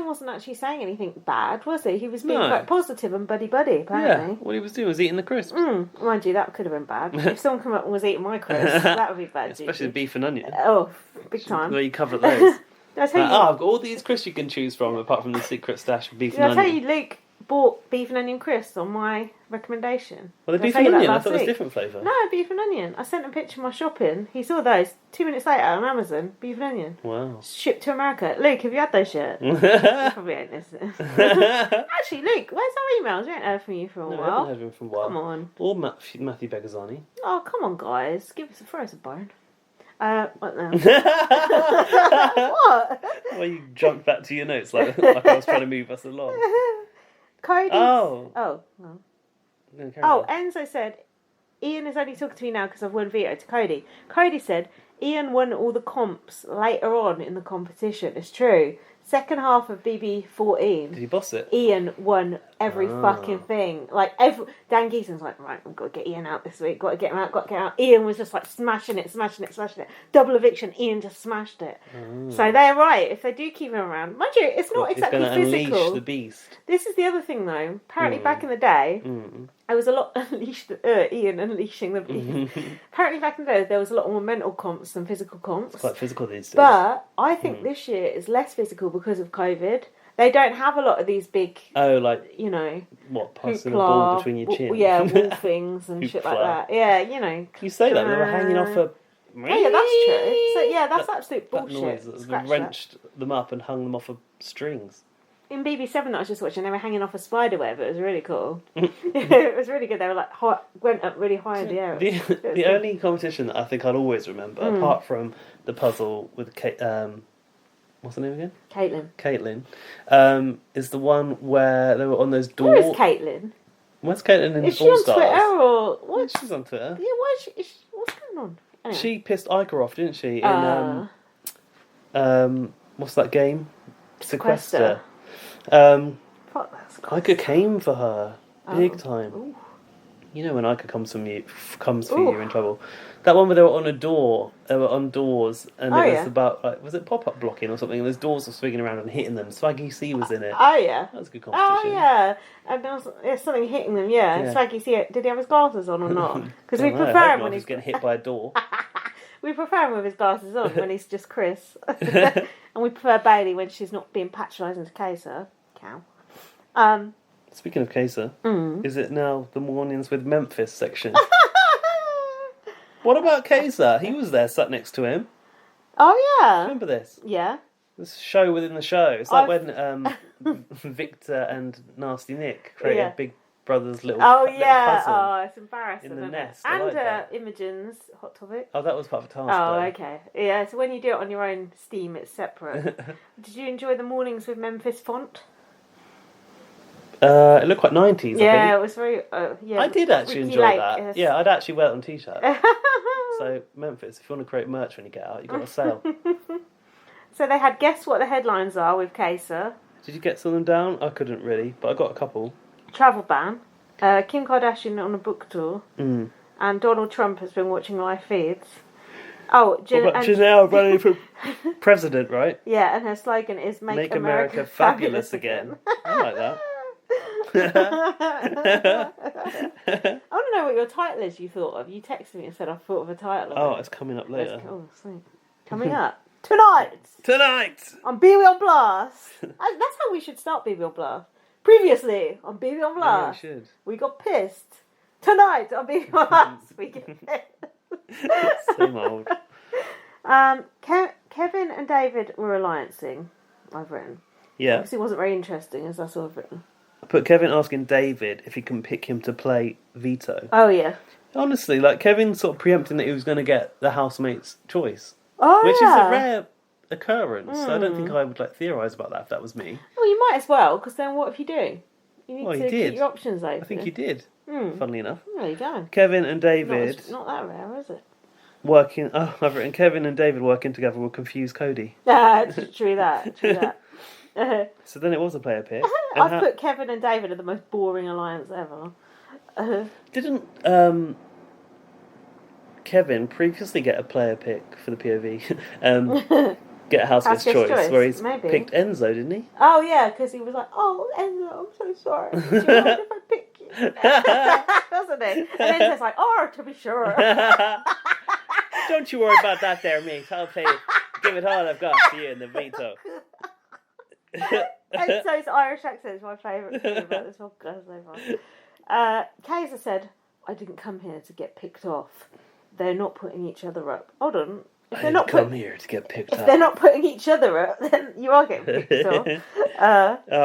wasn't actually saying anything bad, was he? He was being quite positive and buddy-buddy, apparently. Yeah, what he was doing was eating the crisps. Mind you, that could have been bad. If someone came up and was eating my crisps, that would be bad. Especially beef and onion. Oh, big time. The way you cover those. I've got all these crisps you can choose from, apart from the secret stash of beef and onion. Did I tell you Luke bought beef and onion crisps on my recommendation? Well, the beef and onion, I thought it was a different flavour. No, beef and onion. I sent a picture of my shopping. He saw those 2 minutes later on Amazon. Beef and onion. Wow. Shipped to America. Luke, have you had those yet? You probably ain't listening. Actually, Luke, where's our emails? We haven't heard from you for a while. I haven't heard from him for a while. Come on. Or Matthew Begazzani. Oh, come on, guys. Throw us a bone. What now? What? Well, you jumped back to your notes like I was trying to move us along. Cody. Oh. No. No, Enzo said, Ian is only talking to me now because I've won veto to Cody. Cody said, Ian won all the comps later on in the competition. It's true. Second half of BB14. Did he boss it? Ian won every fucking thing. Like, Dan Geeson's like, right, I've got to get Ian out this week. Got to get him out, Ian was just like smashing it. Double eviction, Ian just smashed it. So they're right. If they do keep him around, mind you, it's not exactly physical. He's going to unleash the beast. This is the other thing, though. Apparently, back in the day, there was a lot Ian unleashing the beast. Apparently, back in the day, there was a lot more mental comps than physical comps. It's quite physical these days. But I think this year is less physical because of COVID. They don't have a lot of these big... Oh, like... You know... What, passing a ball between your chin? Yeah, wall things and shit like that. Yeah, you know... You say that, they were hanging off a... Yeah, that's true. So, yeah, that's absolute bullshit. They wrenched them up and hung them off of strings. In BB7 that I was just watching, they were hanging off a spider web. It was really cool. It was really good. They were like went up really high in the air. The only competition that I think I'd always remember, apart from the puzzle with what's her name again? Caitlin. Is the one where they were on those doors. Where is Caitlin? Where's Caitlin in All Stars? Is she on Twitter or what? She's on Twitter. Yeah, what's going on? Anyway. She pissed Iker off, didn't she? In what's that game? Sequester. Iker came for her big time. Ooh. You know when Iker comes for you, you're in trouble. That one where they were on a door, they were on doors, and it was about, like, was it pop-up blocking or something? And those doors were swinging around and hitting them. Swaggy C was in it. Oh, yeah. That was a good competition. Oh, yeah. And there was something hitting them, yeah. Swaggy C, did he have his glasses on or not? Because we prefer him when he's getting hit by a door. We prefer him with his glasses on when he's just Chris. And we prefer Bailey when she's not being patronising to Kaysar. Cow. Speaking of Kaysar, is it now the Mornings with Memphis section? What about Kaysar? He was there, sat next to him. Oh, yeah. Remember this? Yeah. This show within the show. It's like when Victor and Nasty Nick created Big Brother's little cousin. Oh, it's embarrassing. In the nest. And Imogen's Hot Topic. Oh, that was part of a task. Oh, okay. Yeah, so when you do it on your own Steam, it's separate. Did you enjoy the Mornings with Memphis font? It looked quite 90s, I think. Yeah, it was very... I did actually enjoy that. Yes. Yeah, I'd actually wear it on t-shirt. So, Memphis, if you want to create merch when you get out, you've got to sell. So they had Guess What the Headlines Are with Kaysar. Did you get some of them down? I couldn't really, but I got a couple. Travel ban. Kim Kardashian on a book tour. And Donald Trump has been watching live feeds. Oh, Janelle running for president, right? Yeah, and her slogan is Make America fabulous again. I like that. I want to know what your title is you thought of. You texted me and said I thought of a title. Oh, it's coming up later. Oh, sweet. Coming up. Tonight! On BB on Blast! That's how we should start BB on Blast. Previously on BB on Blast. Yeah, we should. We got pissed. Tonight on BB on Blast. We get pissed. Same old. Kevin and David were alliancing. I've written. Yeah. Because it wasn't very interesting, as that's all I've written. I put Kevin asking David if he can pick him to play Vito. Oh, yeah. Honestly, like, Kevin sort of preempting that he was going to get the housemate's choice. Oh, which yeah. is a rare occurrence. So I don't think I would, like, theorise about that if that was me. Well, you might as well, because then what if you do? You need to he did. keep your options open. I think he did, funnily enough. There you go. Kevin and David... Not that rare, is it? Working... Oh, I've written Kevin and David working together will confuse Cody. True that. So then it was a player pick. I've put Kevin and David are the most boring alliance ever. Didn't Kevin previously get a player pick for the POV? Get a housemate's choice where he's picked Enzo, didn't he? Oh yeah, because he was like, "Oh Enzo, I'm so sorry. Do you mind if I pick you?" Doesn't it? And Enzo's like, "Oh, to be sure." Don't you worry about that, there, mate. I'll give it all I've got to you in the veto. Enzo's Irish accent is my favourite thing about this podcast so far. Kaysar said, "I didn't come here to get picked off. They're not putting each other up." Hold on. If they're not come here to get picked up. If they're not putting each other up, then you are getting picked off.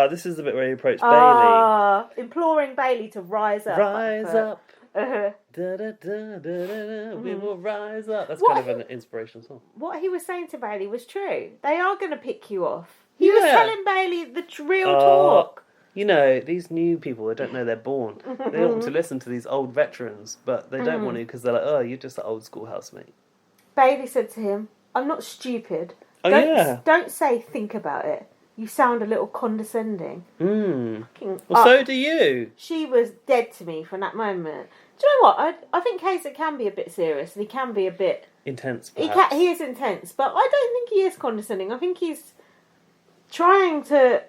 This is the bit where he approached Bailey. Imploring Bailey to rise up. Rise up. Uh-huh. Da, da, da, da, da, we will rise up. That's kind of an inspirational song. What he was saying to Bailey was true. They are going to pick you off. He was telling Bailey the real talk. You know, these new people, they don't know they're born. They don't want to listen to these old veterans, but they don't want to because they're like, oh, you're just an old school housemate. Bailey said to him, "I'm not stupid. Don't say think about it. You sound a little condescending." Well, so do you. She was dead to me from that moment. Do you know what? I think Kaysar can be a bit serious and he can be a bit... intense, perhaps. He is intense, but I don't think he is condescending. I think he's trying to...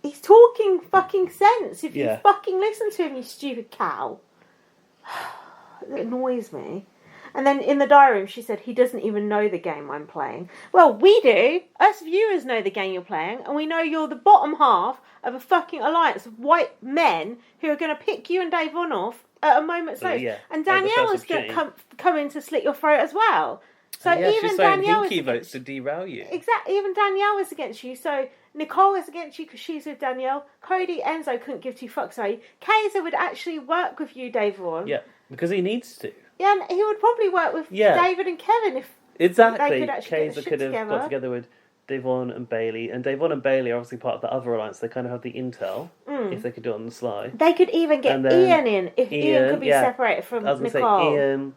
He's talking fucking sense. If you fucking listen to him, you stupid cow. It annoys me. And then in the diary room, she said, he doesn't even know the game I'm playing. Well, we do. Us viewers know the game you're playing. And we know you're the bottom half of a fucking alliance of white men who are going to pick you and Dave on off at a moment's notice. Yeah. And Danielle is going to come in to slit your throat as well. So even Danielle is votes to derail you. Exactly. Even Danielle is against you. So Nicole is against you because she's with Danielle. Cody, Enzo couldn't give two fucks about you. Kaysar would actually work with you, Dave Vaughan. Yeah, because he needs to. Yeah, and he would probably work with David and Kevin if they could actually Kaysar could have got together with Devon and Bailey, and Devon and Bailey are obviously part of the other alliance. They kind of have the intel if they could do it on the sly. They could even get Ian in if Ian could be separated from Nicole. I was going to say Ian,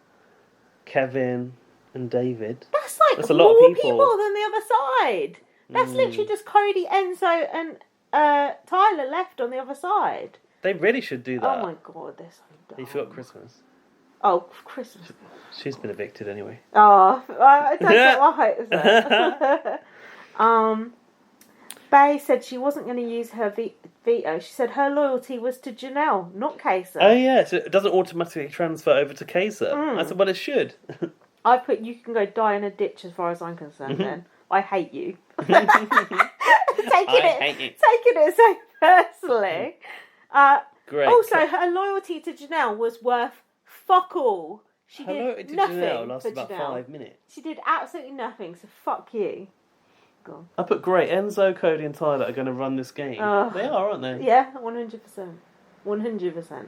Kevin, and David. That's a lot of people than the other side. That's literally just Cody, Enzo, and Tyler left on the other side. They really should do that. Oh my god, they're so dumb. You forgot Christmas. Oh, Christmas. She's been evicted anyway. Oh, I don't know what I hope Bae said she wasn't going to use her veto. She said her loyalty was to Janelle, not Kaysar. Oh yeah, so it doesn't automatically transfer over to Kaysar. I said, well, it should. I put you can go die in a ditch as far as I'm concerned then. I hate you. Taking it so personally. Great. Also, her loyalty to Janelle was worth fuck all. She did nothing. Janelle lasted for about Janelle. 5 minutes. She did absolutely nothing, so fuck you. Go on. I put great. Enzo, Cody and Tyler are going to run this game. They are, aren't they? Yeah, 100%. 100%.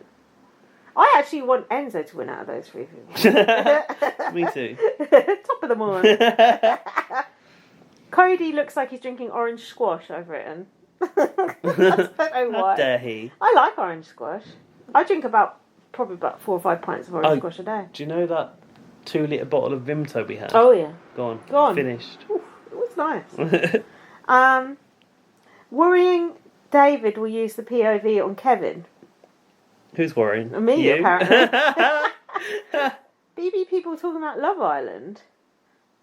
I actually want Enzo to win out of those three people. Me too. Top of the morning. Cody looks like he's drinking orange squash, I've written. I don't know why. How dare he? I like orange squash. I drink probably about 4 or 5 pints of orange squash a day. Do you know that 2-litre bottle of Vimto we had? Oh yeah. Go on. Finished. Oof, it was nice. Worrying David will use the POV on Kevin. Who's worrying? Me, apparently. BB people talking about Love Island.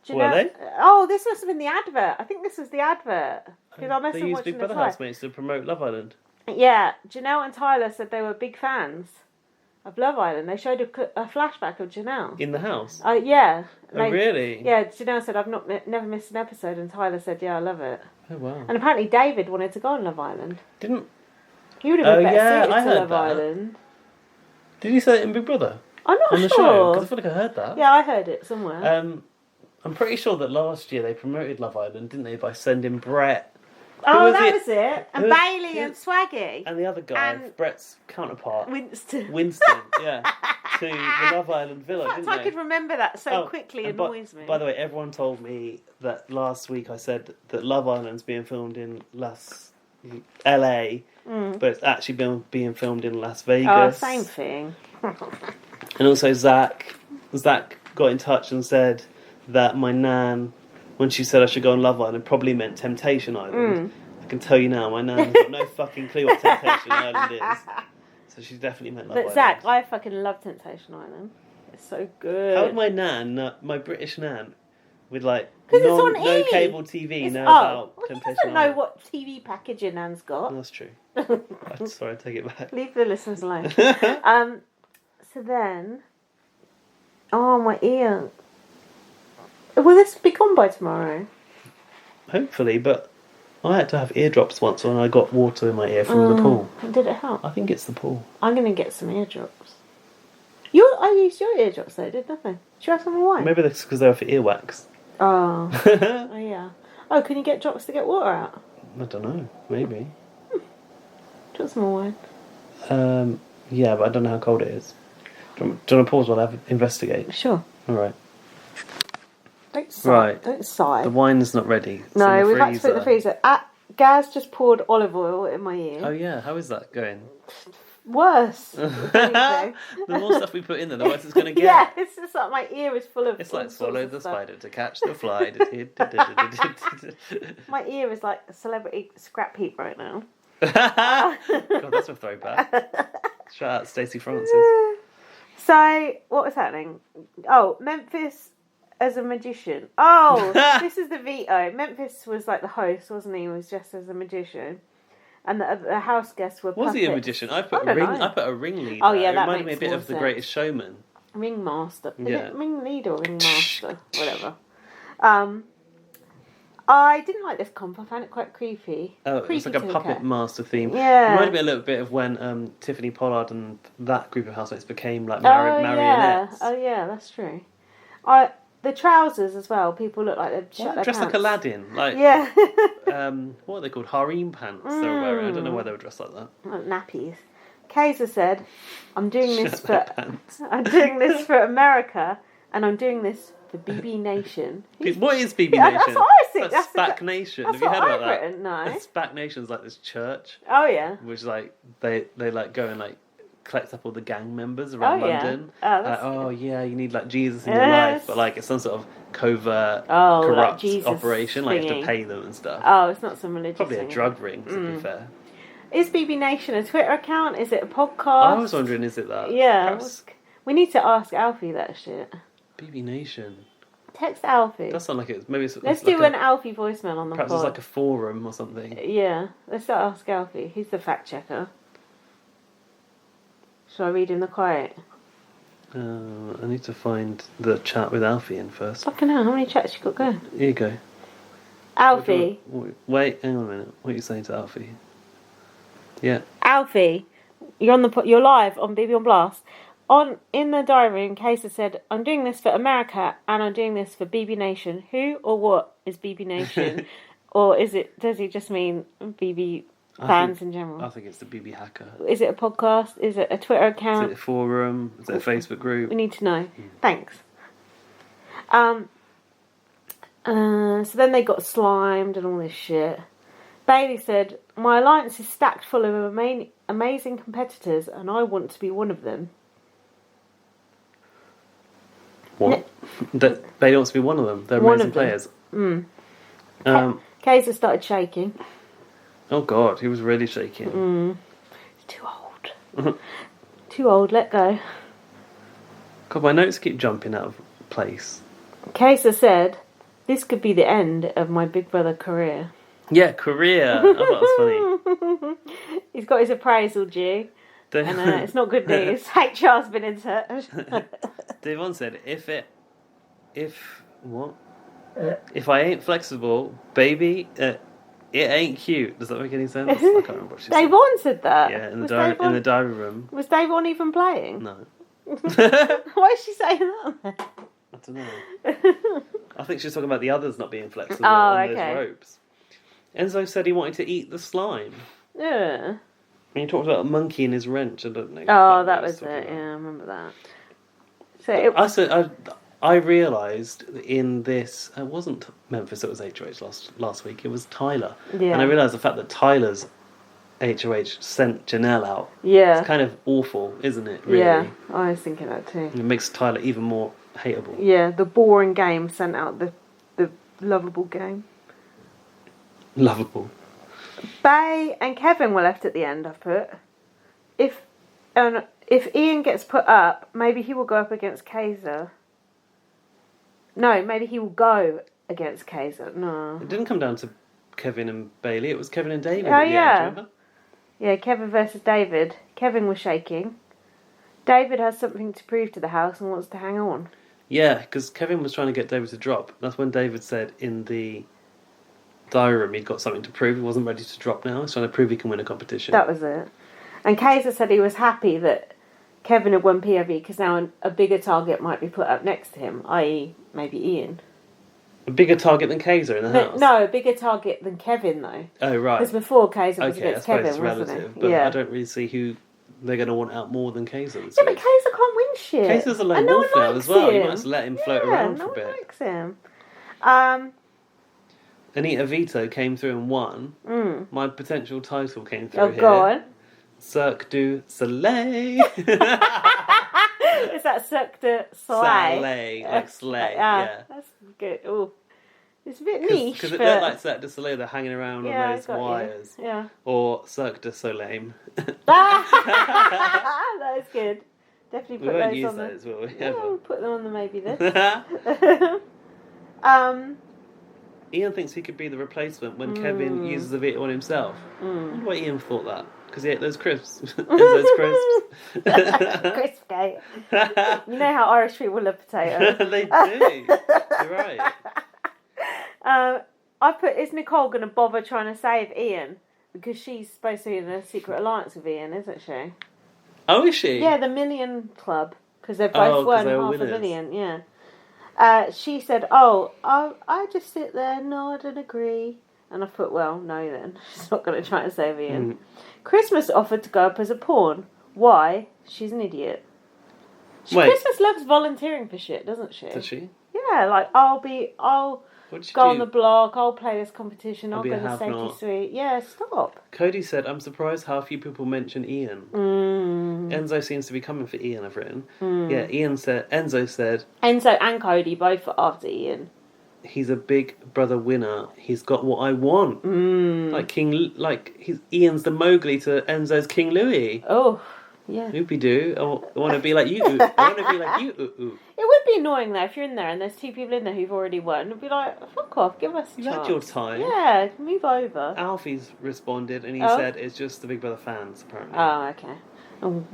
Were they? Oh, this must have been the advert. I think this was the advert. Because I must have watched watched Big Brother housemates to promote Love Island. Yeah, Janelle and Tyler said they were big fans of Love Island. They showed a flashback of Janelle. In the house? Yeah. Oh, really? Yeah, Janelle said, I've never missed an episode, and Tyler said, yeah, I love it. Oh, wow. And apparently David wanted to go on Love Island. He would have been better suited to Love Island. Did he say it in Big Brother? I'm not on the show? Because I feel like I heard that. Yeah, I heard it somewhere. I'm pretty sure that last year they promoted Love Island, didn't they? By sending Brett Oh, that was it. And Bailey and Swaggy. And the other guy, And Brett's counterpart. Winston, yeah. To the Love Island villa, didn't they? I could remember that so quickly, annoys me. By the way, everyone told me that last week I said that Love Island's being filmed in LA, but it's actually being filmed in Las Vegas. Oh, same thing. And also Zach got in touch and said that my nan, when she said I should go on Love Island, probably meant Temptation Island. I can tell you now, my nan has got no fucking clue what Temptation Island is. So she definitely meant Love Island. But Zach, I fucking love Temptation Island. It's so good. How would my nan, my British nan, with like no cable TV, know about Temptation Island? Know what TV package your nan's got. That's true. Sorry, I take it back. Leave the listeners alone. So then, my ear. Will this be gone by tomorrow? Hopefully, but I had to have eardrops once when I got water in my ear from the pool. Did it help? I think it's the pool. I'm going to get some eardrops. I used your eardrops though, didn't I? Should you have some away? Maybe that's because they were for earwax. Oh. Oh, yeah. Oh, can you get drops to get water out? I don't know. Maybe. Do you want some away? Yeah, but I don't know how cold it is. Do you want to pause while I investigate? Sure. All right. Don't sigh. Right. Don't sigh. The wine's not ready. It's No, in the we've had to put it in the freezer. Gaz just poured olive oil in my ear. Oh yeah, how is that going? Worse. The more stuff we put in there, the worse it's going to get. Yeah, it's just like my ear is full of. It's like swallow the stuff. spider to catch the fly. My ear is like a celebrity scrap heap right now. God, that's a throwback. Shout out Stacey Francis. So, what was happening? Oh, Memphis as a magician. Oh, this is the veto. Memphis was like the host, wasn't he? He was dressed as a magician. And the house guests were puppets. Was he a magician? I put a ringleader. Oh, yeah, that it reminded me a makes bit more of The sense. Greatest Showman. Ringmaster. Is Yeah. it ringleader or ringmaster? Whatever. I didn't like this comp. I found it quite creepy. Oh, it was like a puppet master theme. Yeah. It reminded me a little bit of when Tiffany Pollard and that group of housemates became like marionettes. Oh yeah, that's true. The trousers as well. People look like they've shut their dressed pants. like Aladdin. Like, yeah. what are they called? Harem pants they were wearing. I don't know why they were dressed like that. Like nappies. Kaysar said, I'm doing this Shut their pants. I'm doing this for America, and I'm doing this for BB Nation. What is BB Yeah, Nation? that's what I think. That's SPAC Nation. That's Have you heard what about I've that? written. No. SPAC Nation's like this church, Oh yeah. which like they like go and like collect up all the gang members around London. Oh, that's Yeah, you need like Jesus in your life, but like it's some sort of covert, like corrupt Jesus operation. Like you have thingy. to pay them and stuff. Oh, it's not some religious Probably thing. a drug ring, to be fair. Is BB Nation a Twitter account? Is it a podcast? I was wondering, is it that? Yeah. Perhaps We need to ask Alfie that shit. BB Nation. Text Alfie. Does sound like it's maybe. Let's like do an Alfie voicemail on the Perhaps pod. it's like a forum or something. Yeah, let's ask Alfie. He's the fact checker. Shall I read him the quote? I need to find the chat with Alfie in first. Fucking hell, how many chats you got going? Here you go. Alfie. Wait, hang on a minute. What are you saying to Alfie? Yeah. Alfie, you're live on BB on Blast. In the diary room, Kaysar said, I'm doing this for America and I'm doing this for BB Nation. Who or what is BB Nation? Or does he just mean BB fans in general? I think it's the BB Hacker. Is it a podcast? Is it a Twitter account? Is it a forum? Is it a Facebook group? We need to know. Thanks. So then they got slimed and all this shit. Bailey said, my alliance is stacked full of amazing competitors and I want to be one of them. What? They want to be one of them. They're One amazing of them. players. Kaysar started shaking. Oh God, he was really shaking. He's too old. Too old, let go. God, my notes keep jumping out of place. Kaysar said, this could be the end of my Big Brother career. Yeah, Korea. I thought that was funny. He's got his appraisal due. And it's not good news. HR's been in touch. Devon said, if I ain't flexible, baby, it ain't cute. Does that make any sense? I can't remember what she said. Davon said that. Yeah, in the diary room. Was Davon even playing? No. Why is she saying that? I don't know. I think she was talking about the others not being flexible on those ropes. Enzo said he wanted to eat the slime. Yeah. And he talked about a monkey in his wrench. I don't know. Oh, that was it. Yeah, I remember that. So I realised in this, it wasn't Memphis that was HOH last week, it was Tyler. Yeah. And I realised the fact that Tyler's HOH sent Janelle out. Yeah. It's kind of awful, isn't it, really? Yeah, I was thinking that too. It makes Tyler even more hateable. Yeah, the boring game sent out the lovable game. Lovable. Bay and Kevin were left at the end, I've put. If Ian gets put up, maybe he will go up against Kaysar. No, maybe he will go against Kaysar. No. It didn't come down to Kevin and Bailey, it was Kevin and David. Oh, at the yeah. end, remember? Yeah, Kevin versus David. Kevin was shaking. David has something to prove to the house and wants to hang on. Yeah, because Kevin was trying to get David to drop. That's when David said in the diary room he'd got something to prove. He wasn't ready to drop now. He's trying to prove he can win a competition. That was it. And Kaysar said he was happy that Kevin had won POV because now a bigger target might be put up next to him, i.e. maybe Ian. A bigger target than Kaysar in the house? No, a bigger target than Kevin, though. Oh, right. Because before Kaysar was Okay, I against suppose Kevin, it's wasn't relative. it? But Yeah. I don't really see who they're going to want out more than Kaysar. Yeah, but Kaysar can't win shit. Kaysar's a lone and no wolf one now likes as well. him. You might as well let him float around for a bit. No one likes him. Anita Vito came through and won. My potential title came through here. Go on. Cirque du Soleil. Is that Cirque du Soleil? Soleil, like sleigh, yeah. That's good. Ooh. It's a bit niche, Because but... it looked like Cirque du Soleil, they're hanging around Yeah, on I those got you. wires. Yeah. Or Cirque du Soleil. That is good. Definitely We put won't those use on the... those, will we? Yeah, we'll Ever. put them on the maybe list. Ian thinks he could be the replacement when Kevin uses the veto on himself. I wonder why Ian thought that. Because he ate those crisps. Those crisps. Crisp cake. You know how Irish people love potatoes. They do. You're right. I put, is Nicole going to bother trying to save Ian? Because she's supposed to be in a secret alliance with Ian, isn't she? Oh, is she? Yeah, the Million Club. Because they both won they were half winners. a million, yeah. She said, I just sit there, nod and agree. And I thought, well, no then. She's not going to try and save Ian. Christmas offered to go up as a pawn. Why? She's an idiot. Wait. Christmas loves volunteering for shit, doesn't she? Does she? Yeah, like, I'll What did she go do? on the block, I'll play this competition, I'll be go a to Safety have-not. Suite. Yeah, stop. Cody said, I'm surprised how few people mention Ian. Enzo seems to be coming for Ian, I've written. Yeah, Enzo said, Enzo and Cody both are after Ian. he's a big brother winner. He's got what I want. Ian's the Mowgli to Enzo's King Louis. Oh, yeah. Oopie doo. I want to be like you. I want to be like you. Ooh. It would be annoying though if you're in there and there's two people in there who've already won. It'd be like, fuck off, give us a You've chance. had your time. Yeah, move over. Alfie's responded and he Oh. said it's just the Big Brother fans, apparently. Oh, okay. Oh,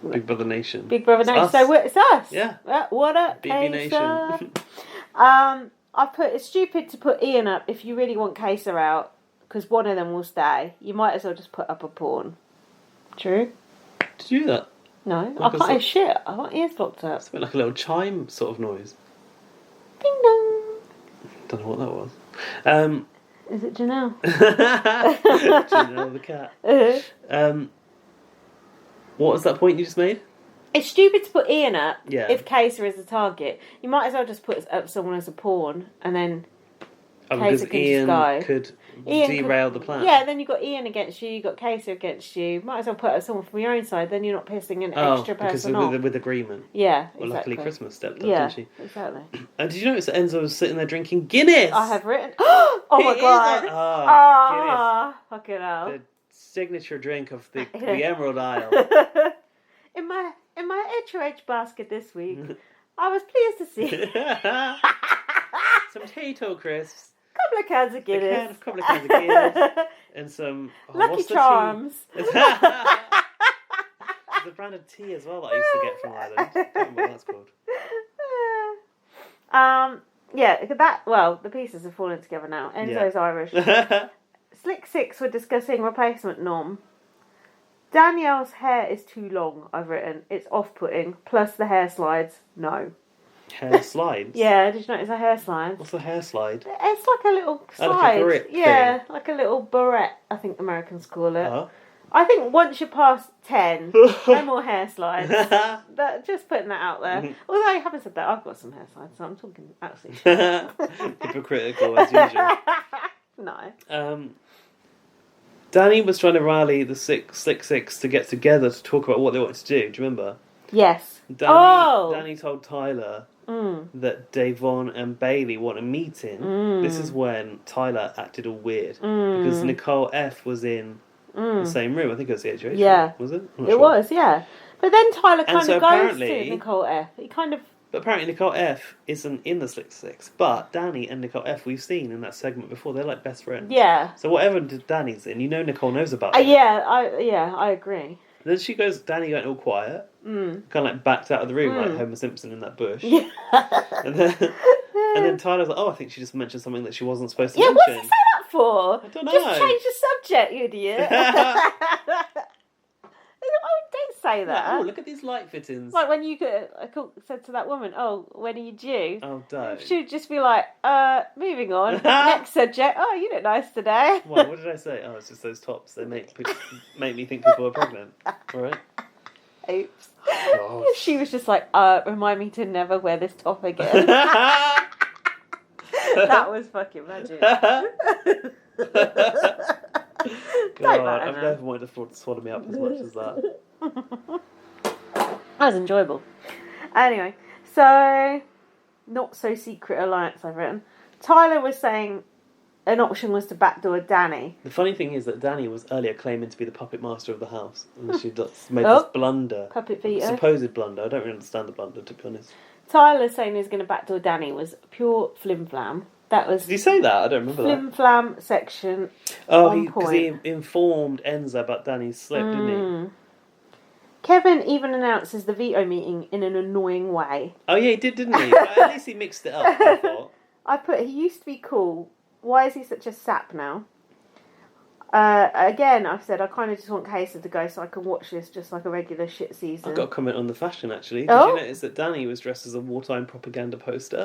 Big Brother Nation. Big Brother It's Nation. us. So it's us. Yeah. What up, BB Kaysar? Nation. I put, it's stupid to put Ian up if you really want Kaysar out, because one of them will stay. You might as well just put up a pawn. True? Did you do that? No, Like I a can't hear sort- shit. I want ears blocked up. It's a bit like a little chime sort of noise. Ding dong. Don't know what that was. Is it Janelle? Janelle the cat. What was that point you just made? It's stupid to put Ian up Yeah. if Kaysar is a target. You might as well just put up someone as a pawn and then Because Kaysar can Ian just go. could Ian derail the plan. Yeah, then you've got Ian against you, you've got Kaysar against you. Might as well put up someone from your own side, then you're not pissing an extra because person off. with agreement. Yeah, Well, exactly. luckily Christmas stepped up, Yeah, didn't she? exactly. And did you notice that Enzo was sitting there drinking Guinness? I have written... Oh He my is god! a- Ah, fucking hell. The signature drink of the Emerald Isle. In my HOH basket this week, I was pleased to see Some Tato crisps. couple of cans of Guinness. A couple of cans of Guinness. And some... Lucky what's the tea? Charms. There's a brand of tea as well that I used to get from Ireland. I can't remember what that's called. Yeah, the pieces have fallen together now. Enzo's Irish. Slick Six were discussing replacement norm. Danielle's hair is too long, I've written. It's off-putting. Plus the hair slides. No. Hair slides? Yeah, did you notice a hair slide? What's a hair slide? It's like a little slide. Like a grip yeah, thing. like a little barrette, I think Americans call it. Uh-huh. I think once you're past 10, no more hair slides. Just putting that out there. Although, having said that, I've got some hair slides, so I'm talking absolutely hypocritical as usual. No. Danny was trying to rally the Slick Six to get together to talk about what they wanted to do. Do you remember? Yes. Danny told Tyler that Davon and Bailey want a meeting. This is when Tyler acted all weird because Nicole F was in the same room. I think it was the HOH room. Was it? It was, yeah. But then Tyler kind of goes to apparently- Nicole F. He kind of... But apparently Nicole F isn't in the Slick Six. But Danny and Nicole F we've seen in that segment before. They're like best friends. Yeah. So whatever Danny's in, Nicole knows about it. I agree. Then Danny went all quiet, kind of like backed out of the room like Homer Simpson in that bush. Yeah. And then Tyler's like, I think she just mentioned something that she wasn't supposed to mention. What's he say that for? I don't know. Just change the subject, you idiot. Don't say that. Like, look at these light fittings. Like when you said to that woman, when are you due? Oh, don't. She would just be like, moving on. Next subject. Oh, you look nice today. What did I say? Oh, it's just those tops. They make me think people are pregnant. All right. Oops. Oh. She was just like, remind me to never wear this top again. That was fucking magic. I've never wanted to swallow me up as much as that. That was enjoyable. Anyway, so not so secret alliance I've written. Tyler was saying an option was to backdoor Danny. The funny thing is that Danny was earlier claiming to be the puppet master of the house, and she made this blunder, puppet veto, supposed blunder. I don't really understand the blunder, to be honest. Tyler saying he was going to backdoor Danny was pure flim flam. That was. Did you say that? I don't remember flim flam section. Because he informed Enzo about Danny's slip, didn't he? Kevin even announces the veto meeting in an annoying way. Oh yeah, he did, didn't he? But at least he mixed it up, I thought. I put, he used to be cool. Why is he such a sap now? Again, I've said I kind of just want Kaysar to go so I can watch this just like a regular shit season. I've got a comment on the fashion, actually. Did you notice that Danny was dressed as a wartime propaganda poster?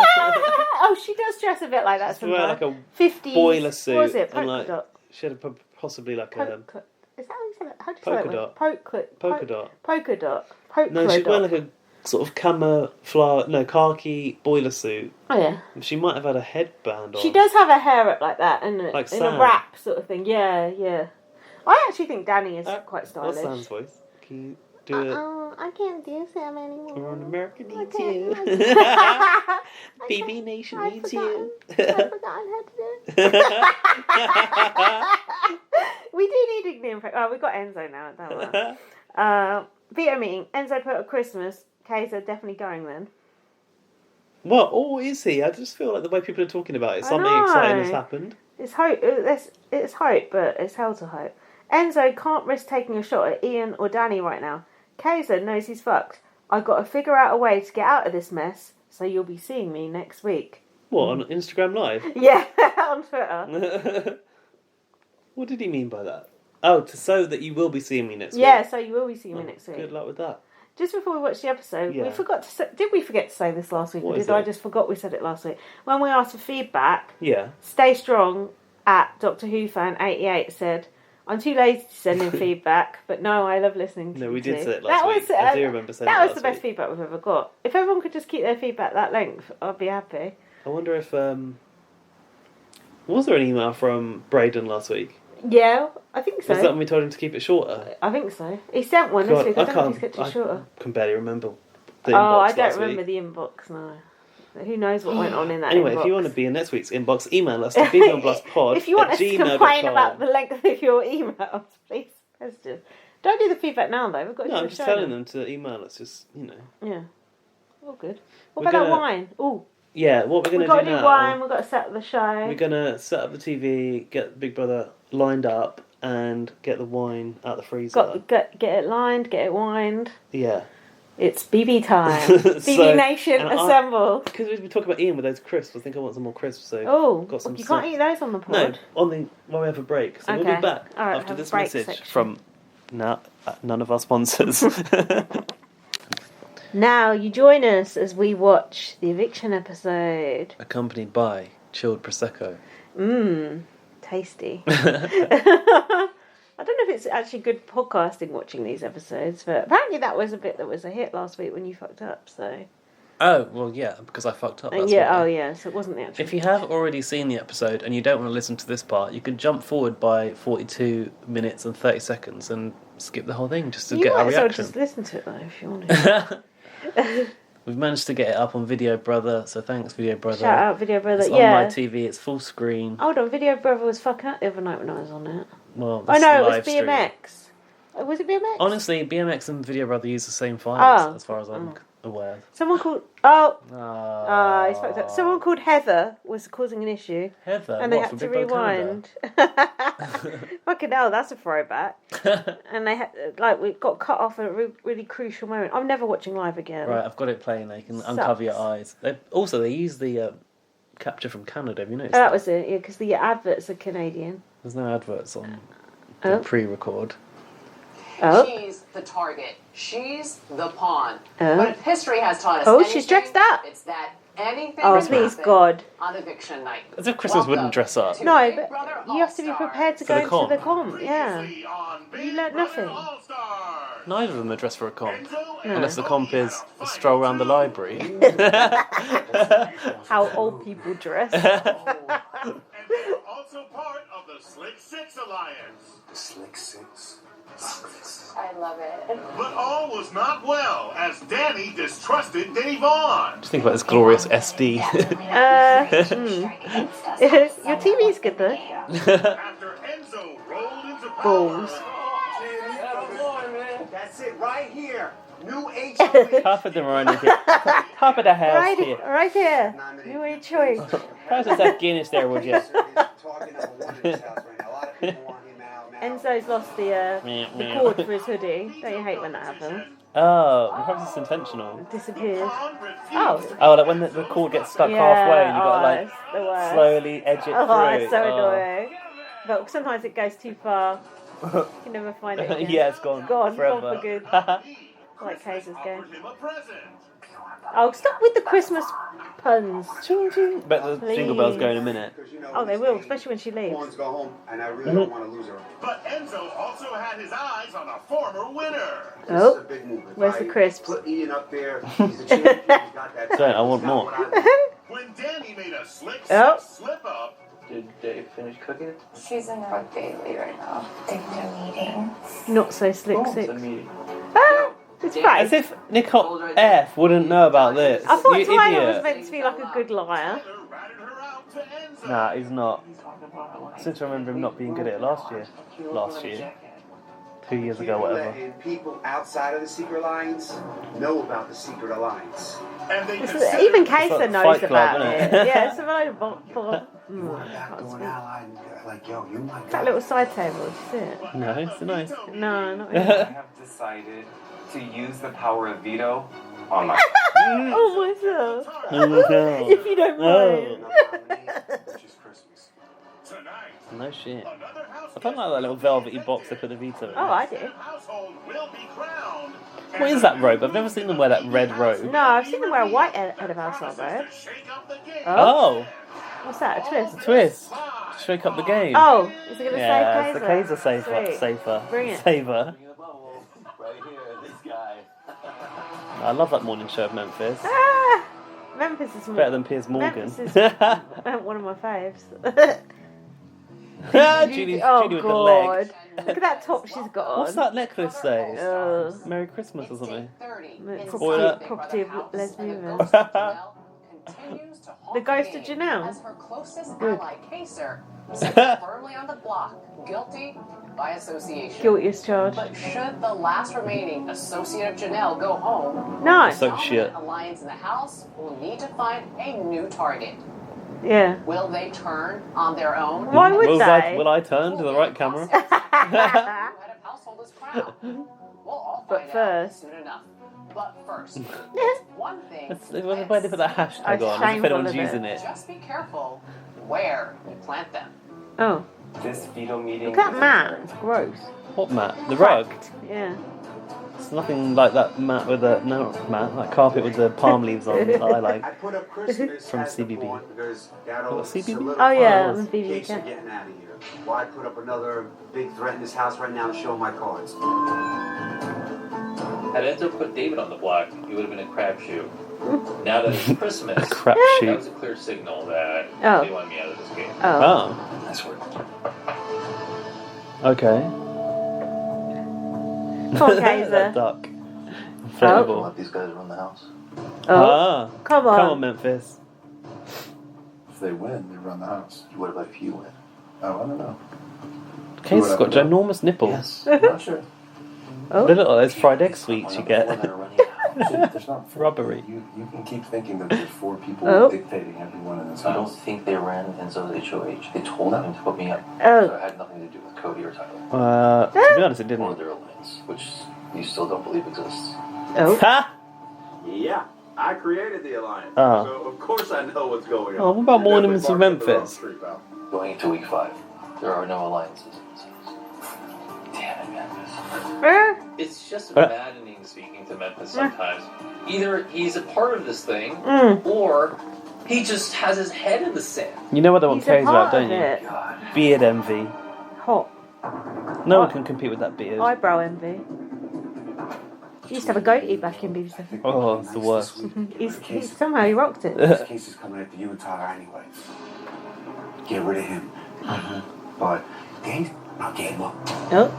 She does dress a bit like that. She wear like a 50s boiler suit. What was it? And Polka dot. she had possibly like Is that how you say it? How do you say it? polka dot. Polka dot. No, she'd wear like a sort of khaki boiler suit. Oh yeah. She might have had a headband on. She does have her hair up like that, and like in Sam. a wrap sort of thing. Yeah, yeah. I actually think Danny is quite stylish. What's Sam's voice? Can you do it? I can't do Sam anymore. We're on America needs you. BB Nation needs you. I've forgotten how to do it. We do need a name. We've got Enzo now. Don't worry. Veto meeting. Enzo put at Christmas. Kaysar definitely going then. What? Oh, is he? I just feel like the way people are talking about it, something exciting has happened. It's hope. It's hope, but it's hell to hope. Enzo can't risk taking a shot at Ian or Danny right now. Kaysar knows he's fucked. I've got to figure out a way to get out of this mess, so you'll be seeing me next week. What, on Instagram Live? Yeah, on Twitter. What did he mean by that? Oh, so that you will be seeing me next week. Yeah, so you will be seeing me next week. Good luck with that. Just before we watch the episode, Yeah. we forgot to say... Did we forget to say this last week? What Or is did I it? just forgot we said it last week? When we asked for feedback, Yeah. Stay Strong at Doctor Who Fan 88 said... I'm too lazy to send in feedback, but no, I love listening to you. No, we did too." say it last week. I do remember saying that it was the last best week. feedback we've ever got. If everyone could just keep their feedback that length, I'd be happy. I wonder if... Was there an email from Braden last week? Yeah, I think so. Was that when we told him to keep it shorter? I think so. He sent one this week. I don't know if he's kept it shorter. I can barely remember the inbox I don't last remember week. the inbox, no. Who knows what went on in that Anyway, inbox. if you want to be in next week's inbox, email us to bbonblastpod If you want us to complain gmail.com. about the length of your emails, please message. Don't do the feedback now, though. We've got to No, do I'm the just show telling now. them to email us, just, Yeah. All good. What We're about that gonna- wine? Ooh. Yeah, what we're going We've to got do to do now... wine, we've got to set up the show. We're going to set up the TV, get Big Brother lined up, and get the wine out the freezer. Get it lined, get it wined. Yeah. It's BB time. BB Nation, assemble. Because we've been talking about Ian with those crisps, I think I want some more crisps, so... Oh, got some you can't eat those on the pod. No, when we have a break. So we'll Okay. be back All right, after have a this break message section. from none of our sponsors. Now you join us as we watch the eviction episode. Accompanied by chilled prosecco. Tasty. I don't know if it's actually good podcasting watching these episodes, but apparently that was a bit that was a hit last week when you fucked up. So. Oh well, yeah, because I fucked up. That's yeah. why. Oh yeah. So it wasn't the actual. If you have already seen the episode and you don't want to listen to this part, you can jump forward by 42 minutes and 30 seconds and skip the whole thing just to get our reaction. You might just listen to it though if you want to. We've managed to get it up on Video Brother, so thanks Video Brother. Shout out Video Brother. It's on my TV. It's full screen. Hold on, Video Brother was fucking up the other night when I was on it. Well, oh no, it was stream. BMX. Was it BMX? Honestly, BMX and Video Brother use the same files, as far as I'm aware. Someone called he's fucked up. Someone called Heather was causing an issue. Heather, and they had to rewind. Fucking hell, that's a throwback. And they had we got cut off at a really crucial moment. I'm never watching live again. Right, I've got it playing. They can uncover your eyes. They use the capture from Canada. Have you noticed? That was it. Yeah, because the adverts are Canadian. There's no adverts on the pre-record. Oh. She's the target. She's the pawn. Oh. But if history has taught us anything, she's dressed up. It's that anything please God. On eviction night. As if Christmas wouldn't dress up. No, but you have to be prepared to go into the comp. Yeah. You learnt nothing. Neither of them are dressed for a comp. No. Unless the comp is a stroll around the library. How old people dress. And they are also part of the Slick Six Alliance. The Slick Six? I love it. But all was not well as Danny distrusted Davon. Just think about this glorious SD. Your TV's good though. After Enzo rolled into balls. That's it right here. New age. Half of them are only here. Half of the house here. Right here. New age choice. How's that Guinness there, would you? Enzo's lost the cord for his hoodie. Don't you hate when that happens? Oh, perhaps it's intentional. It disappears. Oh, like when the cord gets stuck halfway and you've got to slowly edge it through. Oh, it's so annoying. But sometimes it goes too far. You can never find it again. Yeah, it's gone. Gone for good. Like Kaysar's game. Oh, stop with the Christmas puns. Ching, ching. Bet the jingle bells go in a minute. Oh, they will, especially when she leaves. Go home, and I really don't want to lose her. But Enzo also had his eyes on a former winner. Oh, where's the crisps? Put Ian up there. He's a champion. He's got that. Don't, I want more. When Danny made a slick slip up. Did Dave finish cooking? She's in with Bailey right now. They're meeting. Not so slick six. It's fake. As if Nicole F wouldn't know about this. I thought you Tyler idiot. was meant to be like a good liar. Nah, he's not. Since I remember him not being good at it last year. 2 years ago, whatever. People outside of the secret alliance know about the secret alliance. Even Kaysar knows about it. Yeah, it's a load of that little side table, did you see it? No, it's nice. No, not really. I have decided to use the power of veto on my... Oh myself. If you don't mind. No shit. I don't like that little velvety box they put the veto in. Oh, I do. What is that robe? I've never seen them wear that red robe. No, I've seen them wear a white head of household robe. Oh. What's that, a twist? A twist. Shake up the game. Oh, is it going to save Kaysar? It's the Kaysar safer. Bring it. Saver. Right here, this guy. I love that morning show of Memphis. Memphis is better than Piers Morgan. Memphis is one of my faves. Judy with the leg. Look at that top she's got on. What's that necklace say? Merry Christmas or something. Property of Les Movers. The ghost of Janelle. As her closest ally, Kaysar, sits firmly on the block, guilty by association. Guilty as charged. But should the last remaining associate of Janelle go home, no. Associate. Alliance in the house will need to find a new target. Yeah. Will they turn on their own? Why would they? Will I turn to the right camera? Head of household is crowned. We'll all find out soon enough. But first, one thing. Why they put that hashtag on? If anyone's using it. Just be careful where you plant them. This veto meeting. Look at Matt. It's gross. What Matt? The rug? Yeah. It's nothing like that mat with the like carpet with the palm leaves on that I like. I put up Christmas From as the CBB. pawn because that'll Oh, CBB? solidify Oh, yeah, in on BB22. case you're getting out of here. Why put up another big threat in this house right now and show my cards? Had Enzo put David on the block, it would have been a crapshoot. Now that it's Christmas, that Crapshoot. was a clear signal that Oh. they want me out of this game. Oh. Oh. Nice work. Okay. Poor Kaysar. That duck. Oh. Inflatable. Let these guys run the house. Ah. Come on. Come on, Memphis. If they win, they run the house. What about if you win? Oh, I don't know. Kaysar's got ginormous nipples. Yes, I'm not sure. Oh. They look like those fried egg sweets you get. There's not Rubbery. You can keep thinking that there's 4 people dictating everyone in this I don't house. think they ran Enzo's HOH. They told him to put me up. Oh. So it had nothing to do with Cody or Tyler. To be honest, it Or didn't. their alliance, which you still don't believe exists. Oh. Ha! Yeah, I created the alliance. Oh. So of course I know what's going on. Oh, what about You're Morning definitely in barking up the wrong Memphis? tree, pal. Going into week 5, there are no alliances in this house. Damn it, Memphis. It's just maddening speaking to Memphis sometimes. Either he's a part of this thing, or he just has his head in the sand. You know what they want He's a Kaysar out, part don't of you? it. Beard envy. Hot. No one can compete with that beard. Eyebrow envy. He used to have a goatee back in BB22. Oh, it's the worst. Somehow he rocked it. This case is coming after you and Tyler anyway. Get rid of him. But Dave, I'll get him up. Oh.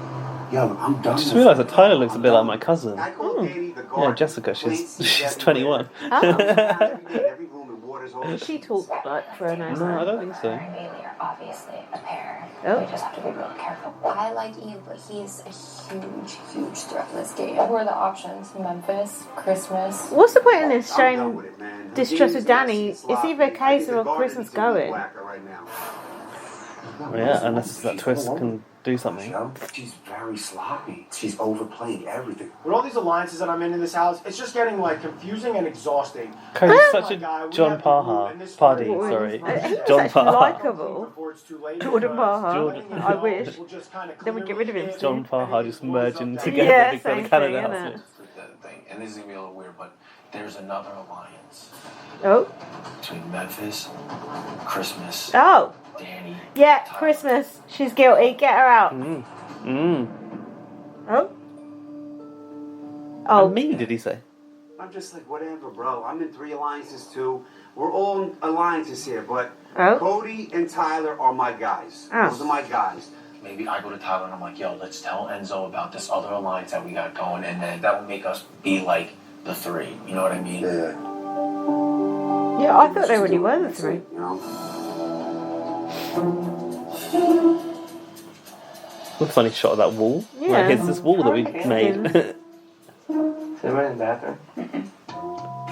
Yo, I'm done. I just realised that Tyler looks a bit like my cousin. I call Danny the Yeah, guard. Jessica, she's 21. Every room and water's all. Does she talk like for an No, I don't think so. Her and Bailey are obviously a pair. Oh. We just have to be real careful. I like Eve, but he's a huge threat in this game. Who are the options? Memphis, Christmas. What's the point in this I'm done showing with it, man. distrust with Danny? It's It's either Kaysar or Christmas going. Right now. Yeah, unless that twist can do something. She's very sloppy. She's overplaying everything. With all these alliances that I'm in this house, it's just getting like confusing and exhausting. Cody's such a John Parha. Party, sorry. John He's actually Parha. likeable. Jordan Parha. Jordan. I wish. Then we get rid of him. John Parha just merging together Yeah, big brother same Canada thing, outfit. Thing, and this is gonna be a little weird, but there's another alliance Oh. between Memphis, Christmas, Oh. Danny. Yeah, Christmas. She's guilty. Get her out. Oh. Oh, me, did he say? I'm just like, whatever, bro. I'm in 3 alliances too. We're all in alliances here, but Cody and Tyler are my guys. Those are my guys. Maybe I go to Tyler and I'm like, yo, let's tell Enzo about this other alliance that we got going, and then that will make us be like the 3. You know what I mean? Yeah, I thought they already were the 3. You know? What a funny shot of that wall. Yeah. Like, here's this wall that we made. Is anyone in the bathroom?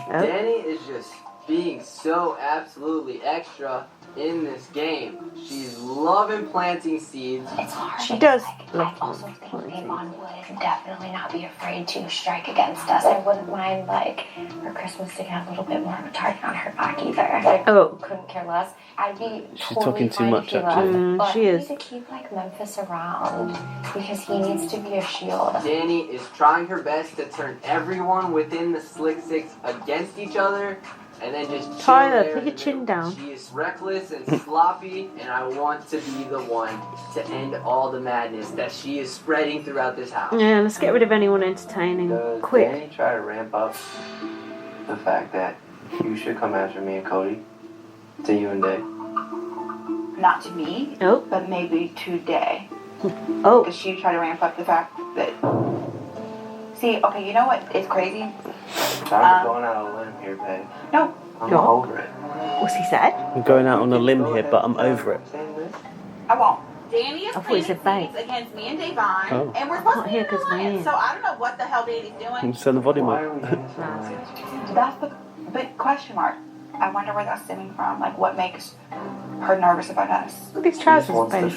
Danny is just being so absolutely extra in this game. She's loving planting seeds. It's hard. She does. I also think Avon would definitely not be afraid to strike against us. I wouldn't mind, like, for Christmas to get a little bit more of a target on her back either. I couldn't care less. I'd be She's totally talking too fine much, if he actually. left, but she we is. need to keep, like, Memphis around because he needs to be a shield. Danny is trying her best to turn everyone within the Slick Six against each other, and then just chill Tyler, there put in your the chin middle. down. She is reckless and sloppy, and I want to be the one to end all the madness that she is spreading throughout this house. Yeah, let's get rid of anyone entertaining. Does Quick. Danny try to ramp up the fact that you should come after me and Cody? To you and Dave? Not to me, but maybe to Day. Oh. Because she tried to ramp up the fact that. See, okay, you know what is crazy? I'm going out on a limb here, babe. No. I'm over it. What's he said? I'm going out on a limb here, but I'm over it. I won't. Danny is I thought he said planting babe. seeds against me and Davon, Oh. and we're supposed to be hear in 'cause we're alliance, in. so I don't know what the hell Danny's doing. Turn the volume up. That's the big question mark. I wonder where that's stemming from. Like, what makes her nervous about us? Look at these trousers, baby.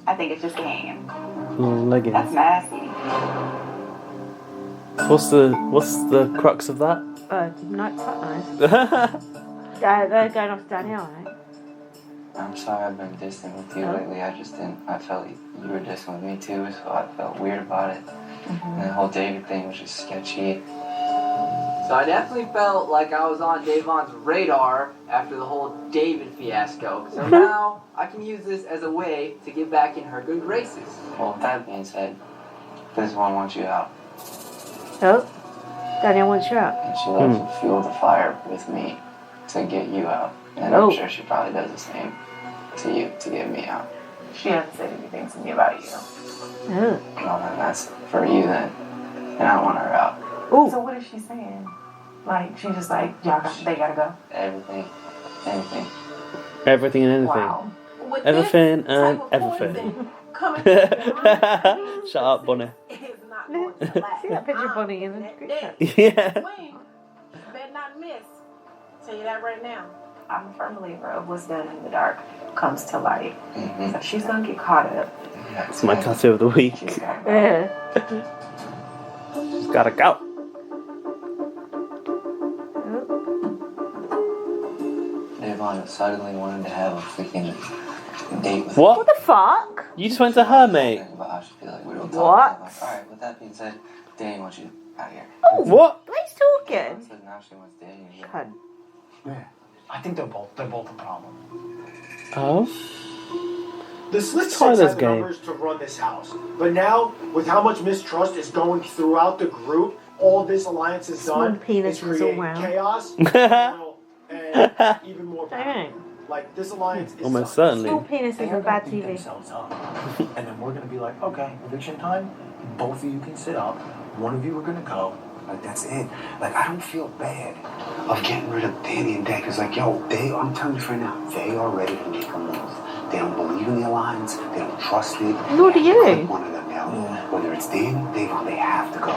I think it's just game. Leggings. That's messy. What's the crux of that? Oh, nice, quite nice. They're going off downhill, right? I'm sorry I've been distant with you lately. I felt you were distant with me too, so I felt weird about it. And the whole David thing was just sketchy. So I definitely felt like I was on Davon's radar after the whole David fiasco. So now I can use this as a way to get back in her good graces. Well, with that being said, this one wants you out. Oh, Danielle wants you out. And she loves to fuel the fire with me to get you out. And I'm sure she probably does the same to you to get me out. She hasn't said anything to me about you. Well, then that's for you then. And I want her out. Ooh. So what is she saying? Like, she just like, they gotta go? Everything. Anything. Everything and anything. Wow. Everything and everything. Shut up, Bonnie. See that picture of Bonnie in the group chat? Yeah. Better not miss. Tell you that right now. I'm a firm believer of what's done in the dark comes to light. So she's gonna get caught up. It's my tattoo of the week. Yeah. She's gotta go. Davon suddenly wanted to have a freaking date with What? What the fuck? You just went to her, mate. About how she feel like we don't What? talk. Like, alright, with that being said, Danny wants you out of here. What? Who's talking? So now she wants Danny. Yeah. I think they're both a problem. Oh? The Slick Six Tyler's had the game. numbers to run this house. But now, with how much mistrust is going throughout the group, all this alliance has Small done penis is was all create round. chaos, turmoil, and even more power. Like, this alliance is Almost something. certainly. Small penis They is are a bad gonna beat TV. themselves up. And then we're going to be like, okay, eviction time. Both of you can sit up. One of you are going to go. Like, that's it. Like, I don't feel bad of getting rid of Danny and Dad. Cause like, yo, I'm telling you right now, they are ready to make a move. They don't believe in the alliance. They don't trust it. Nor do you. One of them now. Whether it's Danny, Davon, they have to go.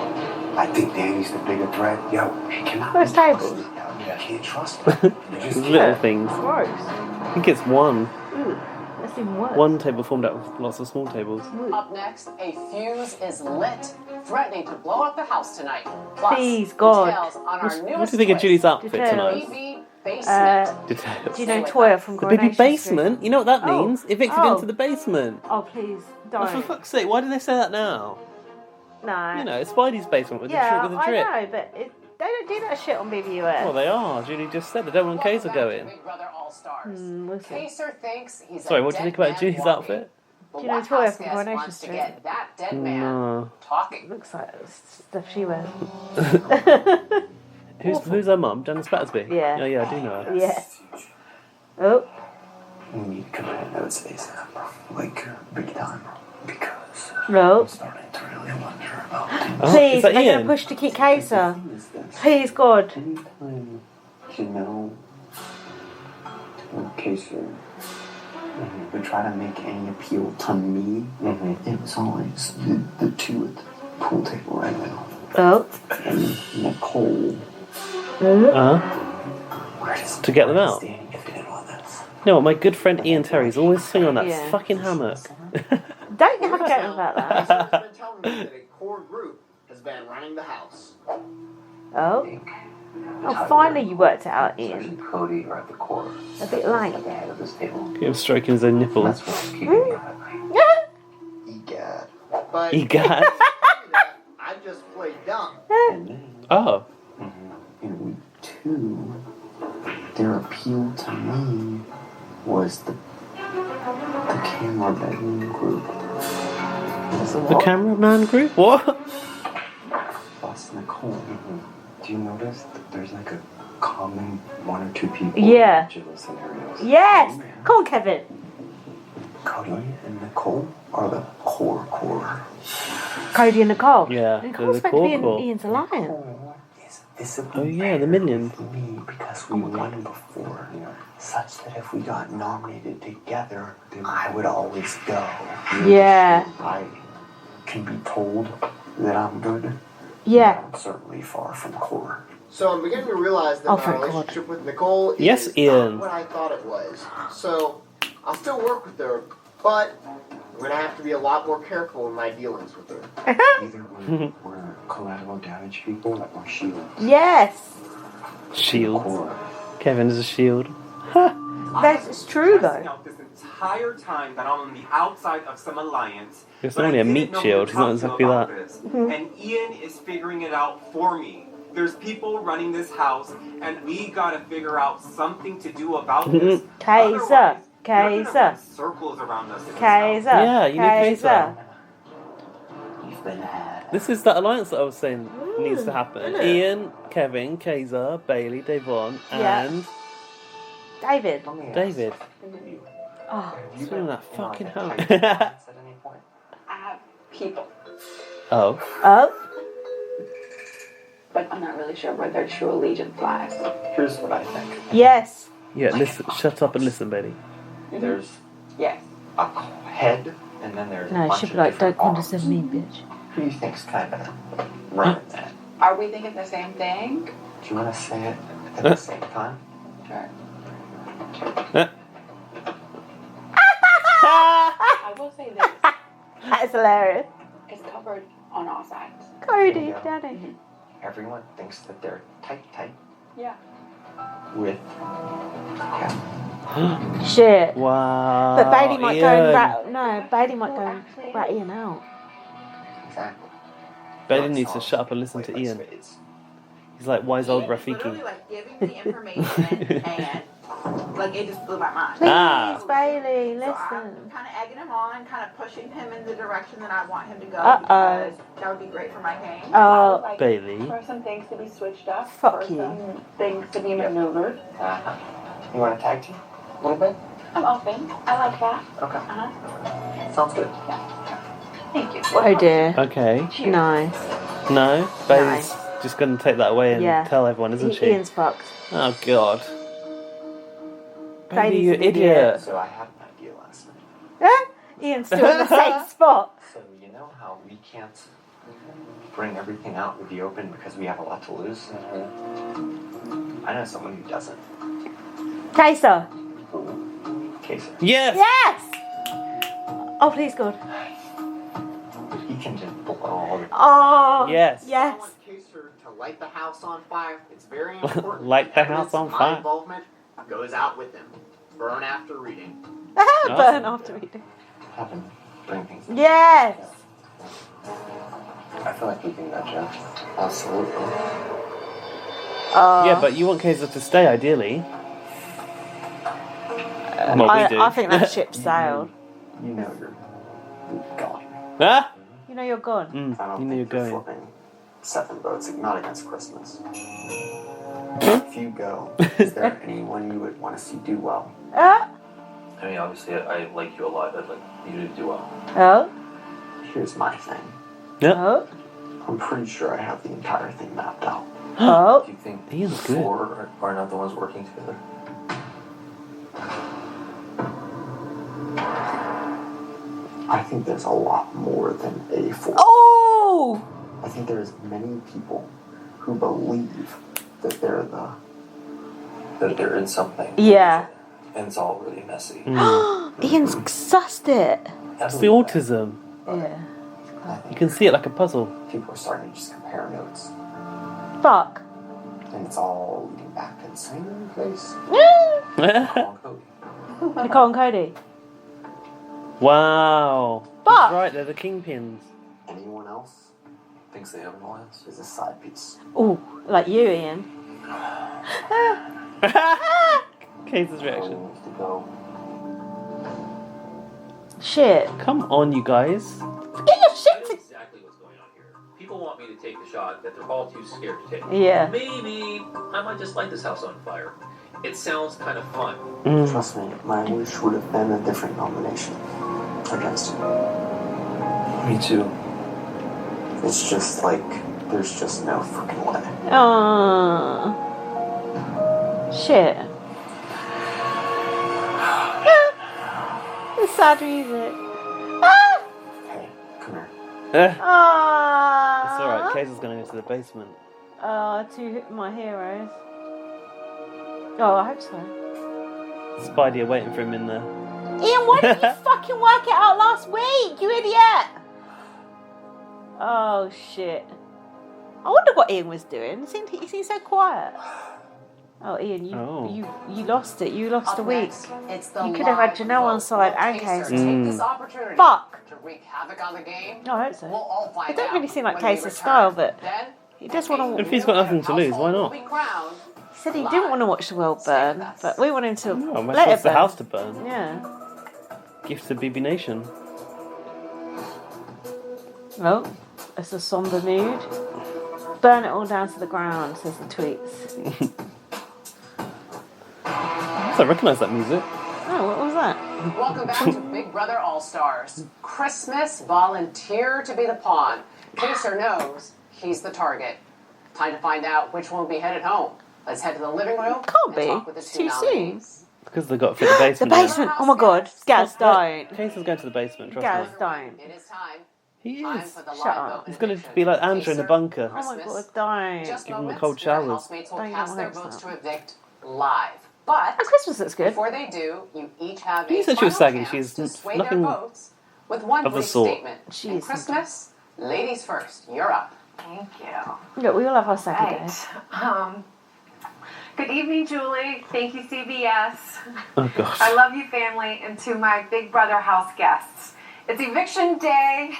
I think Danny's the bigger threat. Yo, he cannot First be tables. trusted. Yo, you can't trust him. You just Little can't. things. Gross. I think it's one. Ooh, that's even worse. One table formed out of lots of small tables. Up next, a fuse is lit, threatening to blow up the house tonight. Plus, Please, God. details on our What do newest you think of Julie's outfit Details. tonight? BB basement. Details. Do you know Toya from The Coronation baby basement? Street? You know what that Oh. means? Evicted Oh. into the basement. Oh, please, Oh, for don't. fuck's sake, why do they say that now? No. You know, it's Spidey's basement with yeah, the drip. I know, but they don't do that shit on BBUS. Well, they are. Julie just said they don't want Kaysar going. Big Brother All Stars. We'll see. Kaysar thinks he's Sorry, a what do you dead think about man Julie's walking. outfit? The Do you know White Toya House from guest Coronation wants to Street? get that dead man No. talking. Looks like stuff she wears. Who's her mum? Janice Battersby? Yeah. Yeah, I do know her. Yeah. Oh. We need to compare notes ASAP. Like, big time. Because No. I'm starting to really wonder about Oh, Please, is that they're going Ian? to push to keep Kaysar. is this. Please, God. Anytime Janelle or Kaysar would try to make any appeal to me, it was always the two at the pool table right now. Oh. And Nicole. Where does To get them out? Danny get in on this? No, my good friend Ian Terry's always swinging on that Yeah. fucking hammock. Don't have a go about that. Kaysar's been telling me that a core group has been running the house. Oh. Oh, finally you worked it out, Ian. Especially Cody are at the core. A bit late. At the head of this table. Get him stroking his own nipples. That's what's keeping me up at night. Egad. But Egad. I just played dumb. And then, Oh. in week 2, their appeal to me was the camera bedroom group. The cameraman group? What? Plus Nicole. Do you notice that there's like a common one or two people Yeah. in each of those scenarios? Yes. Come on, Kevin. Cody and Nicole are the core. Cody and Nicole. Yeah, Nicole's they're meant to be in core. Ian's alliance. Is visible Oh yeah, the Minions. to me because we won before, such that if we got nominated together, then I would always go. Yeah. I can be told that I'm good. Yeah. I'm certainly far from core. So I'm beginning to realize that Oh, my thank God. relationship with Nicole is Yes, Ian. not what I thought it was. So I'll still work with her, but I'm going to have to be a lot more careful in my dealings with her. Either we're collateral damage people or shield. Yes. Shield. Core. Kevin is a shield. I That's true though. Out this entire time that I'm on the outside of some alliance. It's only a meat shield. It's not exactly that. And Ian is figuring it out for me. There's people running this house, and we gotta figure out something to do about this. Kaysar. Circles around us. Kaysar. Yeah, you need Kaysar. You've been had. This is that alliance that I was saying needs to happen. Ian, Kevin, Kaysar, Bailey, Devon, and David. David. Oh, it's in that fucking home. I have people, Oh. but I'm not really sure where their true allegiance lies. Here's what I think. Yes. Yeah, listen. Shut up and listen, Bailey. There's Yes. a head, and then there's a No, bunch she'd be of like, different don't arms. condescend me, bitch. Who do you think's kind of running that? Are we thinking the same thing? Do you want to say it at the same time? Sure. Huh? I will say this. That's hilarious. It's covered on all sides. Cody, Daddy. Everyone thinks that they're tight Yeah. with Shit. Wow. But Bailey might go and Ian. rat. No, Bailey might go and rat Ian out. Exactly. Bailey needs to shut up and listen to Ian. He's like wise old Rafiki. Literally like giving the information and like it just blew my mind. Please, Bailey, So listen. I'm kind of egging him on, kind of pushing him in the direction that I want him to go Uh-oh. because that would be great for my game. Oh, I would like Bailey. For some things to be switched up. Fuck for you. some things to be maneuvered. You want to tag team a little bit? I'm open. I like that. Okay. Uh-huh. Sounds good. Thank you. Oh dear. Okay. Nice. No, Bailey's just going to take that away and Yeah. tell everyone, isn't she? Ian's fucked. Oh God. Bailey, Bailey's you an idiot. So I had an idea last night. Ian's still in the same spot. So you know how we can't bring everything out with the open because we have a lot to lose? I know someone who doesn't. Kaysar. Kaysar. Yes! Yes! Oh, please, God. He can just blow all the... Oh. Yes. Yes. I want Kaysar to light the house on fire. It's very important. Light the Evidence house on of my fire. involvement goes out with him. Burn after reading. Burn after reading. Have him bring things in. Yes. I feel like we can nudge him. Absolutely. Yeah, but you want Kaysar to stay, ideally. Well, we do. I think that ship sailed. You know you're going. Ah? You know you're gone. I don't You know think you're you're going. flipping 7 votes, not against Christmas. If you go, is there anyone you would want to see do well? I mean, obviously, I like you a lot. I'd like you to do well. Oh. Here's my thing. Yep. Oh. I'm pretty sure I have the entire thing mapped out. Oh. Do you think Ian's good. 4 are not the ones working together? I think there's a lot more than a 4. Oh! I think there's many people who believe that they're the... That they're in something. Yeah. And it's all really messy. Ian's sussed it. It's the autism. Yeah. You can see it like a puzzle. People are starting to just compare notes. Fuck. And it's all leading back to the same place. Nicole and Cody. Wow. Fuck. He's right, they're the kingpins. Anyone else Thinks they have an alliance. is a side piece. Oh, like you, Ian. Kaysar's reaction. Needs to go. Shit. Come on, you guys. Get your I shit know exactly what's going on here. People want me to take the shot that they're all too scared to take. Yeah. Maybe I might just light this house on fire. It sounds kind of fun. Trust me, my wish would have been a different nomination against you. Me too. It's just like, there's just no freaking way. Aww. Shit. It's sad music. Hey, come here. Aww. It's alright, Kaysar's gonna go to the basement. To my heroes. Oh, I hope so. Spidey are waiting for him in there. Ian, why didn't you fucking work it out last week, you idiot? Oh, shit. I wonder what Ian was doing. He seemed so quiet. Oh, Ian, you lost it. You lost Up a week. next, it's the You could have had live Janelle on vote. side Will and Kaysar Kaysar. take this opportunity Fuck! to wreak havoc on the game? No, I hope so. We'll all find It don't out really seem like when we Kaysar's return. style, but Then, he just want to. If he's got nothing to lose, why not? will be crowned. He said he didn't want to watch the world burn, but we want him to Oh, let wants it the burn. house to burn. Yeah. Gift to BB Nation. Well, it's a somber mood. Burn it all down to the ground, says the tweets. I recognise that music. Oh, what was that? Welcome back to Big Brother All Stars. Christmas volunteer to be the pawn. Kaysar knows he's the target. Time to find out which one will be headed home. Let's head to the living room. Can't be. Talk with the It's two too soon. nominees. Because they got to fit the basement. The basement. Oh my god. Gaz, don't. Kaysar's going to the basement, trust Gaz, me. don't. It is time. He Time is. for the Shut live up. vote He's and going to eviction. be like Andrew in the Kaysar, bunker. Oh my Christmas. god, don't. Just Give him a moments, cold their showers. housemates will Don't cast their hope votes so. to evict live. But Oh, Christmas looks good. before they do, you each have You a said she was final sagging. chance She's to sway nothing their votes with one of the brief sort. statement. She And is Christmas, ladies first. You're up. Thank you. Look, we all have our second days. Good evening, Julie. Thank you, CBS. Oh gosh. I love you, family, and to my Big Brother house guests. It's eviction day,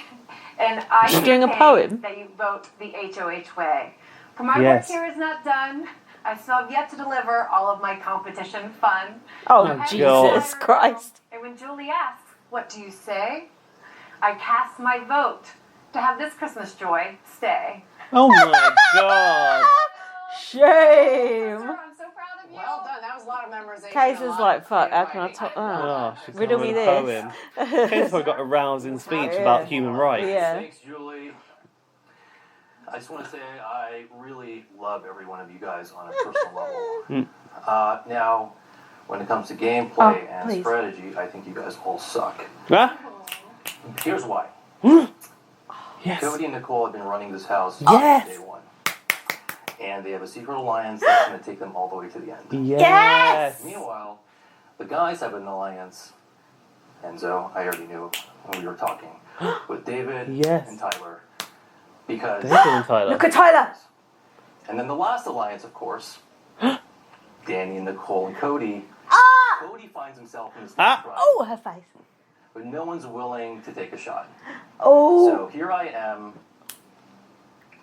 and I She's doing a campaign poem? that you vote the HOH way. For my Yes. work here is not done. I still have yet to deliver all of my competition fun. Oh, I had Jesus to Christ. And when Julie asks, "What do you say?" I cast my vote to have this Christmas joy stay. Oh my god. Shame. I'm so proud of you. Well done. That was a lot of memorization. Kaysar's like, fuck, how can I talk? Oh. Oh, she's Riddle me coming with a this. poem. Kaysar's probably got a rousing speech Yeah. about human rights. Yeah. Thanks, Julie. I just want to say I really love every one of you guys on a personal level. Now, when it comes to gameplay and please. strategy, I think you guys all suck. Huh? Here's why. Yes. Cody and Nicole have been running this house Yes. since day one. And they have a secret alliance that's going to take them all the way to the end. Yes. Meanwhile, the guys have an alliance. Enzo, I already knew when we were talking, with David Yes. and Tyler. Because David and Tyler. Look at Tyler. And then the last alliance, of course, Danny and Nicole and Cody. Cody finds himself in this next ride, Oh, her face. but no one's willing to take a shot. Oh. So here I am,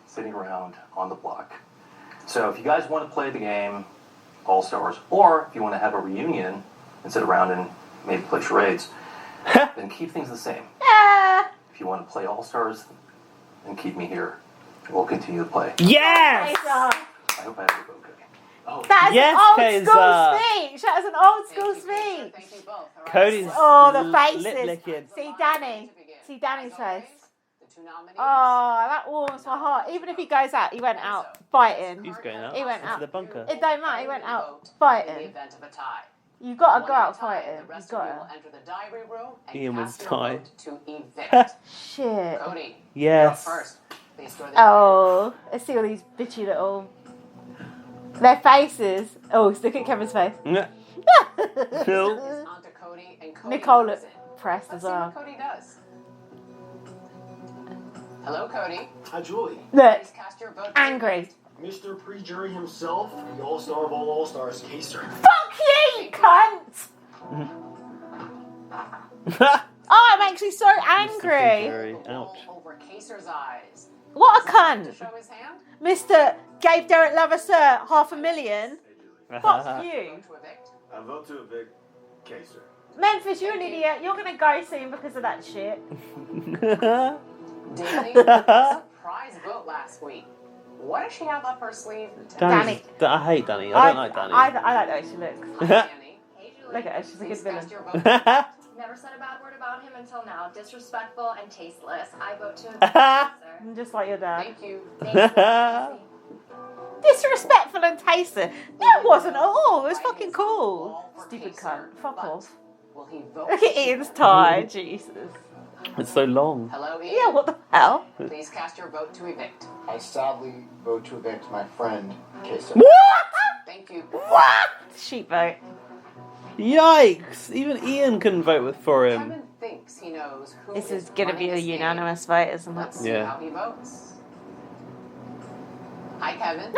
sitting around on the block. So if you guys want to play the game, All Stars, or if you want to have a reunion and sit around and maybe play charades, then keep things the same. If you want to play All Stars, then keep me here. We'll continue to play. Yes. I hope I have it okay. Oh, That is Yes, an old Kaysar. school speech. That is an old school speech. Thank you both. All right. Cody's Oh, the lip faces. licking. See Danny. See Danny's face. The two nominees. Oh, that warms my heart. Even if he goes out, he went out fighting. He's going out. He went into out. the bunker. It don't matter. He went out In the fighting. event of a tie. You got to One go at a out time, fighting. The You rest of you will got enter the diary room and Ian cast was your tied. vote to evict. to. Shit. Cody, Yes. you're up first. Please throw the Oh, let's see all these bitchy little. Their faces. Oh, look at Kevin's face. Yeah. Phil. Onto Cody, and Cody Nicole knows looked it. pressed Let's as see well. what Cody does. Hello, Cody. Hi, Julie. Look, Please cast your vote. to angry. Mr. Pre-Jury himself, the All-Star of all All-Stars, Kaysar. Fuck you, cunt! Oh, it makes me so angry. Very ouch. Over Kaysar's eyes. What a To cunt. show his hand. Mr. gave Derek Levasseur $500,000. Fuck you. Vote to evict. I vote to evict Kaysar. Memphis, you're an idiot. You're going to go soon because of that shit. Danny, surprise vote last week. What does she have up her sleeve? Danny. I hate Danny. I don't like Danny. I like the way she looks. Danny, Look at her. She's a good please villain. cast your vote. Never said a bad word about him until now. Disrespectful and tasteless. I vote to evict Just like your dad. Thank you. Kaysar. Disrespectful and tasteless. No, it wasn't at all. It was fucking cool. Stupid cunt. Fuck off. Will he vote? Look at Ian's tie. Jesus. It's so long. Hello, Ian. Yeah, what the hell? Please cast your vote to evict. I sadly vote to evict my friend, Kaysar. What? Thank you. What? Sheep vote. Yikes! Even Ian couldn't vote for him. Kevin thinks he knows who This is going to be running a this game. unanimous vote, isn't it? Let's see Yeah. how he votes. Hi, Kevin.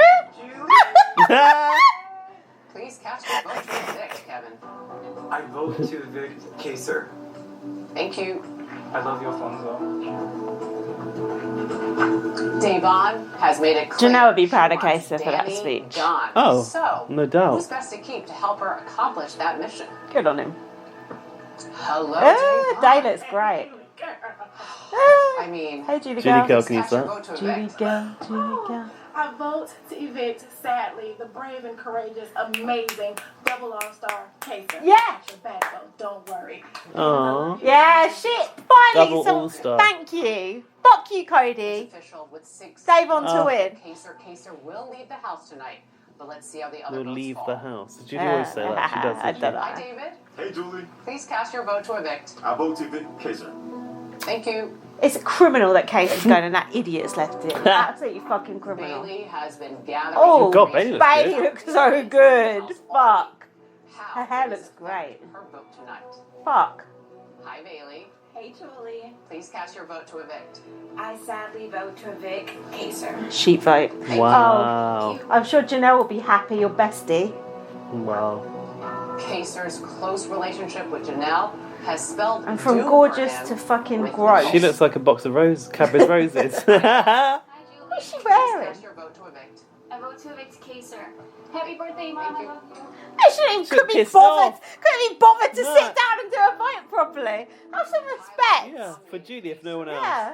Please cast your vote to evict, Kevin. I vote to evict Kaysar. Thank you. I love you, Alfonso. Davon has made it clear. Janelle would be proud of she wants Kaysar for that Danny speech. gone. Oh, So, no doubt. who's best to keep to help her accomplish that mission? Good on him. Hello, Day looks great. I mean, Hey, Judy Judy girl. girl, can you cast your start? vote to Judy evict. girl, Judy girl. I vote to evict, sadly, the brave and courageous, amazing double all-star Kaysar. Yeah. That's your bad vote, don't worry. Aww. Yeah, shit. Finally, Double all-star. thank you. Fuck you, Cody. Official with 6. Dave on to win. Kaysar will leave the house tonight, but let's see how the other We'll votes leave fall. the house. Judy always say that. She does. I don't know. Hi, David. Hey, Julie. Please cast your vote to evict. I vote to evict Kaysar. Thank you. It's a criminal that Case is going and that idiot's left it. Absolutely fucking criminal. Bailey has been gathering. Oh, God, Bailey looks Bailey good. looks so good. Fuck. How Her hair does looks this great. affect her vote tonight. Fuck. Hi, Bailey. Hey, Julie. Please cast your vote to evict. I sadly vote to evict Kaysar. Sheep vote. Wow. Oh, I'm sure Janelle will be happy, your bestie. Wow. Kaysar's close relationship with Janelle has spelled And from doom for gorgeous him to fucking with gross. She looks like a box of Cadbury's roses. What's she Please wearing? cast your vote to evict. I vote to evict Kaysar. Happy birthday, Mom. Thank you. She couldn't be pissed bothered. off. Couldn't be bothered to No. sit down and do a vote properly. Have some respect. Yeah, for Judy, if no one else. Yeah.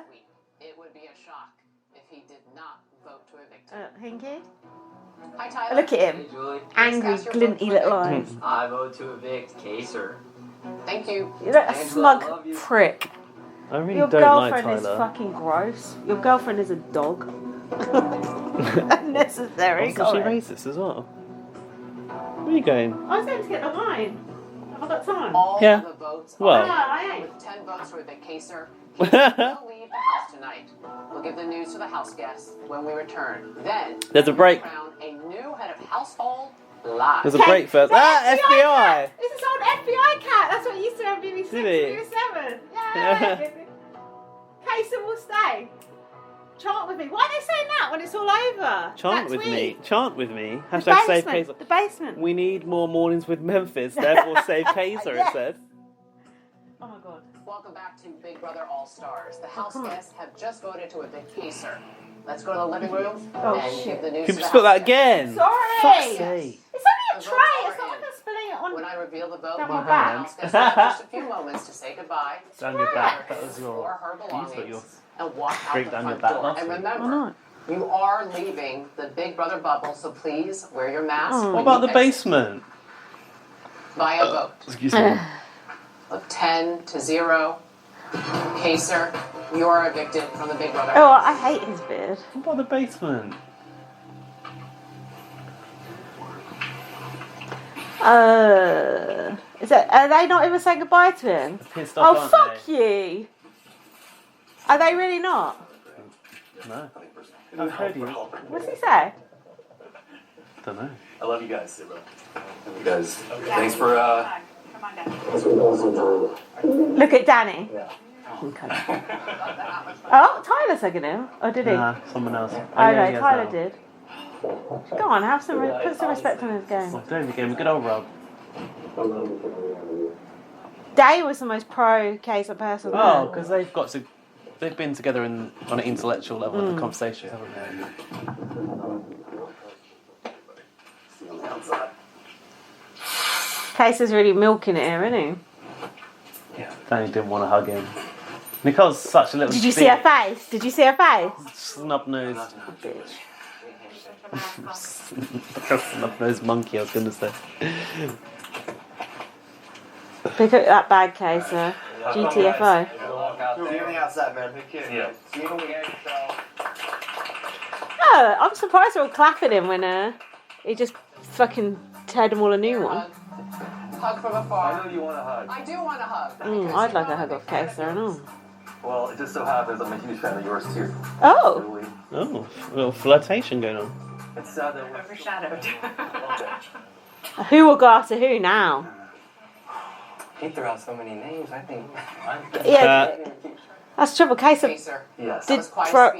It would be a shock if he did not vote to evict. Hinky. Hi, Tyler. Look at him. Hey, Julie. Angry, cast your vote glinty to little evict. eyes. I vote to evict Kaysar. Thank you. You look a Angela, smug love you. prick. I really Your don't like girlfriend is Tyler. fucking gross. Your girlfriend is a dog. Unnecessary. Isn't she racist as well? Where are you going? I was going to get the wine. Have I got time? All Yeah. of the votes Well. are I ain't. with 10 votes to evict Kaysar. He will leave the house tonight. We'll give the news to the house guests when we return. Then There's a break. we'll crown a new head of household live. There's a break first. Ah, FBI! This is old FBI cat. That's what it used to have BBC 6 Did and it? BBC 7. Yeah. Kaysar will stay. Chant with me. Why are they saying that when it's all over? Chant That with tweet. me. Chant with me. The Hashtag save basement. Kaysar. The basement. We need more mornings with Memphis, therefore save Kaysar, Yes. it said. Oh my god. Welcome back to Big Brother All Stars. The house guests have just voted to evict Kaysar. Let's go to the living room Oh, and shit. give the news Can to you the spell that house guests. again? Sorry. Fuck's sake. It's only a The tray. votes It's not are like I'm spilling it on. When I reveal the vote, Down the my house back. guests have just a few moments to say goodbye. Down your back. That for was your. her You belongings put your and walk out straight the down your front back door. last And week. remember, Why not? you are leaving the Big Brother bubble, so please wear your mask. What when about you the exit basement? By a vote Excuse me. of 10-0. Kaysar, you are evicted from the Big Brother. Oh, I hate his beard. What about the basement? Is it? Are they not even saying goodbye to him? Pissed off, Oh, aren't fuck they? you! Are they really not? No. I've heard you. What's he say? Don't know. I love you guys. You guys, thanks for Look at Danny. Okay. Oh, Tyler seconded him. Oh, did he? Nah, someone else. Oh, yeah, no, he has Tyler that. did. Go on, have some put some respect on his game. Oh, don't forget him. Good old Rob. Day was the most pro Kaysar person. Oh, because they've been together on an intellectual level in the conversation, haven't they? Kaysar's really milking it here, isn't he? Yeah. Danny didn't want to hug him. Nicole's such a little. Did you see her face? Did you see her face? Snub nosed bitch. Snub nosed monkey, I was going to say. Pick up that bag, Kaysar. GTFO. See you on the outside, man. Yeah. See you when we get Oh, I'm surprised they're all clapping him when he just fucking teared them all a new one. Hug from afar. I know you want a hug. I do want a hug. I'd like a hug off Kaysar and all. Well, it just so happens I'm a huge fan of yours too. Oh. Julie. Oh, a little flirtation going on. It's sad that we're Overshadowed. Who will go after who now? He threw out so many names, I think. Yeah. That's trouble. Kaysar Yes. did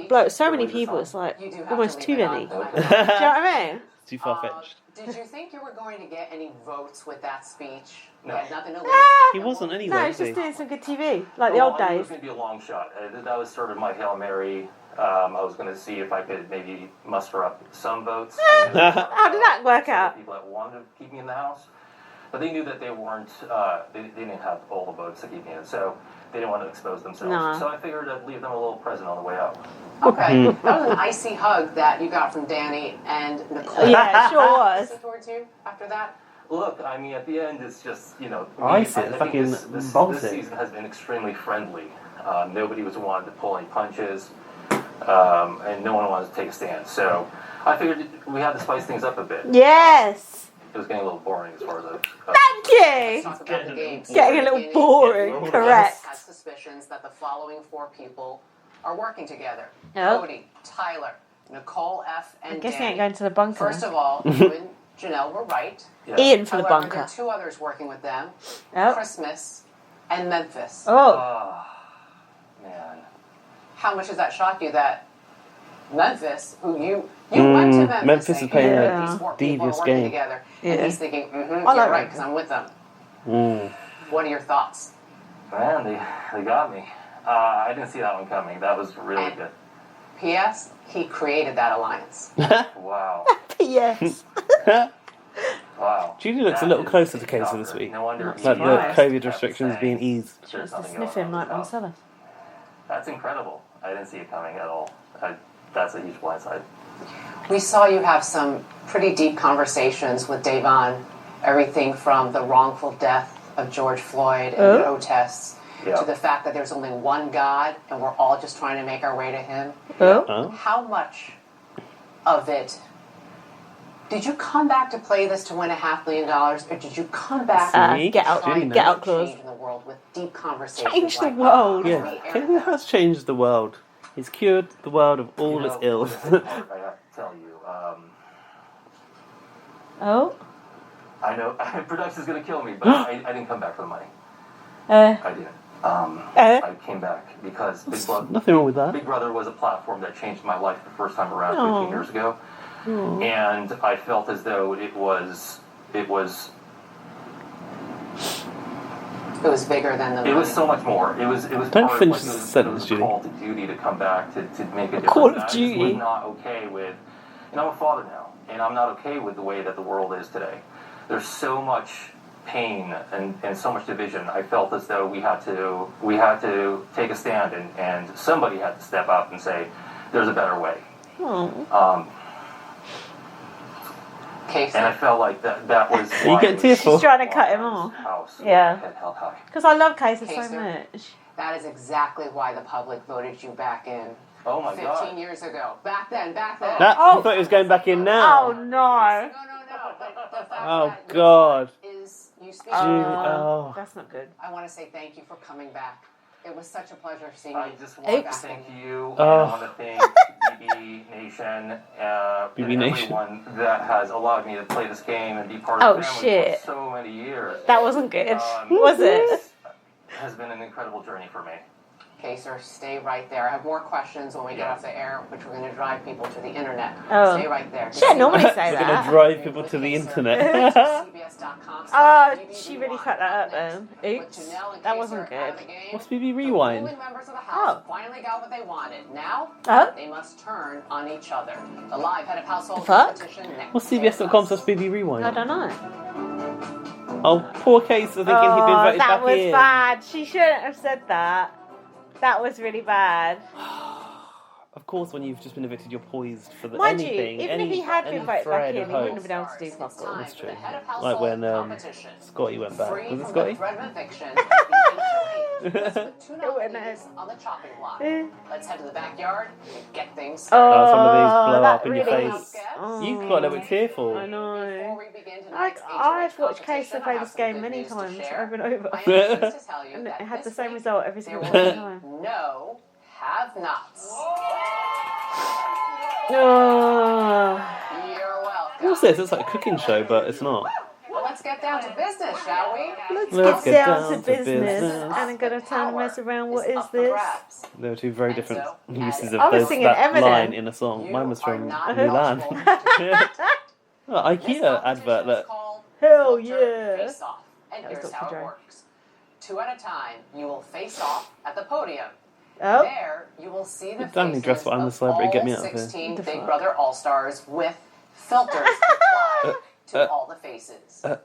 blow so many people. It's like almost too many. Do you know what I mean? Too far-fetched. Did you think you were going to get any votes with that speech? No. You had nothing to lose. He wasn't anyway. No, he's just doing some good TV, like the old It days. was going to be a long shot. That was sort of my Hail Mary. I was going to see if I could maybe muster up some votes. How did that work out? People that wanted to keep me in the House. But they knew that they weren't, they didn't have all the votes to keep me in. So they didn't want to expose themselves. No. So I figured I'd leave them a little present on the way out. Okay. That was an icy hug that you got from Danny and Nicole. Yeah, it sure was. Towards you after that? Look, I mean, at the end, it's just, you know... Icy, I think fucking this Baltic. season has been extremely friendly. Nobody was wanting to pull any punches, and no one wanted to take a stand. So I figured we had to spice things up a bit. Yes! It was getting a little boring as far as Thank you! Talk about the games. Getting a little boring, correct. Has suspicions that the following 4 people are working together. Oh. Cody, Tyler, Nicole F, and I guess he Danny. ain't going to the bunker. First of all, you and Janelle were right. Ian for the However, bunker. there are 2 others working with them. Oh. Christmas and Memphis. Oh. Man. How much does that shock you that Memphis, who you went to Memphis is saying, playing "Hey, a these 4 people are devious working game. together," Yeah. and he's thinking, I yeah, like right, because I'm with them. What are your thoughts? Man, they got me. I didn't see that one coming. That was really good. P.S. He created that alliance. Wow. Yes. Wow. Judy looks a little closer to Kaysar this week. No wonder Like the COVID restrictions being eased. She wants to sniff him like Marcella. That's incredible. I didn't see it coming at all. That's a huge blindside. We saw you have some pretty deep conversations with Davon. Everything from the wrongful death of George Floyd and the protests to the fact that there's only one God and we're all just trying to make our way to Him. How much of it did you come back to play this to win $500 million, or did you come back to get out clause change in the world with deep conversations? Change the world. Yeah, Kaysar has changed the world. He's cured the world of all its ills. I have to tell you. Oh? I know production's going to kill me, but I didn't come back for the money. I didn't. I came back because Nothing wrong with that. Big Brother was a platform that changed my life the first time around 15 years ago. Aww. And I felt as though it was bigger than the It was so much more. It was Don't part finish of the like sentence, Judy. call to duty to come back to make a difference. Call of And I just Duty. was not okay with, and I'm a father now, and I'm not okay with the way that the world is today. There's so much pain and so much division. I felt as though we had to take a stand, and somebody had to step up and say, there's a better way. And I felt like that was Are you getting tearful? She's trying to cut him off. Yeah. Because I love Kaysar so much. That is exactly why the public voted you back in. Oh my 15 years ago. Back then. I thought he was going back in now. Oh no. Oh God. You speak that's not good. I want to say thank you for coming back. It was such a pleasure seeing I you. just want to thank you, and Oh. I want to thank BB Nation, BB and Nation. everyone that has allowed me to play this game and be part of the family shit. for so many years. That wasn't good. Was it? It has been an incredible journey for me. Kaysar, stay right there. I have more questions when we get off the air, which we're going to drive people to the internet. Oh. Stay right there. She normally say We're going that. to drive people to the internet. Oh, she really fucked that up then. Oops. That wasn't good. What's BB Rewind? Members of the House finally got what they wanted. Now, they must turn on each other. The live head of household competition next. What's CBS.com/BB Rewind? I don't know. Oh, poor Kaysar thinking he'd been voted that back was in. bad. She shouldn't have said that. That was really bad. Of course, when you've just been evicted, you're poised for Mind anything. you, even if he had been voted back thread in, of he wouldn't hope. have been able to do fuck all. That's true. Like when Scotty went back. Was it Scotty? On the chopping block. Let's head to the backyard and get things Oh, some of these blow that up in your really- face. You got a little bit tearful. I know. I've watched Kaysar play this game many times over and over. And it had the same result every single time. No have-nots. Oh. You're welcome. What's this? It's like a cooking show, but it's not. Well, let's get down to business, shall we? Let's get down to business. And I'm gonna turn and mess around. What is this? There were two very different uses of I was singing that Eminem. line in a song. Mine was from Mulan. Oh, IKEA advert, look. Hell yeah. Face off. And here's how it works. 2 at a time, you will face off at the podium. Oh. There, you will see the Damn, faces dress what I'm the of celebrity. Get all me out of here. 16 Big Brother All-Stars with filters applied to all the faces. I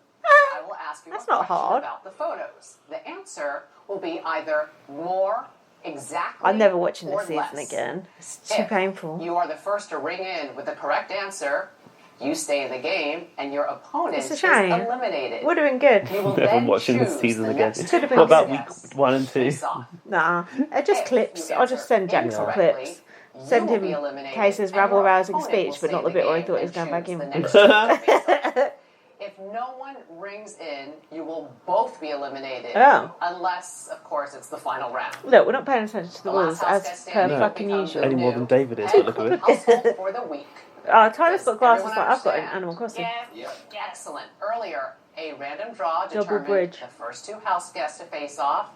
will ask you a question about the photos. The answer will be either more exactly I'm never watching or this season less. again. It's too painful. You are the first to ring in with the correct answer. You stay in the game, and your opponent It's a is shame. eliminated. Would have been good. You will Never then watching this choose season the again. next Could have been What about good. week 1 and 2? Nah, just clips. I'll just send Jackson incorrectly, clips. Send you will him be eliminated, Kaysar's and your rabble-rousing opponent speech, will but not stay the bit where he in thought he the was going game back and in. choose the next face-off. If no one rings in, you will both be eliminated. Oh. Unless, of course, it's the final round. Look, we're not paying attention to the The rules last house as guest per standing fucking becomes usual. Any more than David is, but look at it. household for the week. Tyler's got glasses like I've got in understand? Animal Crossing. Excellent. Earlier, a random draw Double determined bridge. the first 2 house guests to face off.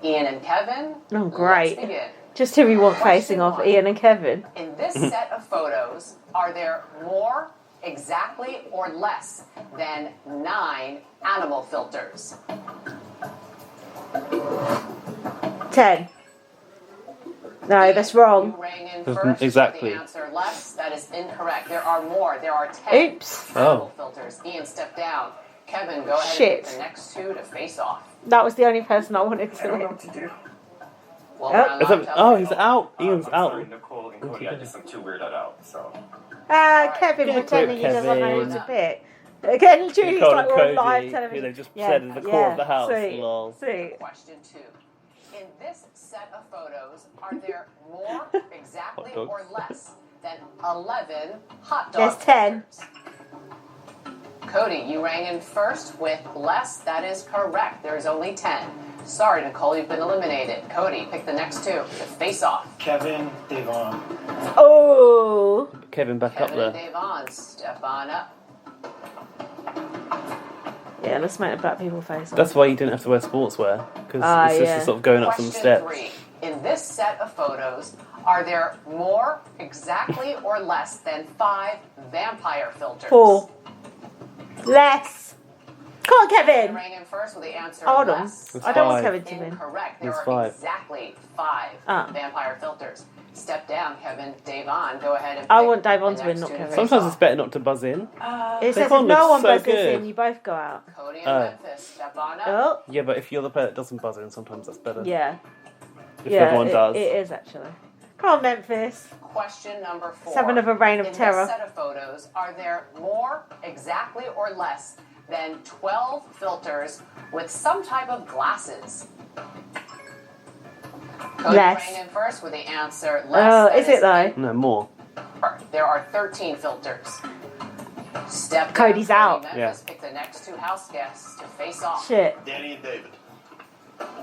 Ian and Kevin. Oh, great. Let's begin. Just who we want facing off, Ian and Kevin. In this set of photos, are there more exactly or less than 9 animal filters? 10. No, that's wrong. You rang in Doesn't first. exactly. The answer less. That is incorrect. There are more. There are 10 Oops. animal filters. Ian, step down. Kevin, go ahead Shit. and pick the next 2 to face off. That was the only person I wanted to win. what to do. Well, Oh. round Is line that- time. oh, he's out. Ian's I'm out. sorry, Nicole and Cody. I just am too weirded out. So. Kevin Get pretending he it, doesn't know who Kevin. to pick. Again, Julie's Nicole like and we're on live Cody, television. who they just said is the core of the house. Sweet. Lol. Sweet. Question 2. In this set of photos, are there more exactly Hot dogs. or less than 11 hot There's dog 10. filters? Cody, you rang in first with less. That is correct. There is only 10. Sorry, Nicole, you've been eliminated. Cody, pick the next 2 to face off. Kevin, Devon. Oh. Kevin back up Kevin and there. Davon, step on up. Yeah, let's make the black people face off. That's why you didn't have to wear sportswear, because it's just sort of going up some Question steps. 3. In this set of photos, are there more exactly or less than 5 vampire filters? 4. Less. Come on, Kevin. Rang in first with the answer Hold on. less. It's I don't want 5. Kevin to win. Incorrect. There It's are 5. exactly 5 Ah. vampire filters. Step down, Kevin. Davon, go ahead and I pick want Davon the to win, next not 2 to Kevin. face Sometimes off. it's better not to buzz in. It They says if can't no look one so buzzes good. in, you both go out. Cody and Oh. Memphis, step on up. Oh. Yeah, but if you're the player that doesn't buzz in, sometimes that's better. Yeah. If Yeah, everyone it, does. it is actually. Come on, Memphis. Question number 4. 7 of a reign of In terror. this set of photos, are there more exactly or less than 12 filters with some type of glasses? Cody Less. rang in first with the answer less. Oh, That is it though? No, more. There are 13 filters. Step Cody's down, out. Cody Memphis, pick the next 2 house guests to face off. Shit. Danny and David.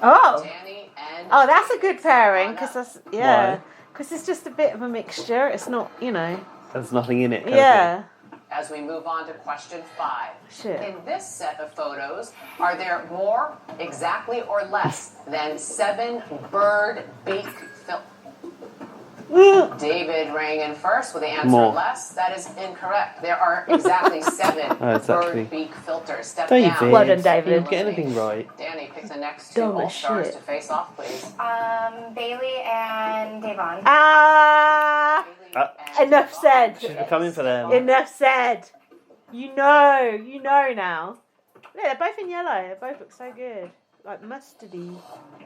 Oh. Danny and Oh, that's a good pairing because that's Why? because it's just a bit of a mixture. It's not, There's nothing in it. kind of Yeah. As we move on to question 5. Shit. In this set of photos, are there more exactly or less than 7 bird beak filters? David rang in first with the answer More. less. That is incorrect. There are exactly 7 Oh, exactly. bird beak filters. Step David, down. Well done, David. you didn't get anything right. Danny, pick the next 2 Dumb as all-stars shit. to face off, please. Bailey and Davon. Ah. Enough said. Should have come in for them. Enough said. You know now. Yeah, they're both in yellow. They both look so good. Like mustardy.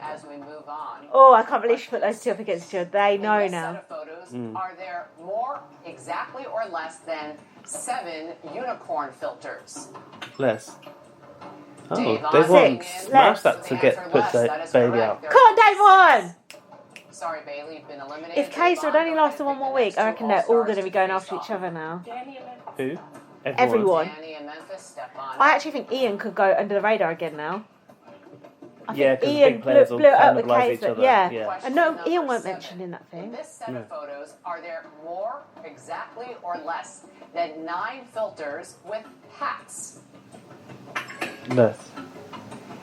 As we move on. Oh, I can't believe she put those 2 up against each other. They In know this now. set of photos, Mm. are there more exactly or less than 7 unicorn filters? Less. Oh, Davon they rang want in smash first that with to the get answer put less. That is Bailey correct. out. There Come on, are Davon! Sorry, Bailey, you've been eliminated. If Kaysar had only Davon, lasted go one ahead and more pick week, the I next reckon 2 they're all all-stars going to be to going face after off. each other now. Who? Everyone. Danny and Memphis, step on I up. actually think Ian could go under the radar again now. I Yeah, think 'cause the Ian big players will blew up with cannibalise each Kaysar. other. Yeah. Yeah. And no, Question Ian weren't number mentioned in that In thing. this set No. of photos, are there more exactly or less than 9 filters with hats? Less.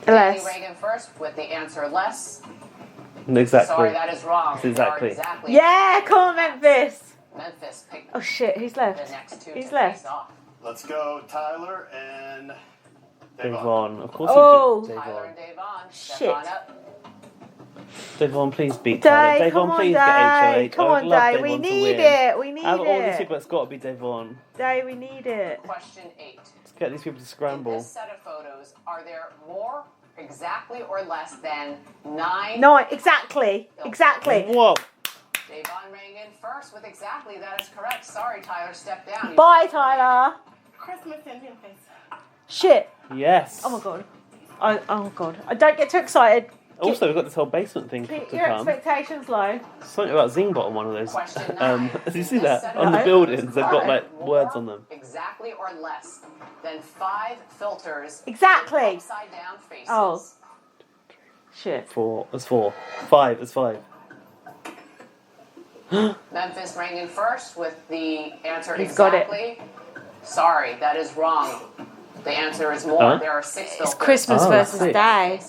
Danny Reagan first with the answer less. Exactly. Sorry, that is wrong. That's exactly. Yeah, come on, Memphis. Memphis picked. Oh shit, who's left? The next two Who's to left? face off. Let's go, Tyler and Devon. Of course Oh. Devon. Tyler and Devon. Step Shit. on up. Devon, please beat Tyler. Day, Devon, come on, please Day. get HOH. Come I would on, love Day. Devon We to need win. it. We need Out of all these it. people, it's got to be Devon. Day, we need it. Question 8. Let's get these people to In scramble. this set of photos, are there more exactly or less than 9? No, exactly. Exactly. Whoa. Devon rang in first with exactly. That is correct. Sorry, Tyler, step down. Bye, Tyler. Christmas in Memphis. Shit. Yes. Oh my god. Oh god. I don't get too excited. Also, we've got this whole basement thing to Keep your come. expectations low. Something about Zingbot on one of those. Question 9. Did you see that? On the buildings, they've got like words on them. Exactly or less than 5 filters. Exactly. with upside down faces. Oh. Shit. 4. That's 4. 5. That's 5. Memphis rang in first with the answer He's got it. exactly. Sorry, that is wrong. The answer is more. Huh? There are 6 filters. It's Christmas versus six. Day.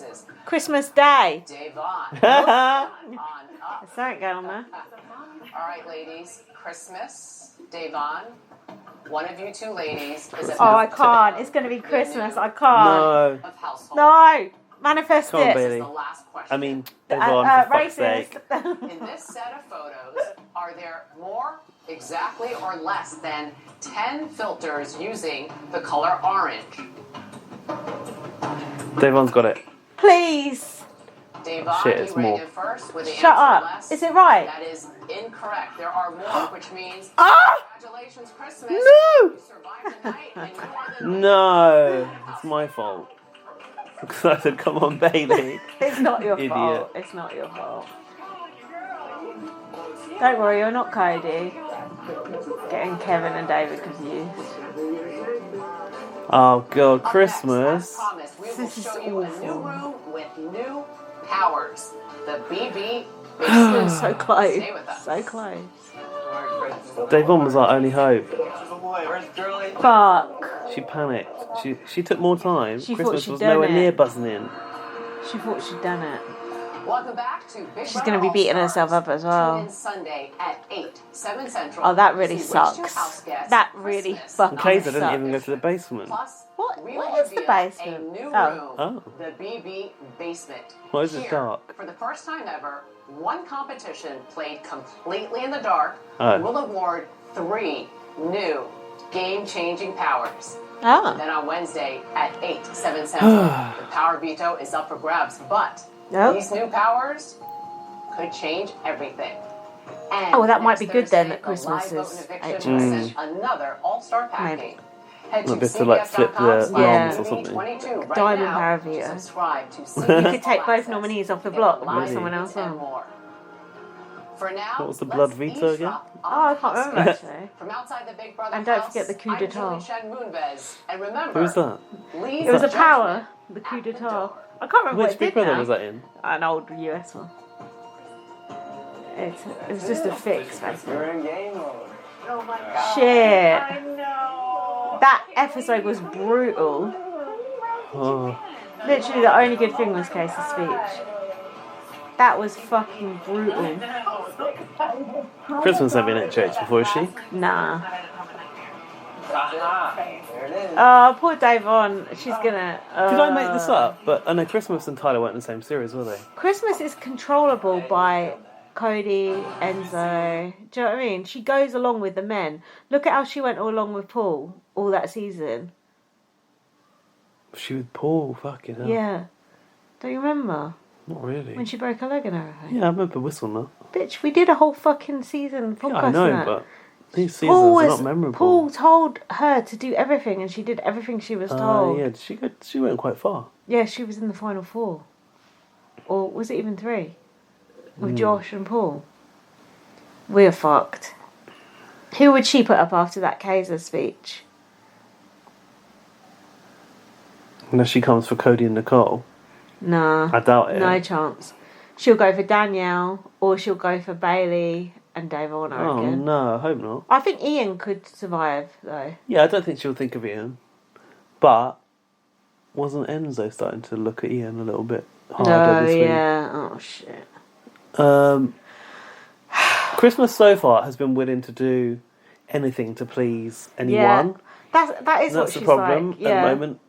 Christmas Day. Devon. There's up. something going on there. All right, ladies. Christmas, Devon. One of you two ladies is Oh, I can't. It's going to be Christmas. I can't. No. of household. No. Manifest Come on, it. Bailey. The last question. I mean, Devon, for fuck's sake. Racist. In this set of photos, are there more exactly or less than 10 filters using the color orange? Devon's got it. Please. Devon, Shit, you it's rang more. in first with the Shut answer up. less. Is it right? That is incorrect. There are more, which means Ah! congratulations, Christmas. No! You survived the night, and you are the No. It's my fault. Because I said, come on, Bailey. It's not your Idiot. fault. It's not your fault. Don't worry, you're not Cody. Getting Kevin and David confused. Oh, God. Up Christmas. Next, as promised, we will This is show you a awful. new room with new powers. The BB So close. Stay with us. So close. Devon was our only hope. Where's Curly? Fuck. She panicked. She took more time. She thought Christmas she'd was done nowhere it. near buzzing in. She thought she'd done it. Welcome back to Big She's Brother going to be beating All-Stars. herself up as well. Tune in Sunday at 8, 7 Central. Oh, that really to see which two sucks. house guests That really Christmas fucking And Kaysar didn't sucks. even go to the basement. Plus, What? we What will is the reveal basement? A new Oh. room, Oh. the BB basement. Why is it Here, dark? For the first time ever, one competition played completely in the dark Oh. will award 3 new game-changing powers. Oh. Then on Wednesday at 8, 7 Central, the power veto is up for grabs. But Nope. these new powers could change everything. And Oh, well, that might next be good then Thursday, that Christmas the live is vote and eviction HOH. will send another all-star packing. Maybe. Head to Might be able to, like, flip the CBS.com/BB22 arms or something. right Diamond now power to veto. subscribe to You CBS could take All both Access. nominees off the Get block and live put someone else and on. more. For now, What was the blood veto again? Oh, I can't remember actually. From outside the Big Brother And don't house, forget the coup I'm d'etat. Julie Chen Moonves. And remember, Who's that? leave It was a judgment power, the coup d'etat. I can't remember Which what it Big did Brother now. was that in? An old US one. It was just a fix, basically. We're in game mode. Oh my god. Shit. I know. That episode was brutal. Oh. Literally, the only good thing was Kaysar's speech. That was fucking brutal. Christmas hasn't been at church before, is she? Nah. Aha. There it is. Oh, poor Devon. She's gonna. Did I make this up? But I know Christmas and Tyler weren't in the same series, were they? Christmas is controllable by Cody, Enzo. Do you know what I mean? She goes along with the men. Look at how she went all along with Paul all that season. She with Paul, fucking hell. Yeah. Don't you remember? Not really. When she broke her leg and everything. Yeah, I remember whistling that. Bitch, we did a whole fucking season podcast. Yeah, I know, on that. but these seasons Paul are not memorable. Paul told her to do everything, and she did everything she was told. Yeah, she went quite far. Yeah, she was in the final 4. Or was it even 3? With Josh and Paul. We're fucked. Who would she put up after that Kaysar speech? Unless she comes for Cody and Nicole. Nah. I doubt it. No chance. She'll go for Danielle, or she'll go for Bailey and Devon, I Oh reckon. no, I hope not. I think Ian could survive, though. Yeah, I don't think she'll think of Ian. But wasn't Enzo starting to look at Ian a little bit harder this week? Yeah. Oh shit. Christmas so far has been willing to do anything to please anyone. Yeah. That is what That's she's the problem like. at the moment.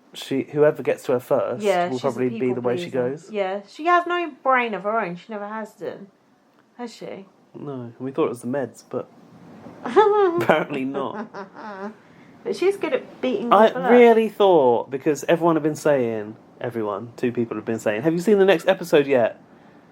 Whoever gets to her first will she's probably a be the way she people goes. pleaser. Yeah, she has no brain of her own. She never has done, has she? No, we thought it was the meds, but apparently not. But she's good at beating I people up. really thought, because everyone had been saying, two people had been saying, have you seen the next episode yet?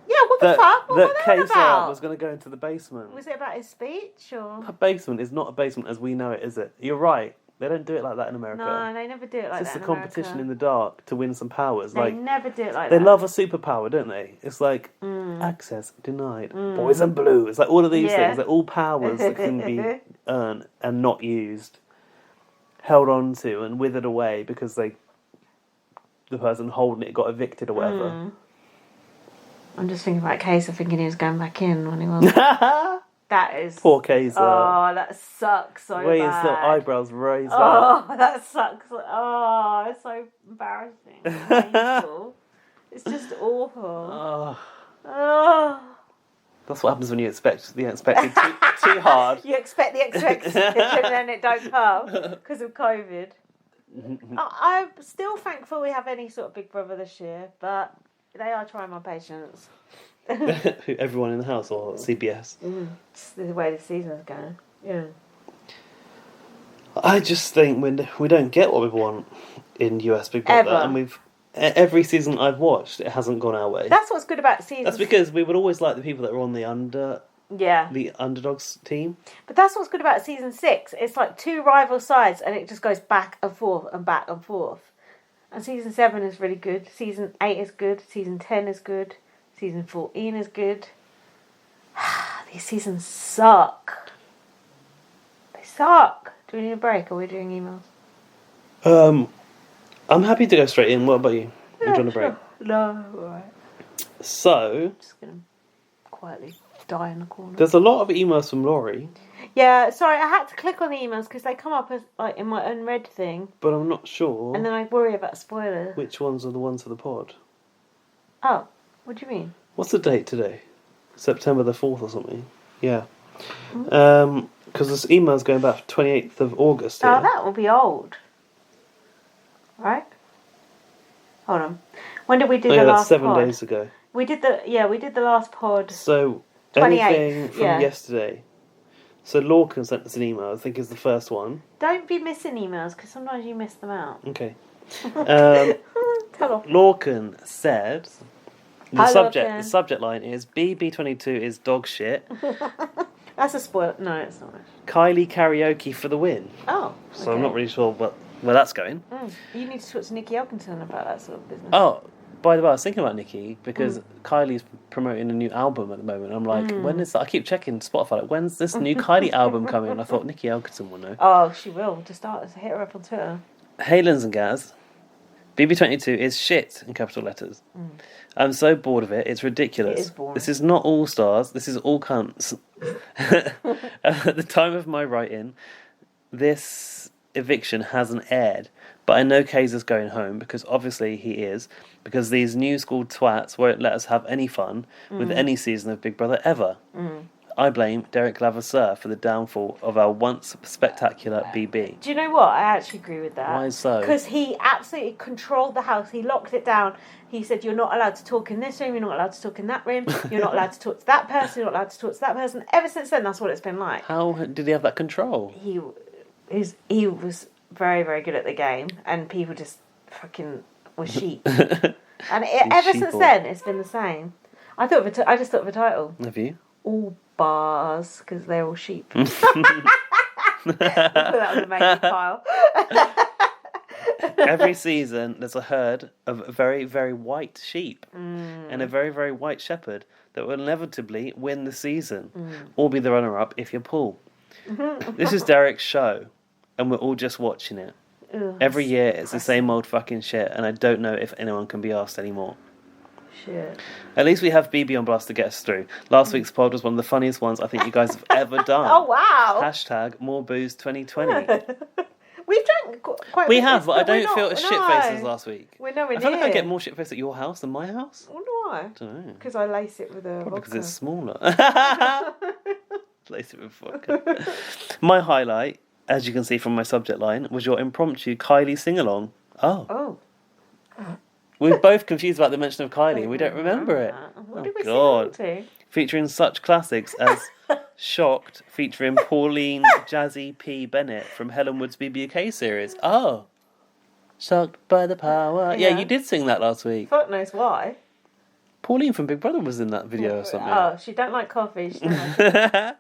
Yeah, what the fuck? What that were they on Kaysar about? was going to go into the basement. Was it about his speech or? A basement is not a basement as we know it, is it? You're right. They don't do it like that in America. No, they never do it like it's that just a competition in the dark to win some powers. They never do it like they that. They love a superpower, don't they? It's like access denied, boys and blue. It's like all of these things. They're all powers that can be earned and not used, held on to and withered away because the person holding it got evicted or whatever. I'm just thinking about Kaysar thinking he was going back in when he wasn't. That is... Poor Kaysar. Oh, that sucks so Way bad. his little eyebrows raised up. Oh, that sucks. Oh, it's so embarrassing. Painful. It's just awful. Oh. That's what happens when you expect the unexpected too hard. You expect the unexpected and then it don't come because of COVID. I'm still thankful we have any sort of Big Brother this year, but they are trying my patience. Everyone in the house or CBS? It's the way the season's going. Yeah. I just think we don't get what we want in US Big Brother, Ever. and every season I've watched, it hasn't gone our way. That's what's good about season. That's because we would always like the people that were on the underdogs team. But that's what's good about season 6. It's like two rival sides, and it just goes back and forth and back and forth. And season 7 is really good. Season 8 is good. Season 10 is good. Season 14 is good. These seasons suck. They suck. Do we need a break or are we doing emails? I'm happy to go straight in. What about you? Yeah, Would you want a break? No, alright. So, Just gonna quietly die in the corner. there's a lot of emails from Laurie, Yeah, sorry, I had to click on the emails because they come up as like in my unread thing, but I'm not sure and then I worry about spoilers. which ones are the ones for the pod. Oh, what do you mean? What's the date today? September the 4th or something? Yeah. Because this email's going back to 28th of August here. Oh, that will be old. Right? Hold on. When did we do the that's last 7 pod? days ago. We did the last pod. So, 28th, anything from yeah. yesterday. So Lorcan sent us an email, I think is the first one. Don't be missing emails because sometimes you miss them out. Okay. Tell off. Lorcan said... The Hi, subject Lorcan. the subject line is BB22 is dog shit. That's a spoil. No, it's not. Kylie karaoke for the win. Oh. So I'm not really sure where that's going. You need to talk to Nikki Elkington about that sort of business. Oh, by the way, I was thinking about Nikki because Kylie's promoting a new album at the moment. I'm like, when is that? I keep checking Spotify. Like, when's this new Kylie album coming? And I thought Nikki Elkington will know. Oh, she will. To start, hit her up on Twitter. Hey, Lins and Gaz. BB22 is shit in capital letters. I'm so bored of it. It's ridiculous. It is boring. This is not all stars. This is all cunts. At the time of my writing, this eviction hasn't aired, but I know Kaysar's going home because obviously he is, because these new school twats won't let us have any fun with any season of Big Brother ever. I blame Derek Levasseur for the downfall of our once spectacular BB. Do you know what? I actually agree with that. Why so? Because he absolutely controlled the house. He locked it down. He said, you're not allowed to talk in this room, you're not allowed to talk in that room, you're not allowed to talk to that person, you're not allowed to talk to that person. Ever since then, that's what it's been like. How did he have that control? He was very, very good at the game, and people just fucking were sheep. And ever since then, it's been the same. I just thought of a title. Have you? All bars, because they're all sheep. That was a major pile. Every season, there's a herd of very, very white sheep and a very, very white shepherd that will inevitably win the season or be the runner-up if you pull. This is Derek's show, and we're all just watching it. Every year, it's the same old fucking shit, and I don't know if anyone can be asked anymore. Shit. At least we have BB on Blast to get us through. Last week's pod was one of the funniest ones I think you guys have ever done. Oh, wow. # more booze 2020. We've drank quite. We have, but I don't feel as shit-faced as last week. We're nowhere I feel near. like I get more shit-faced at your house than my house. I wonder why. I don't know. Because I lace it with a Probably vodka. because it's smaller. Lace it with vodka. My highlight, as you can see from my subject line, was your impromptu Kylie sing-along. Oh. We're both confused about the mention of Kylie and we don't remember it. What did we sing along to? Featuring such classics as Shocked, featuring Pauline Jazzy P. Bennett from Helen Wood's BB22 series. Oh. Shocked by the power. Yeah, you did sing that last week. Fuck knows why. Pauline from Big Brother was in that video or something. Oh, she don't like coffee. She don't like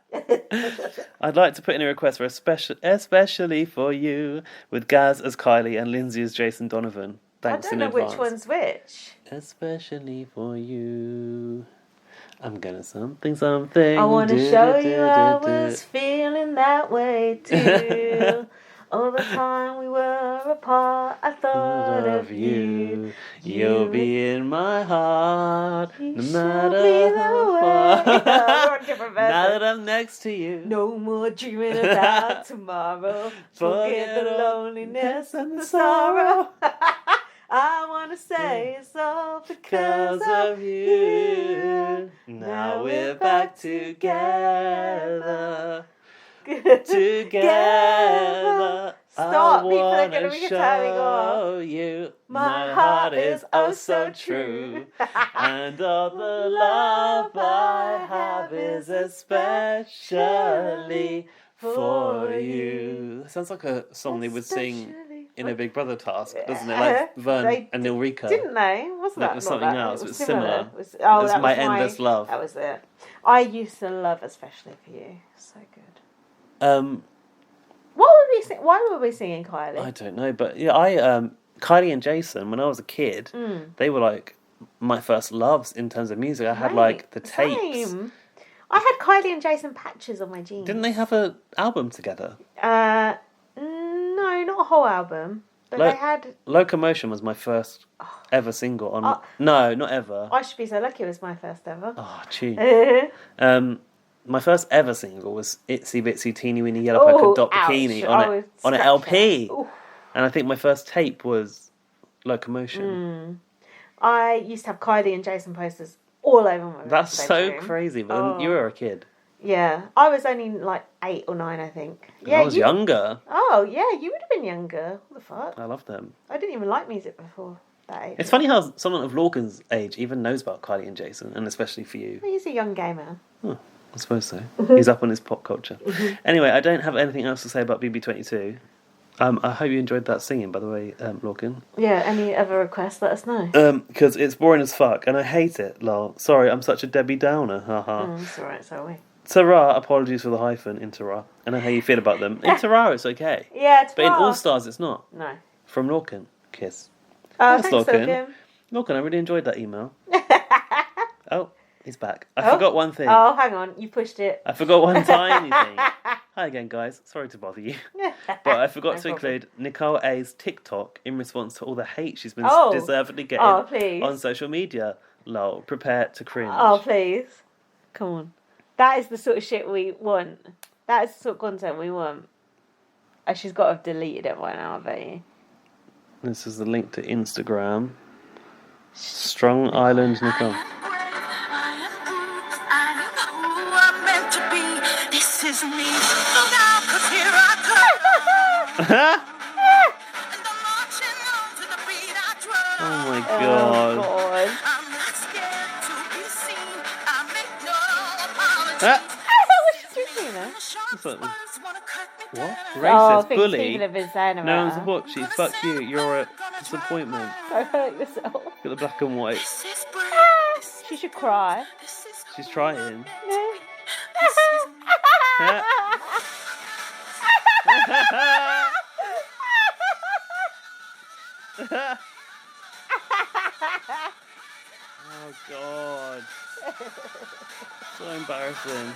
I'd like to put in a request for a special, especially for you, with Gaz as Kylie and Lindsay as Jason Donovan. Thanks in I don't know advance. which one's which. Especially for you. I'm gonna something. I want to show you I was feeling that way too. All the time we were apart, I thought of you. You'll be in my heart, no matter be how far. Now Now that I'm next to you. No more dreaming about tomorrow. Forget the loneliness and the sorrow. I want to say it's all because of you. Now we're back together. Together. Stop, people are I going to wanna be telling show you my heart is oh so true. And all the love I have is especially for you. Sounds like a song they would sing in a Big Brother task, doesn't it? Like Vern and Nilrika. Didn't they? Wasn't that was not something that? else. It It was was similar. It was, That was that My was Endless Love. That was it. I used to love Especially for You. So good. What were we sing? Why were we singing Kylie? I don't know, but yeah, Kylie and Jason, when I was a kid, they were like my first loves in terms of music. I had like the tapes. Same. I had Kylie and Jason patches on my jeans. Didn't they have an album together? No, not a whole album. But they had... Locomotion was my first ever single on... no, not ever. I Should Be So Lucky was my first ever. Oh, tune. My first ever single was Itsy Bitsy Teeny Weeny Yellow Polka Dot Bikini on an LP. And I think my first tape was Locomotion. I used to have Kylie and Jason posters all over my That's so bedroom. crazy, but then you were a kid. Yeah, I was only like 8 or 9, I think. I was younger. Oh, yeah, you would have been younger. What the fuck? I loved them. I didn't even like music before that age. It's funny how someone of Lorcan's age even knows about Kylie and Jason, and especially for you. He's a young gay man. Oh, I suppose so. He's up on his pop culture. Anyway, I don't have anything else to say about BB22. I hope you enjoyed that singing, by the way, Lorcan. Yeah, any other requests, let us know. Because it's boring as fuck, and I hate it, lol. Sorry, I'm such a Debbie Downer, haha. It's alright, so are we. Tara, apologies for the hyphen, in Tara. I know how you feel about them. In Tara, it's okay. Yeah, it's But in All Stars, it's not. No. From Lorcan. Kiss. Oh, thanks, Lorcan. Lorcan, I really enjoyed that email. Oh, he's back. I forgot one thing. Oh, hang on, you pushed it. I forgot one tiny thing. Hi again, guys. Sorry to bother you. But I forgot to include Nicole A's TikTok in response to all the hate she's been deservedly getting on social media. Lol, prepare to cringe. Oh, please. Come on. That is the sort of shit we want. That is the sort of content we want. Oh, she's got to have deleted it by now, I bet you. This is the link to Instagram. Strong Island Nicole. This is me. Look out, 'cause here I come. Oh my god. I'm not scared to be seen. I make no apologies. What's she doing there? What? Oh, Racist things bully? people have been saying No about one's her. a book. She's fuck you. You're a disappointment. Don't hurt yourself. Look at the black and white. She should cry. She's trying. Oh god. So embarrassing.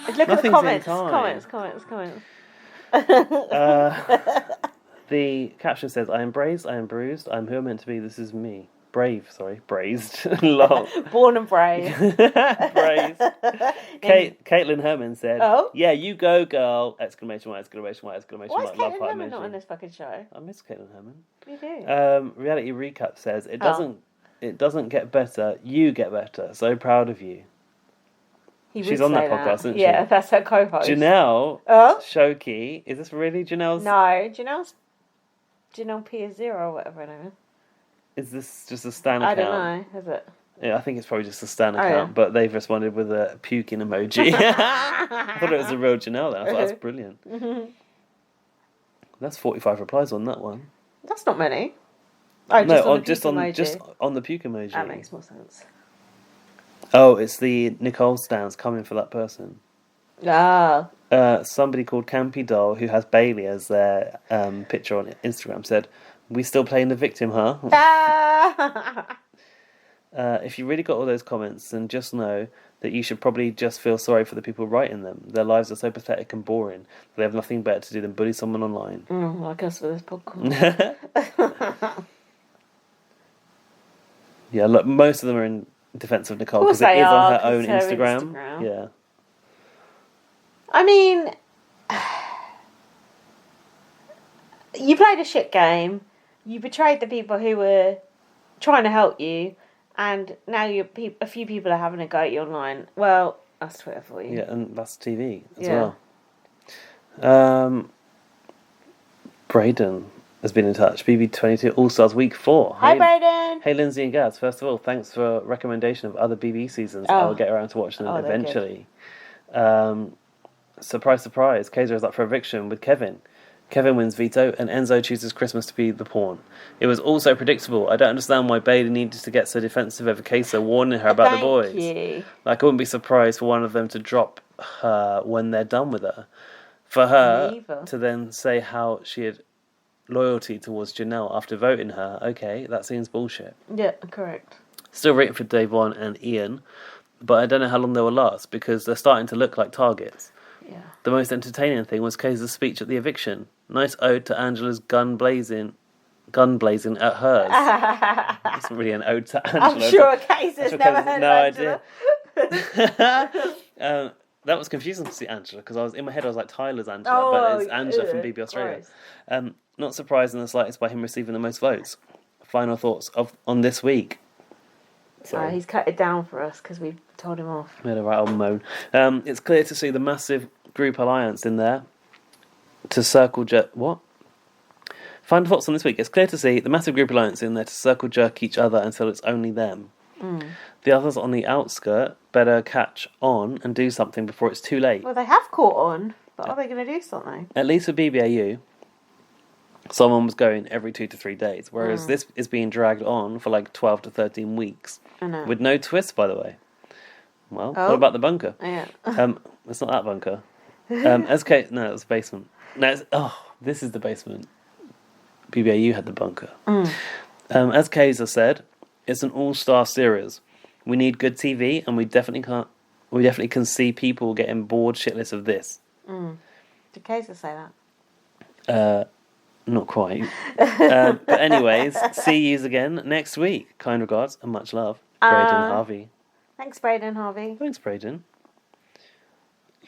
Look at the Nothing's comments. in time. Comments. The caption says, I am braced, I am bruised, I am who I'm meant to be, this is me. Braised. Lol. Born and brave. Braised. Caitlin Herman said, "Oh, yeah, you go, girl! Exclamation mark! Exclamation mark! Exclamation why mark! is Love Caitlin heart Herman not emoji. on this fucking show? I miss Caitlin Herman. You do. Reality Recap says it doesn't get better. You get better. So proud of you. She's on that podcast, isn't she? Yeah, that's her co-host. Janelle Shoki. Is this really Janelle's? No, Janelle P0 or whatever her name is. Is this just a Stan account? I don't know. Is it? Yeah, I think it's probably just a Stan account, but they've responded with a puking emoji. I thought it was a real Janelle then. I thought that's brilliant. That's 45 replies on that one. That's not many. Oh, just on the puke emoji. That makes more sense. Oh, it's the Nicole stans coming for that person. Ah. Somebody called Campy Doll, who has Bailey as their picture on Instagram, said, "We still playing the victim, huh?" If you really got all those comments, then just know that you should probably just feel sorry for the people writing them. Their lives are so pathetic and boring. They have nothing better to do than bully someone online. Like us for this podcast. Yeah, look, most of them are in defense of Nicole because it is on her own Instagram. Yeah. I mean, you played a shit game. You betrayed the people who were trying to help you, and now a few people are having a go at you online. Well, that's Twitter for you. Yeah, and that's TV as well. Braden has been in touch. BB22 All Stars Week 4. Hi, Braden. Hey, Lindsay and Gaz. First of all, thanks for recommendation of other BB seasons. I'll get around to watching them eventually. Surprise, surprise. Kaysar is up for eviction with Kevin. Kevin wins veto, and Enzo chooses Christmas to be the pawn. It was also predictable. I don't understand why Bailey needed to get so defensive over Kaysar, warning her about the boys. You. Like, I wouldn't be surprised for one of them to drop her when they're done with her. For her to then say how she had loyalty towards Janelle after voting her, okay, that seems bullshit. Yeah, correct. Still rooting for Davon and Ian, but I don't know how long they will last because they're starting to look like targets. Yeah. The most entertaining thing was Kaysar's speech at the eviction. Nice ode to Angela's gun blazing at hers. It's really an ode to Angela. I'm sure Kaysar's never heard of Angela. That was confusing to see Angela because I was in my head. I was like, Tyler's Angela, but it's Angela from BB Australia. Not surprised in the slightest by him receiving the most votes. Final thoughts on this week. Sorry, he's cut it down for us because we told him off. We had a right old moan. It's clear to see the massive group alliance in there to circle jerk. What? Final thoughts on this week. It's clear to see the massive group alliance in there to circle jerk each other until it's only them. The others on the outskirt better catch on and do something before it's too late. Well, they have caught on, but are they going to do something? At least with BBAU, someone was going every 2 to 3 days, whereas this is being dragged on for like 12 to 13 weeks. I know. With no twist, by the way. Well, what about the bunker? Yeah. It's not that bunker. SK, no, it was the basement. No, this is the basement. BBAU had the bunker. As Kaysar said, it's an all-star series. We need good TV, and we definitely can see people getting bored shitless of this. Did Kaysar say that? Not quite. But anyways, see yous again next week. Kind regards and much love. Braden Harvey. Thanks, Braden Harvey. Thanks, Braden.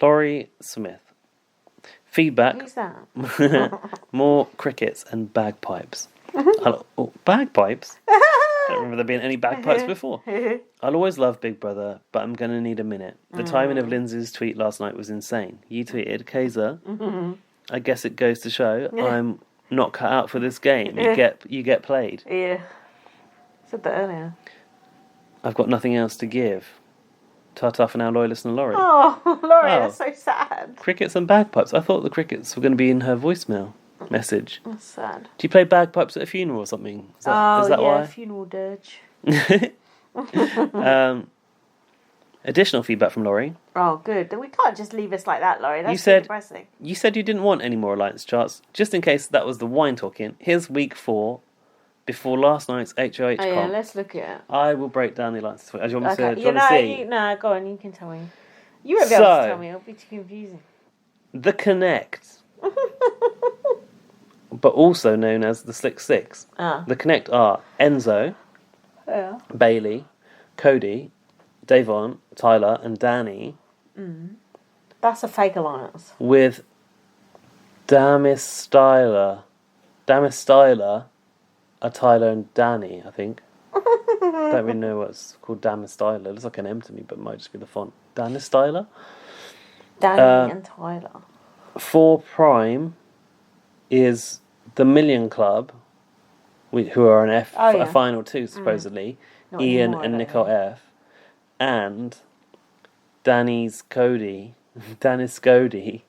Laurie Smith. Feedback. Who's that? More crickets and bagpipes. Bagpipes? I don't remember there being any bagpipes before. I'll always love Big Brother, but I'm going to need a minute. The timing of Lindsay's tweet last night was insane. You tweeted, Kaysar, I guess it goes to show I'm not cut out for this game. You get played. Yeah. Said that earlier. I've got nothing else to give. Ta-ta for now, loyal listener Laurie. Oh, Laurie, that's so sad. Crickets and bagpipes. I thought the crickets were going to be in her voicemail message. That's sad. Do you play bagpipes at a funeral or something? Is that why? Funeral dirge. Additional feedback from Laurie. Oh, good. We can't just leave us like that, Laurie. That's depressing. You said you didn't want any more alliance charts. Just in case that was the wine talking, here's week 4 before last night's HOH comp. Yeah, let's look at it. I will break down the alliances for you. Do you want me to, see? No, go on, you can tell me. You won't be able to tell me, it'll be too confusing. The Connect. But also known as the Slick Six. The Connect are Enzo, Yeah. Bailey, Cody, Davon, Tyler, and Danny. That's a fake alliance. With Damis Styler, Tyler and Danny, I think. Don't really know what's called Damis Styler. It looks like an M to me, but it might just be the font. Danis Styler? Danny and Tyler. 4 Prime is the Million Club, who are an a final 2, supposedly. Not Ian anymore, and Nicole F. And Danny's Cody. Dennis Cody.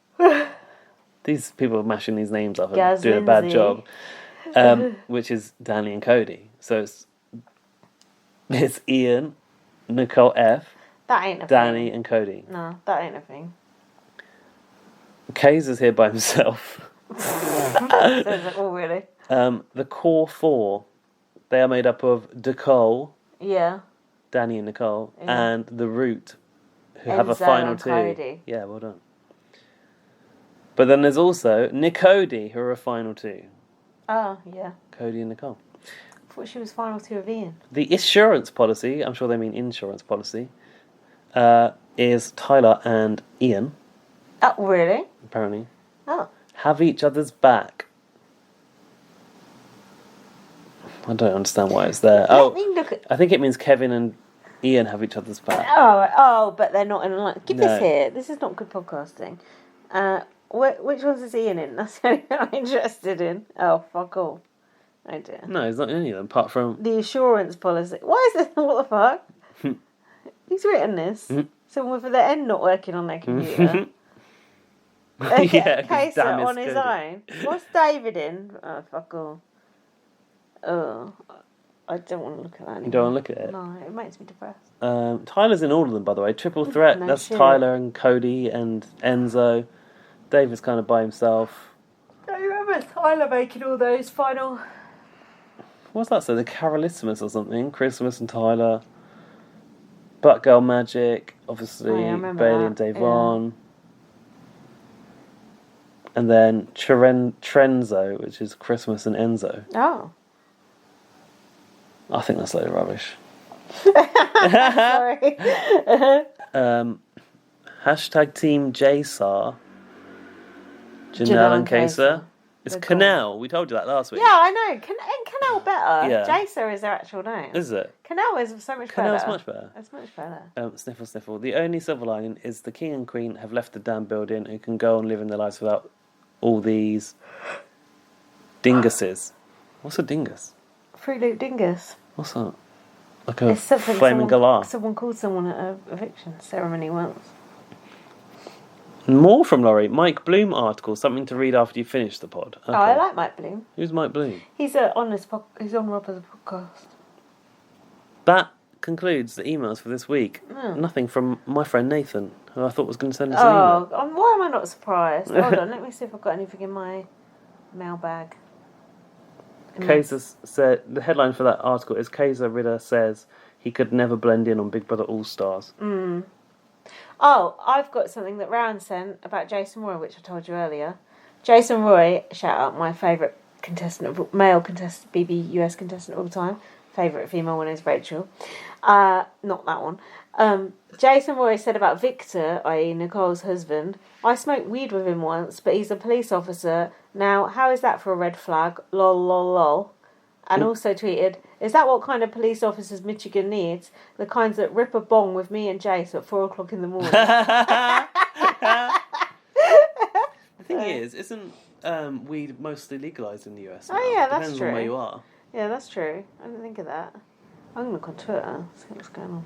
These people are mashing these names up and doing a bad job. Which is Danny and Cody. So it's Ian, Nicole F, That ain't a Danny thing. and Cody. No, that ain't a thing. Kaysar's here by himself. Oh, really? The core 4, they are made up of Nicole, Yeah. Danny and Nicole, Yeah. and the Root, who have a Enzo final and 2. Cody. Yeah, well done. But then there's also Nicody, who are a final 2. Oh, yeah. Cody and Nicole. I thought she was final 2 of Ian. The insurance policy, I'm sure they mean insurance policy, is Tyler and Ian, Oh, really? apparently. Oh. Have each other's back. I don't understand why it's there. Let me look at... I think it means Kevin and Ian have each other's back. Oh, but they're not in a line. Give No. this here. This is not good podcasting. Which ones is Ian in? That's the only one I'm interested in. Oh, fuck all. Oh dear. No, he's not in any of them, apart from... The insurance policy. Why is this? What the fuck? He's written this. Someone with their end not working on their computer. Yeah, 'cause Kaysar damn on it's his good. own. What's David in? Oh, fuck all. Oh, I don't want to look at that anymore. You don't want to look at it? No, it makes me depressed. Tyler's in all of them, by the way. Triple threat. No That's shit. Tyler and Cody and Enzo. David's kind of by himself. Do you remember Tyler making all those final... What's that? So the Carolissimus or something? Christmas and Tyler. Batgirl Magic, obviously. Oh, yeah, I remember Bailey that. and Davon. And then Trenzo, which is Christmas and Enzo. Oh. I think that's a load of rubbish. Sorry. Hashtag Team JSAR. Janelle and Kaysar. It's Canal. We told you that last week. Yeah, I know. Ain't Canal better? Yeah. Jaser is their actual name. Is it? Canal is so much Canal's better. much better. It's much better. Sniffle, sniffle. The only silver lining is the king and queen have left the damn building and can go on living their lives without all these dinguses. What's a dingus? Fruit Loop Dingus. What's that? Like a It's something flaming galah. someone called someone at an eviction ceremony once. More from Laurie. Mike Bloom article. Something to read after you finish the pod. Okay. Oh, I like Mike Bloom. Who's Mike Bloom? He's on Rob as a podcast. That concludes the emails for this week. Oh. Nothing from my friend Nathan, who I thought was going to send us an email. Oh, why am I not surprised? Hold on, let me see if I've got anything in my mailbag. Kaysar said the headline for that article is Kaysar Ritter says he could never blend in on Big Brother All Stars. Oh, I've got something that Rowan sent about Jason Roy, which I told you earlier. Jason Roy, shout out, my favourite male contestant, BB US contestant all the time. Favourite female one is Rachel. Not that one. Jason Roy said about Victor, i.e. Nicole's husband, I smoked weed with him once, but he's a police officer. Now, how is that for a red flag? Lol, lol, lol. And also tweeted, is that what kind of police officers Michigan needs? The kinds that rip a bong with me and Jace at 4 o'clock in the morning. The thing is, isn't weed mostly legalised in the US now? Oh, yeah, that's Depends true. on where you are. Yeah, that's true. I didn't think of that. I'm going to look on Twitter, see what's going on.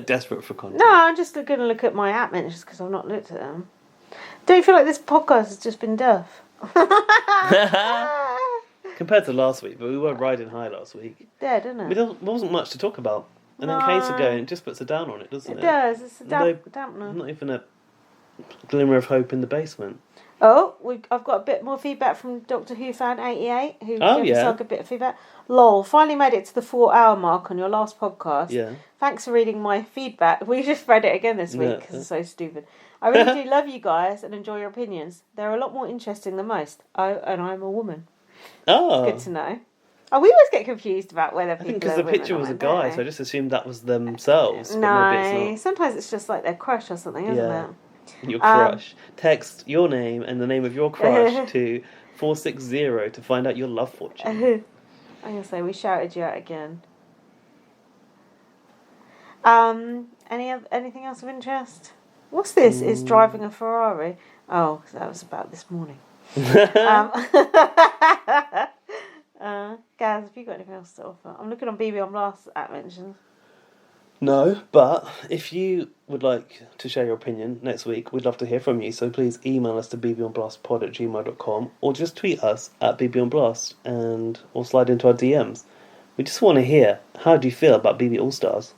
Desperate for content. No, I'm just going to look at my app mentions because I've not looked at them. Don't you feel like this podcast has just been duff? Compared to last week, but we were riding high last week. Yeah, didn't it? There wasn't much to talk about. And then No. Kaysar going, it just puts a down on it, doesn't it? It does. It's a dampener. There's not even a glimmer of hope in the basement. Oh, I've got a bit more feedback from Doctor Who fan 88, who gave us yeah. like a bit of feedback. Lol, finally made it to the 4-hour mark on your last podcast. Yeah. Thanks for reading my feedback. We just read it again this week because it's so stupid. I really do love you guys and enjoy your opinions. They're a lot more interesting than most. Oh, and I'm a woman. Oh. Good to know. Oh, we always get confused about whether people. I think because are the picture women was or a men, guy, don't so I just assumed that was themselves. they? But No, maybe it's sometimes it's just like their crush or something, isn't Yeah. it? not. Your crush. Text your name and the name of your crush to 460 to find out your love fortune. I'm gonna say we shouted you out again. Anything else of interest? What's this? Is driving a Ferrari? Oh, that was about this morning. Gaz, have you got anything else to offer? I'm looking on BB on Blast at mentions. No, but if you would like to share your opinion next week, we'd love to hear from you. So please email us to bbonblastpod@gmail.com or just tweet us at bbonblast or slide into our DMs. We just want to hear, how do you feel about BB All-Stars?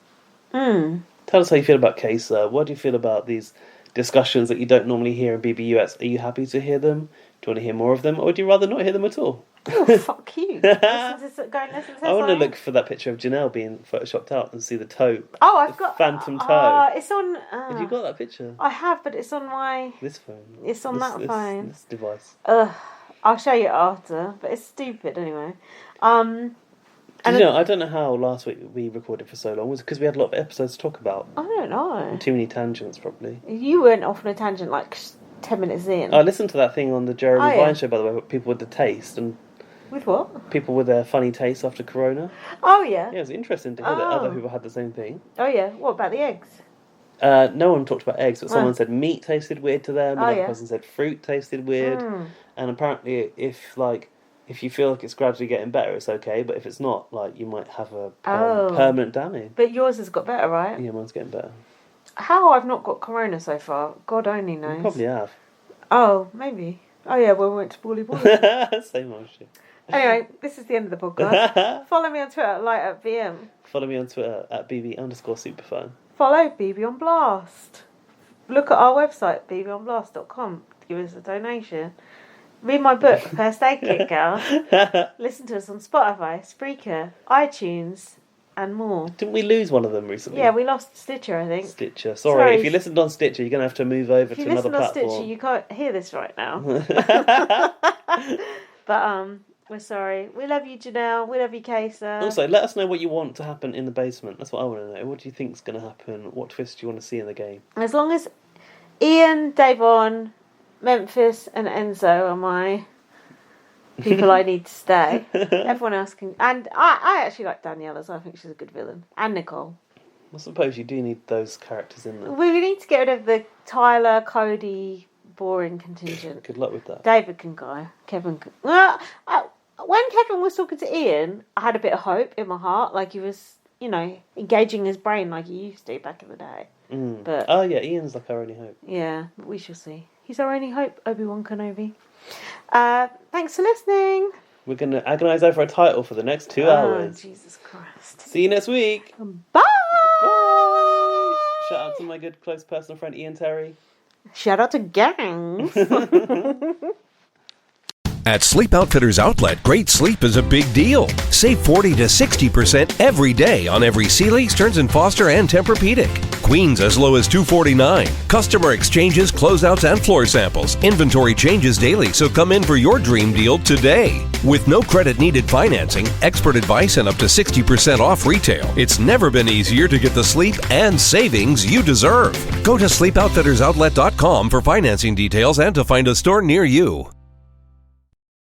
Tell us how you feel about Kaysar. What do you feel about these discussions that you don't normally hear in BBUS? Are you happy to hear them? Do you want to hear more of them? Or would you rather not hear them at all? Oh, fuck you. Go and listen to I want to look for that picture of Janelle being photoshopped out and see the toe. Oh, I've got phantom toe. It's on. Have you got that picture? I have, but it's on my. This phone. It's on that phone. This device. I'll show you after, but it's stupid anyway. I don't know how last week we recorded for so long. Was it because we had a lot of episodes to talk about? I don't know. Too many tangents, probably. You went off on a tangent like 10 minutes in. I listened to that thing on the Jeremy Vine show, by the way, with people with the taste and. With what? People with their funny taste after Corona. Oh yeah. Yeah, it was interesting to hear that other people had the same thing. Oh yeah. What about the eggs? No one talked about eggs, but someone said meat tasted weird to them. Another person said fruit tasted weird. And apparently, if you feel like it's gradually getting better, it's okay. But if it's not, like, you might have a permanent damage. But yours has got better, right? Yeah, mine's getting better. How I've not got Corona so far, God only knows. You probably have. Oh, maybe. Oh yeah, well, we went to Bully Bully. Same old shit. Anyway, this is the end of the podcast. Follow me on Twitter at LightUpVM. Follow me on Twitter at BB_superfan. Follow BB on Blast. Look at our website, bbonblast.com, to give us a donation. Read my book, First Aid Kit Girl. Listen to us on Spotify, Spreaker, iTunes, and more. Didn't we lose one of them recently? Yeah, we lost Stitcher, I think. Stitcher. Sorry, if you listened on Stitcher, you're going to have to move over to another platform. If you listen on Stitcher, you can't hear this right now. But, we're sorry. We love you, Janelle. We love you, Kaysar. Also, let us know what you want to happen in the basement. That's what I want to know. What do you think's going to happen? What twist do you want to see in the game? As long as Ian, Davon, Memphis, and Enzo are my people I need to stay. Everyone else can... And I actually like Danielle as well. I think she's a good villain. And Nicole. I suppose you do need those characters in there. We need to get rid of the Tyler, Cody, boring contingent. Good luck with that. David can go. Kevin can... when Kevin was talking to Ian, I had a bit of hope in my heart. Like he was, engaging his brain like he used to back in the day. But oh yeah, Ian's like our only hope. Yeah, but we shall see. He's our only hope, Obi-Wan Kenobi. Thanks for listening. We're going to agonise over a title for the next 2 hours. Jesus Christ. See you next week. Bye. Bye. Shout out to my good close personal friend Ian Terry. Shout out to gangs. At Sleep Outfitters Outlet, great sleep is a big deal. Save 40 to 60% every day on every Sealy, Stearns & Foster, and Tempur-Pedic. Queens as low as $249. Customer exchanges, closeouts, and floor samples. Inventory changes daily, so come in for your dream deal today. With no credit needed financing, expert advice, and up to 60% off retail, it's never been easier to get the sleep and savings you deserve. Go to sleepoutfittersoutlet.com for financing details and to find a store near you.